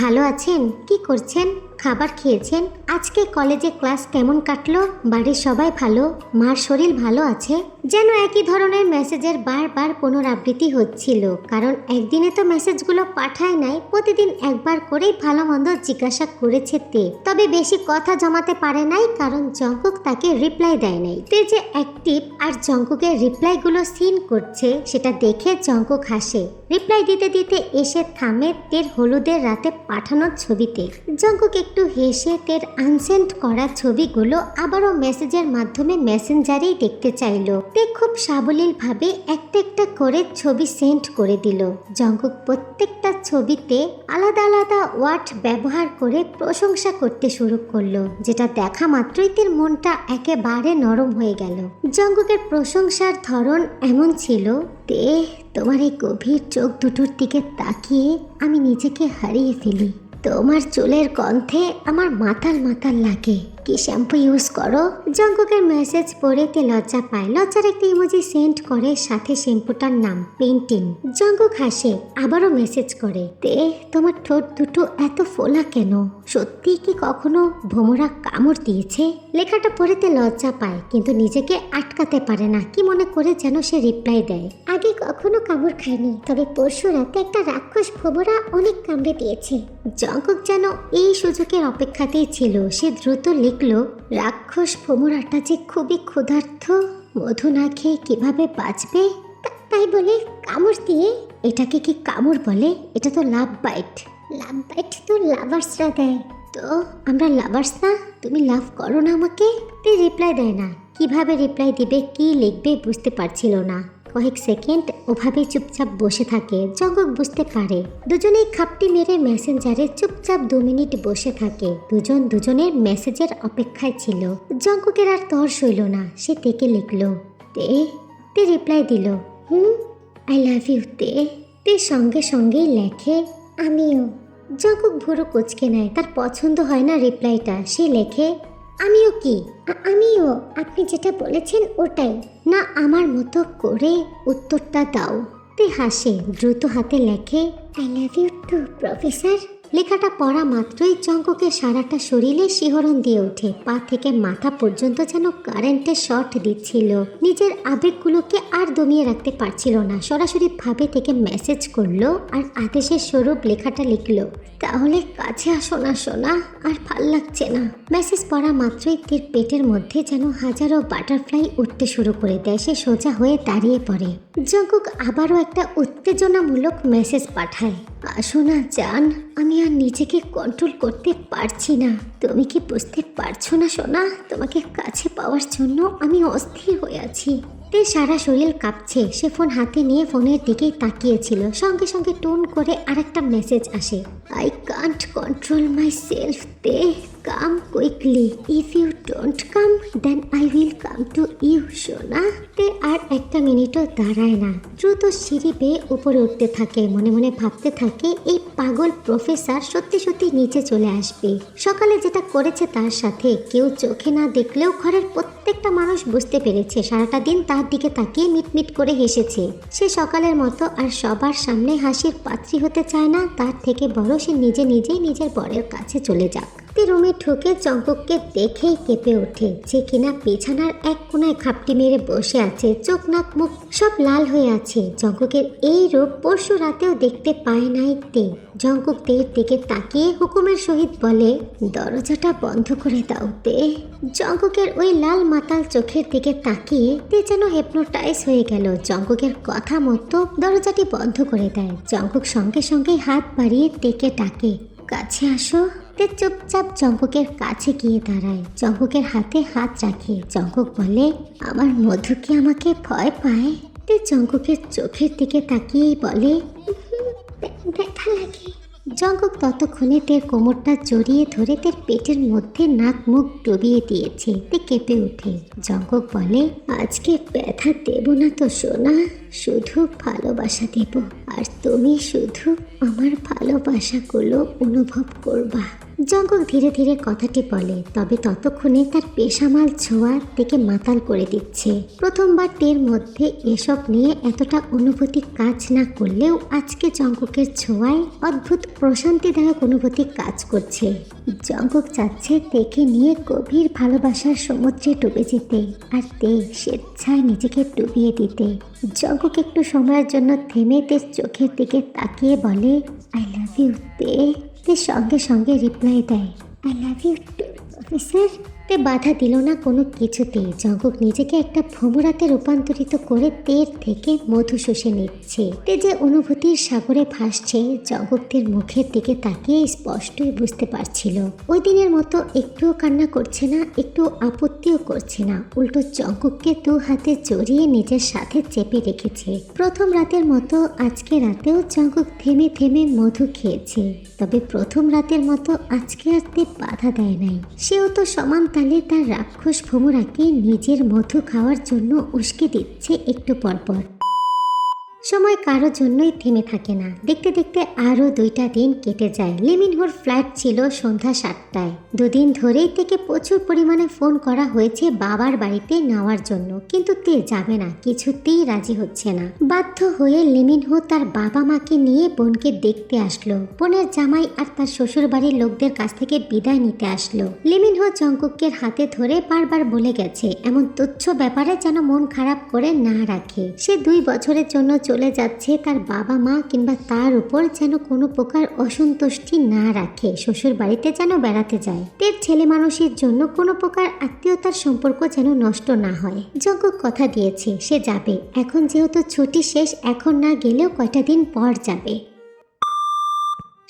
ভালো আছেন, কি করছেন, খাবার খেয়েছেন, আজকে কলেজে ক্লাস কেমন কাটলো, বাড়ির সবাই ভালো, মার শরীর ভালো আছে। যেন একই ধরনের মেসেজের বারবার পুনরাবৃত্তি হচ্ছিল, কারণ একদিনে তো মেসেজগুলো পাঠায় নাই, প্রতিদিন একবার করেই ভালো মন্দ জিজ্ঞাসা করেছে তে। তবে বেশি কথা জমাতে পারে নাই, কারণ জঙ্কুক তাকে রিপ্লাই দেয় নাই। তে যে অ্যাক্টিভ আর জঙ্কুকের রিপ্লাইগুলো সিন করছে সেটা দেখে জঙ্কুক হাসে। রিপ্লাই দিতে দিতে এসে থামে তের হলুদের রাতে পাঠানোর ছবিতে। জঙ্কুক একটু হেসে তের আনসেন্ড করা ছবিগুলো আবারও মেসেজের মাধ্যমে মেসেঞ্জারেই দেখতে চাইল। তে খুব সাবলীলভাবে একটা একটা করে ছবি সেন্ড করে দিল। জঙ্কুক প্রত্যেকটা ছবিতে আলাদা আলাদা ওয়ার্ড ব্যবহার করে প্রশংসা করতে শুরু করলো, যেটা দেখা মাত্রই তের মনটা একেবারে নরম হয়ে গেল। জঙ্কুকের প্রশংসার ধরন এমন ছিল, তে তোমার এই গভীর চোখ দুটোর দিকে তাকিয়ে আমি নিজেকে হারিয়ে ফেলি। তোমার চুলের গন্ধে আমার মাতাল লাগে। কি শ্যাম্পু ইউজ করো? জঙ্কুকের মেসেজ পড়ে তে লজ্জা পায়। লজ্জার একটা ইমোজি সেন্ড করে, সাথে শ্যাম্পুটার নাম পেন্টিং। জঙ্কুক হাসে, আবারও মেসেজ করে, তে তোমার ঠোঁট দুটো এত ফোলা কেন? সত্যি কি কখনো ভোমরা কামড় দিয়েছে? লেখাটা পড়ে তে লজ্জা পায়, কিন্তু নিজেকে আটকাতে পারে না। কি মনে করে যেন সে রিপ্লাই দেয়, আগে কখনো কামড় খায়নি, তবে পরশু রাতে একটা রাক্ষস ভোমরা অনেক কামড়ে দিয়েছে। জঙ্কুক যেন এই সুযোগের অপেক্ষাতেই ছিল। সে দ্রুত লিখলো, রাক্ষস ভোমরাটা যে খুবই ক্ষুধার্ত, মধু না খেয়ে কিভাবে বাঁচবে? তাই বলে কামড় দিয়ে? এটাকে কি কামড় বলে? এটা তো লাভ বাইট। লাভ বাইট তো লাভার্সরা দেয়। তো আমরা লাভার্স না? তুমি লাভ করো না আমাকে? তে রিপ্লাই দেয় না। কিভাবে রিপ্লাই দিবে, কি লিখবে বুঝতে পারছিল না। কয়েক সেকেন্ড ওভাবেই চুপচাপ বসে থাকে। জঙ্কুক বুঝতে পারে। দুজনেই খাপটি মেরে মেসেঞ্জারে চুপচাপ 2 মিনিট বসে থাকে। দুজন দুজনের মেসেজের অপেক্ষায় ছিল। জঙ্কুকের আর তর সইল না। সে তেকে লিখলো, তে রিপ্লাই দিল, আই লাভ ইউ তে। তে সঙ্গে সঙ্গেই লেখে, আমিও। জঙ্কুক ভুরু কুচকে নেয়। তার পছন্দ হয় না রিপ্লাইটা। সে লেখে, আমিও কি? আমিও, আপনি যেটা বলেছেন ওটাই। না আমার মতো করে উত্তরটা দাও। তে হাসে, দ্রুত হাতে লেখে, I love you two professor. লেখাটা পড়া মাত্রই জঙ্কুকের সারাটা শরীরে শিহরণ দিয়ে ওঠে। পা থেকে মাথা পর্যন্ত যেন কারেন্টের শর্ট দিচ্ছিল। নিজের আবেগগুলোকে আর দমিয়ে রাখতে পারছিল না, সরাসরি ভাবে থেকে মেসেজ করলো আর আদেশের স্বরূপ লেখাটা লিখলো, তাহলে কাছে আসো না সোনা, আর ভাল লাগছে না। মেসেজ পড়া মাত্রই তের পেটের মধ্যে যেন হাজারো বাটারফ্লাই উঠতে শুরু করে দেয়। সে সোজা হয়ে দাঁড়িয়ে পড়ে। জঙ্কুক আবারও একটা উত্তেজনামূলক মেসেজ পাঠায়, আসো না জান, আমি আর নিজেকে কন্ট্রোল করতে পারছি না। তুমি কি বুঝতে পারছো না সোনা, তোমাকে কাছে পাওয়ার জন্য আমি অস্থির হয়ে আছি। তে সারা শরীর কাঁপছে। সে ফোন হাতে নিয়ে ফোনের দিকেই তাকিয়েছিল। সঙ্গে সঙ্গে টোন করে আরেকটা মেসেজ আসে, I can't control myself তে, come quickly, if you don't come then I will come to you সোনা। তে আর একটা মিনিটও দাঁড়ায় না, দ্রুত সিঁড়ি বেয়ে উপরে উঠতে থাকে। মনে মনে ভাবতে থাকে এই পাগল প্রফেসর সত্যি সত্যি নিচে চলে আসবে। সকালে যেটা করেছে তার সাথে কেউ চোখে না দেখলেও ঘরের প্রত্যেকটা মানুষ বুঝতে পেরেছে। সারাটা দিন তার দিকে তাকিয়ে মিটমিট করে হেসেছে। সে সকালের মতো আর সবার সামনে হাসির পাত্রী হতে চায় না। তার থেকে বড় সে নিজেই নিজের বরের কাছে চলে যাক। রুমে ঢুকে জঙ্কুককে দেখেই কেঁপে ওঠে, যে কিনা বিছানার এক কোনায় খাপটি মেরে বসে আছে। চোখ নাক মুখ সব লাল হয়ে আছে। জঙ্কুকের এই রূপ পরশু রাতেও দেখতে পায় নাই তে। জঙ্কুক তের দিকে তাকিয়ে হুকুমের সহিত বলে, দরজাটা বন্ধ করে দাও তে। জঙ্কুকের ওই লাল মাতাল চোখের দিকে তাকিয়ে তে যেন হিপনোটাইজ হয়ে গেল। জঙ্কুকের কথা মতো দরজাটি বন্ধ করে দেয়। জঙ্কুক সঙ্গে সঙ্গে হাত বাড়িয়ে তেকে ডাকে, কাছে আসো। তে চুপচাপ জঙ্কুকের কাছে গিয়ে দাঁড়ায়। জঙ্কুকের হাতে হাত রাখে। জঙ্কুক বলে, আমার মধু কি আমাকে ভয় পায়? তে জঙ্কুকের চোখের দিকে তাকিয়েই বলে, ব্যথা লাগে। জঙ্কুক ততক্ষণে তের কোমরটা জড়িয়ে ধরে তের পেটের মধ্যে নাক মুখ ডুবিয়ে দিয়েছে। তে কেঁপে ওঠে। জঙ্কুক বলে, আজকে ব্যথা দেব না তো সোনা, শুধু ভালোবাসা দেব, আর তুমি শুধু আমার ভালোবাসাগুলো অনুভব করবা। জঙ্কুক ধীরে ধীরে কথাটি বলে, তবে ততক্ষণে তার পেশামাল ছোঁয়া থেকে মাতাল করে দিচ্ছে। প্রথমবার তের মধ্যে এসব নিয়ে এতটা অনুভূতি কাজ না করলেও আজকে জঙ্কুকের ছোঁয়ায় অদ্ভুত প্রশান্তিদায়ক অনুভূতি কাজ করছে। জঙ্কুক চাচ্ছে তেকে নিয়ে গভীর ভালোবাসার সমুদ্রে ডুবে যেতে, আর তে স্বেচ্ছায় নিজেকে ডুবিয়ে দিতে। জঙ্কুক একটু সময়ের জন্য থেমে তের চোখের দিকে তাকিয়ে বলে, আই লাভ ইউ তে। তে সঙ্গে সঙ্গে রিপ্লাই দেয়, I love you two professor. তে বাধা দিল না কোনো কিছুতে। জঙ্কুক নিজেকে একটা ভ্রমরাতে রূপান্তরিত করে তের থেকে মধু শুষে নিচ্ছে। তে যে অনুভূতির সাগরে ভাসছে, জঙ্কুকদের মুখের দিকে তাকিয়ে স্পষ্টই বুঝতে পারছিল। ওই দিনের মতো একটুও কান্না করছে না, একটু আপত্তিও করছে না। উল্টো জঙ্কুককে দু হাতে জড়িয়ে নিজের সাথে চেপে রেখেছে। প্রথম রাতের মতো আজকে রাতেও জঙ্কুক থেমে থেমে মধু খেয়েছে। তবে প্রথম রাতের মতো আজকে আর তে বাধা দেয় নাই। সেও তো সমান তালে তার রাক্ষস ভ্রমরাকে নিজের মধু খাওয়ার জন্য উস্কে দিচ্ছে একটু পরপর। সময় কারোর জন্যই থেমে থাকে না। দেখতে দেখতে আরও 2টা দিন কেটে যায়। লিমিনহোর ফ্লাইট ছিল সন্ধ্যা 7টায়। দুদিন ধরেই থেকে প্রচুর পরিমাণে ফোন করা হয়েছে বাবার বাড়িতে নেওয়ার জন্য, কিন্তু তে যাবে না, কিছুতেই রাজি হচ্ছে না। বাধ্য হয়ে লিমিনহো তার বাবা মাকে নিয়ে বোনকে দেখতে আসলো। বোনের জামাই আর তার শ্বশুর বাড়ির লোকদের কাছ থেকে বিদায় নিতে আসলো। লিমিনহো জঙ্কুকের হাতে ধরে বারবার বলে গেছে এমন তুচ্ছ ব্যাপারে যেন মন খারাপ করে না রাখে। সে 2 বছরের জন্য চলে যাচ্ছে, তার বাবা মা কিংবা তার উপর যেন কোনো প্রকার অসন্তুষ্টি না রাখে। শ্বশুর বাড়িতে যেন বেড়াতে যায়। তের ছেলে মানুষের জন্য কোনো প্রকার আত্মীয়তার সম্পর্ক যেন নষ্ট না হয়। জঙ্কুক কথা দিয়েছে সে যাবে। এখন যেহেতু ছুটি শেষ, এখন না গেলেও কয়টা দিন পর যাবে।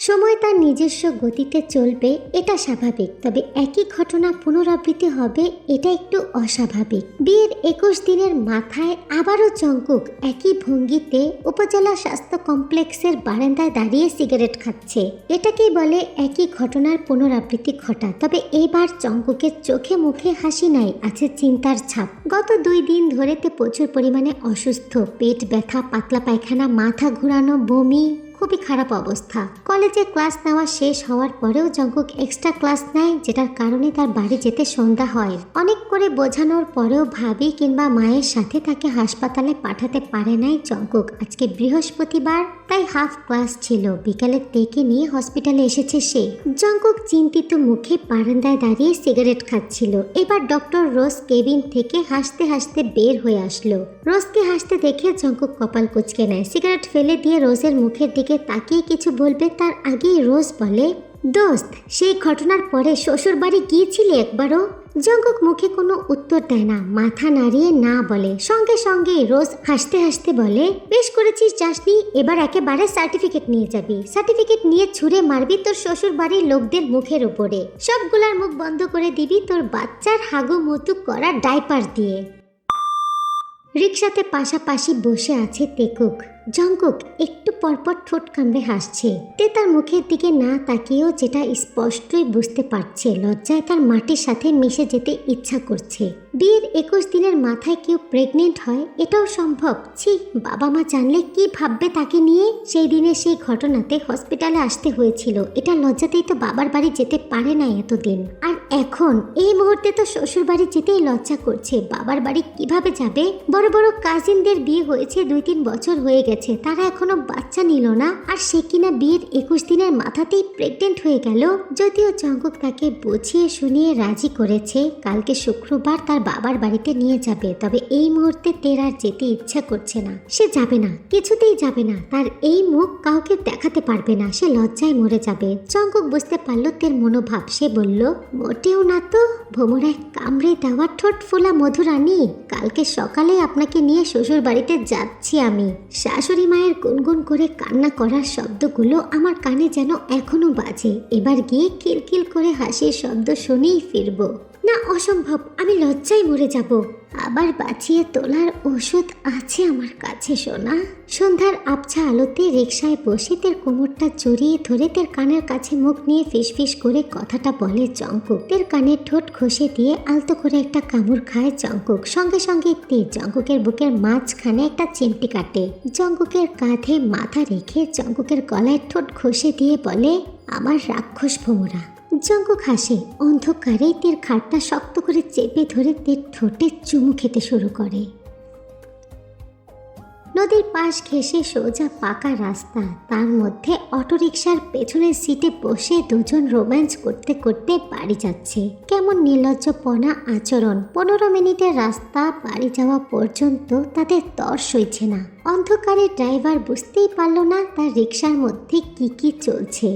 সময় তার নিজস্ব গতিতে চলবে, এটা স্বাভাবিক। তবে একই ঘটনা পুনরাবৃত্তি হবে, এটা একটু অস্বাভাবিক। বিয়ের 21 দিনের মাথায় আবারও জঙ্কুক একই ভঙ্গিতে উপজেলা স্বাস্থ্য কমপ্লেক্সের বারান্দায় দাঁড়িয়ে সিগারেট খাচ্ছে। এটাকেই বলে একই ঘটনার পুনরাবৃত্তি ঘটা। তবে এবার জঙ্কুকের চোখে মুখে হাসি নাই, আছে চিন্তার ছাপ। গত 2 দিন ধরে তে প্রচুর পরিমাণে অসুস্থ। পেট ব্যথা, পাতলা পায়খানা, মাথা ঘুরানো, বমি, খুবই খারাপ অবস্থা। কলেজে ক্লাস নেওয়া শেষ হওয়ার পরেও জঙ্কুক এক্সট্রা ক্লাস নেয়, যেটার কারণে তার বাড়ি যেতে সন্ধ্যা হয়। অনেক করে বোঝানোর পরেও ভাবি কিংবা মায়ের সাথে তাকে হাসপাতালে পাঠাতে পারে নাই জঙ্কুক। আজকে বৃহস্পতিবার, তাই হাফ ক্লাস ছিল। বিকালে তেকে নিয়ে হসপিটালে এসেছে সে। জঙ্কুক চিন্তিত মুখে বারান্দায় দাঁড়িয়ে সিগারেট খাচ্ছিল। এবার ডক্টর রোজ কেবিন থেকে হাসতে হাসতে বের হয়ে আসলো। রোজকে হাসতে দেখে জঙ্কুক কপাল কুঁচকে নেয়। সিগারেট ফেলে দিয়ে রোজের মুখের দিকে তাকিয়ে কিছু বলবে তার আগেই রোজ বলে, দোস্ত, সেই ঘটনার পরে শ্বশুর বাড়ি গিয়েছিলে একবারও? জঙ্কুক মুখে কোনো উত্তর দেয় না, মাথা নাড়িয়ে না বলে। সঙ্গে সঙ্গে রোজ হাসতে হাসতে বলে, বেশ করেছিস যাসনি, এবার একেবারে সার্টিফিকেট নিয়ে যাবি। সার্টিফিকেট নিয়ে ছুঁড়ে মারবি তোর শ্বশুর বাড়ির লোকদের মুখের উপরে। সবগুলার মুখ বন্ধ করে দিবি তোর বাচ্চার হাগু মুতু করা ডাইপার দিয়ে। রিকশাতে পাশাপাশি বসে আছে তেকুক। জঙ্কুক একটু পরপর ঠোঁট কামড়ে হাসছে। তে তার মুখের দিকে না তাকিয়েও যেটা স্পষ্টই বুঝতে পারছে, লজ্জায় তার মাটির সাথে মিশে যেতে ইচ্ছা করছে। বিয়ের 21 দিনের মাথায় কেউ প্রেগনেন্ট হয়, এটাও সম্ভব? ছি, বাবা মা জানলে কি ভাববে তাকে নিয়ে? সেই দিনে সেই ঘটনাতে হসপিটালে আসতে হয়েছিল। এটা লজ্জাতেই তো বাবার বাড়ি যেতে পারে না এতদিন। আর এখন এই মুহূর্তে তো শ্বশুর বাড়ি যেতেই লজ্জা করছে। বাবার বাড়ি কিভাবে যাবে? বড় বড় কাজিনদের বিয়ে হয়েছে 2-3 বছর হয়ে গেছে, তারা এখনো বাচ্চা নিল না, আর সে কিনা বিয়ের 21 দিনের মাথাতেই প্রেগনেন্ট হয়ে গেল। যদিও জঙ্কুক তাকে বুঝিয়ে শুনিয়ে রাজি করেছে কালকে শুক্রবার তার বাবার বাড়িতে নিয়ে যাবে, তবে এই মুহূর্তে তের আর যেতে ইচ্ছা করছে না। সে যাবে না, কিছুতেই যাবে না। তার এই মুখ কাউকে দেখাতে পারবে না, সে লজ্জায় মরে যাবে। জঙ্কুক বুঝতে পারলো তের মনোভাব। সে বলল, মোটেও না তো, ভোমরায় কামড়ে দেওয়া ঠোঁট ফোলা মধুরানী, কালকে সকালে আপনাকে নিয়ে শ্বশুর বাড়িতে যাচ্ছি আমি। শাশুড়ি মায়ের গুনগুন করে কান্না করার শব্দগুলো আমার কানে যেন এখনো বাজে। এবার গিয়ে কিলকিল করে হাসির শব্দ শুনেই ফিরবো। না, অসম্ভব, আমি লজ্জায় মরে যাব। আবার বাঁচিয়ে তোলার ওষুধ আছে আমার কাছে সোনা। সন্ধ্যার আবছা আলোতে রিকশায় বসে তের কোমরটা জড়িয়ে ধরে তের কানের কাছে মুখ নিয়ে ফিসফিস করে কথাটা বলে জঙ্কুক। তের কানের ঠোঁট ঘষে দিয়ে আলতো করে একটা কামড় খায় জঙ্কুক। সঙ্গে সঙ্গে তে জঙ্কুকের বুকের মাঝখানে একটা চিমটি কাটে। জঙ্কুকের কাঁধে মাথা রেখে জঙ্কুকের গলায় ঠোঁট ঘষে দিয়ে বলে, আমার রাক্ষস ভোমরা। জঙ্কুক হাসে। অন্ধকারে তের খাটটা শক্ত করে চেপে ধরে তের ঠোঁটে চুমু খেতে শুরু করে। নদীর পাশ ঘেঁষে সোজা পাকা রাস্তা, তার মধ্যে অটোরিকশার পেছনের সিটে বসে দুজন রোম্যান্স করতে করতে বাড়ি যাচ্ছে। কেমন নির্লজ্জপনা আচরণ। 15 মিনিটের রাস্তা বাড়ি যাওয়া পর্যন্ত তাদের তর সইছে না। অন্ধকারে ড্রাইভার বুঝতেই পারল না তার রিকশার মধ্যে কি কি চলছে।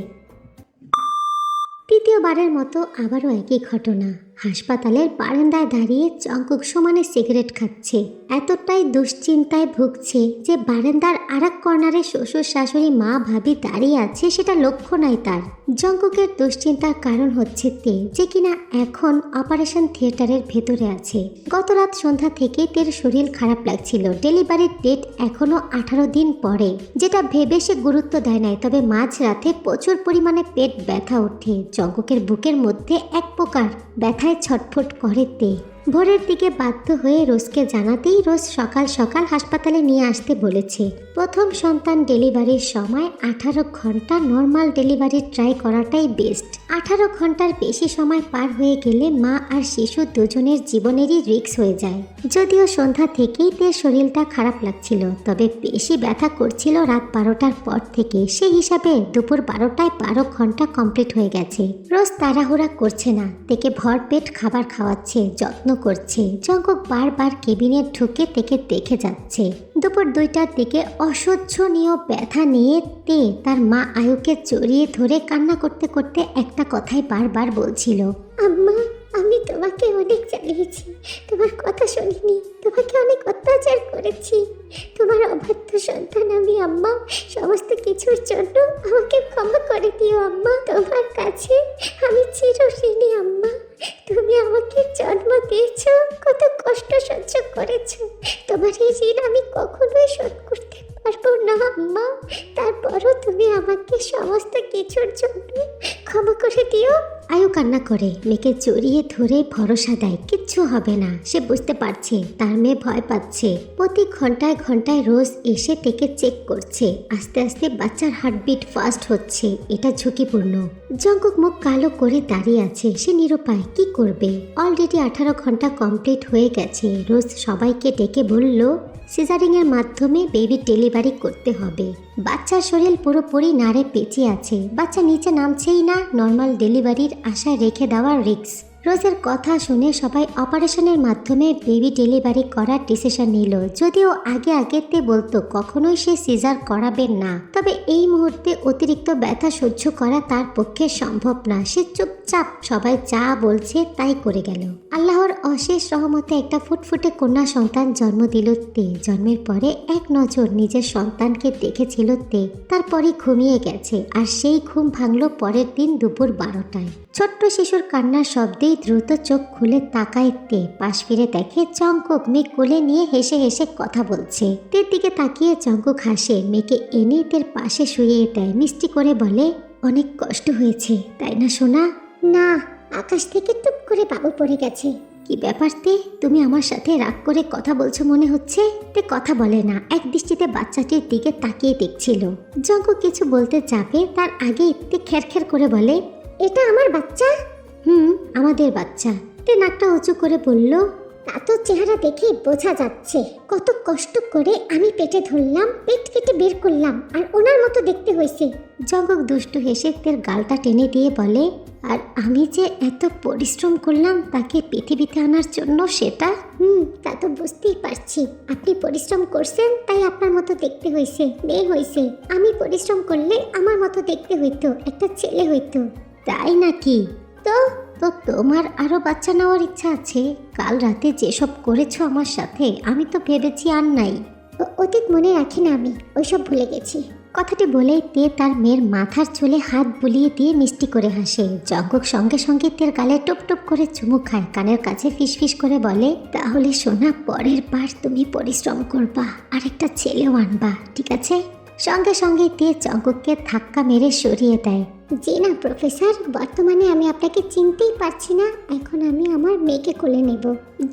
তৃতীয়বারের মতো আবারও একই ঘটনা। হাসপাতালের বারান্দায় দাঁড়িয়ে জঙ্কুক সমানে সিগারেট খাচ্ছে। এতটাই দুশ্চিন্তায় ভুগছে যে বারান্দার আরেক কর্নারে শ্বশুর শাশুড়ি মা ভাবি দাঁড়িয়ে আছে সেটা লক্ষ্য নাই তার। জঙ্কুকের দুশ্চিন্তার কারণ হচ্ছে তে, যে কিনা এখন অপারেশন থিয়েটারের ভেতরে আছে। গত রাত সন্ধ্যা থেকে তের শরীর খারাপ লাগছিল। ডেলিভারির ডেট এখনো 18 দিন পরে, যেটা ভেবে সে গুরুত্ব দেয় নাই। তবে মাঝরাতে প্রচুর পরিমাণে পেট ব্যথা ওঠে। জঙ্কুকের বুকের মধ্যে এক প্রকার ব্যথায় ছটফট করে তে। ভোরের দিকে বাধ্য হয়ে রোজকে জানাতেই রোজ সকাল সকাল হাসপাতালে নিয়ে আসতে বলেছে। প্রথম সন্তান ডেলিভারির সময় 18 ঘন্টা নর্মাল ডেলিভারি ট্রাই করাটাই বেস্ট। 18 ঘন্টার বেশি সময় পার হয়ে গেলে মা আর শিশু দুজনের জীবনেরই রিস্ক হয়ে যায়। যদিও সন্ধ্যা থেকেই তের শরীরটা খারাপ লাগছিল, তবে বেশি ব্যথা করছিল রাত 12টার পর থেকে। সেই হিসাবে দুপুর 12টায় 12 ঘন্টা কমপ্লিট হয়ে গেছে। রোজ তাড়াহুড়া করছে না, তেকে ভরপেট খাবার খাওয়াচ্ছে, যত্ন করছে। জঙ্কুক বারবার কেবিনে ঢুকে তেকে দেখে যাচ্ছে। দুপুর 2টার দিকে অসহ্যনীয় ব্যথা নিয়ে তে তার মা আয়ুকে জড়িয়ে ধরে কান্না করতে করতে একটা কথাই বারবার বলছিল, আম্মা, আমি তোমাকে অনেক জ্বালিয়েছি, তোমার কথা শুনিনি, তোমাকে অনেক অত্যাচার করেছি। তোমার অবাধ্য সন্তান আমি আম্মা। সমস্ত কিছুর জন্য আমাকে ক্ষমা করে দিও আম্মা। তোমার কাছে আমি চিরঋণী আম্মা। তুমি আমাকে জন্ম দিয়েছ, কত কষ্ট সহ্য করেছ, তোমার এই ঋণ আমি কখনোই শোধ করতে পারবো না আম্মা। তারপরও তুমি আমাকে সমস্ত কিছুর জন্য ক্ষমা করে দিও আয়ু কান্না করে, মেয়েকে জড়িয়ে ধরে ভরসা দেয় কিচ্ছু হবে না। সে বুঝতে পারছে তার মেয়ে ভয় পাচ্ছে। প্রতি ঘন্টায় ঘন্টায় রোজ এসে থেকে চেক করছে। আস্তে আস্তে বাচ্চার হার্টবিট ফাস্ট হচ্ছে, এটা ঝুঁকিপূর্ণ। জঙ্কুক মুখ কালো করে দাঁড়িয়ে আছে, সে নিরুপায়, কি করবে? অলরেডি 18 ঘন্টা কমপ্লিট হয়ে গেছে। রোজ সবাইকে ডেকে বলল সিজারিং এর মাধ্যমে বেবি ডেলিভারি করতে হবে। বাচ্চার শরীর পুরোপুরি নাড়ে পেঁচে আছে, বাচ্চা নিচে নামছেই না। নর্মাল ডেলিভারির আশায় রেখে দেওয়ার রিস্ক। রোজের কথা শুনে সবাই অপারেশনের মাধ্যমে বেবি ডেলিভারি করার ডিসিশন নিল। যদিও আগেতে বলতো কখনোই সে সিজার করাবেন না, তবে এই মুহূর্তে অতিরিক্ত ব্যথা সহ্য করা তার পক্ষে সম্ভব না। সে চুপচাপ সবাই যা বলছে তাই করে গেল। আল্লাহর অশেষ রহমতে একটা ফুটফুটে কন্যা সন্তান জন্ম দিল তে। জন্মের পরে এক নজর নিজের সন্তানকে দেখেছিল তে, তারপরে ঘুমিয়ে গেছে। আর সেই ঘুম ভাঙল পরের দিন দুপুর 12টায়। ছোট্ট শিশুর কান্নার শব্দেই দ্রুত চোখ খুলে তাকায় তে। পাশ ফিরে দেখে জঙ্কুক মেয়ে কোলে নিয়ে হেসে হেসে কথা বলছে। তের দিকে তাকিয়ে জঙ্কুক হাসে, মেয়েকে এনে তের পাশে শুইয়ে দেয়। মিষ্টি করে বলে, অনেক কষ্ট হয়েছে তাই না সোনা? না, আকাশ থেকে টুপ করে বাবু পড়ে গেছে। কি ব্যাপার তে, তুমি আমার সাথে রাগ করে কথা বলছো মনে হচ্ছে। তে কথা বলে না, এক দৃষ্টিতে বাচ্চাটির দিকে তাকিয়ে দেখছিল। জঙ্কুক কিছু বলতে যাবে তার আগে তে খেরখের করে বলে, এটা আমার বাচ্চা? আমাদের বাচ্চা। তে নাকটা উঁচু করে বলল, তা তো চেহারা দেখে বোঝা যাচ্ছে। কত কষ্ট করে আমি পেটে ধরলাম, পেট কেটে বের করলাম, আর ওনার মতো দেখতে হয়েছে। জঙ্কুক দুষ্টু হেসে তের গালটা টেনে দিয়ে বলে, আর আমি যে এত পরিশ্রম করলাম তাকে পৃথিবীতে আনার জন্য, সেটা তা তো বুঝতেই পারছি। আপনি পরিশ্রম করছেন তাই আপনার মতো দেখতে হয়েছে, মেয়ে হয়েছে। আমি পরিশ্রম করলে আমার মতো দেখতে হইতো, একটা ছেলে হইতো। তাই নাকি? তো তোমার আরো বাচ্চা নেওয়ার ইচ্ছা আছে? কাল রাতে যেসব করেছো আমার সাথে, আমি তো ভেবেছি আর নাই। অতীত মনে রাখি না আমি, ওইসব ভুলে গেছি। কথাটি বলেই তে তার মেয়ের মাথার চুলে হাত বুলিয়ে দিয়ে মিষ্টি করে হাসে। জঙ্কুক সঙ্গে সঙ্গে তের গালে টুপ টুপ করে চুমু খায়, কানের কাছে ফিসফিস করে বলে, তাহলে সোনা পরের বার তুমি পরিশ্রম করবা, আর একটা ছেলেও আনবা, ঠিক আছে? সঙ্গে সঙ্গে তে জঙ্কুককে ধাক্কা মেরে সরিয়ে দেয়। জি না প্রফেসর, বর্তমানে আমি আপনাকে চিনতেই পারছি না। এখন আমি আমার মেয়েকে কোলে নেব।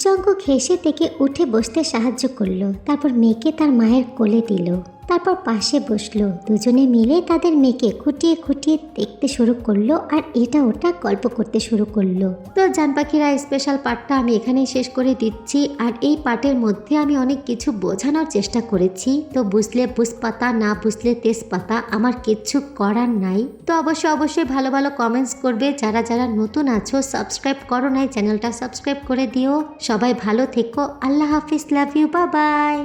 জঙ্কুক হেসে থেকে উঠে বসতে সাহায্য করলো, তারপর মেয়েকে তার মায়ের কোলে দিল। তারপর পাশে বসলো। দুজনে মিলে তাদের মেয়েকে খুঁটিয়ে খুঁটিয়ে দেখতে শুরু করলো আর এটা ওটা গল্প করতে শুরু করলো। তো জান পাখিরা, স্পেশাল পার্টটা আমি এখানেই শেষ করে দিচ্ছি। আর এই পার্টের মধ্যে আমি অনেক কিছু বোঝানোর চেষ্টা করেছি। তো বুঝলে বুঝপাতা, না বুঝলে তেজপাতা, আমার কিচ্ছু করার নাই। তো অবশ্যই ভালো ভালো কমেন্টস করবে। যারা যারা নতুন আছো, সাবস্ক্রাইব করো নাই, চ্যানেলটা সাবস্ক্রাইব করে দিও। সবাই ভালো থেকো। আল্লাহ হাফিজ, লাভ ইউ, বাই বাই।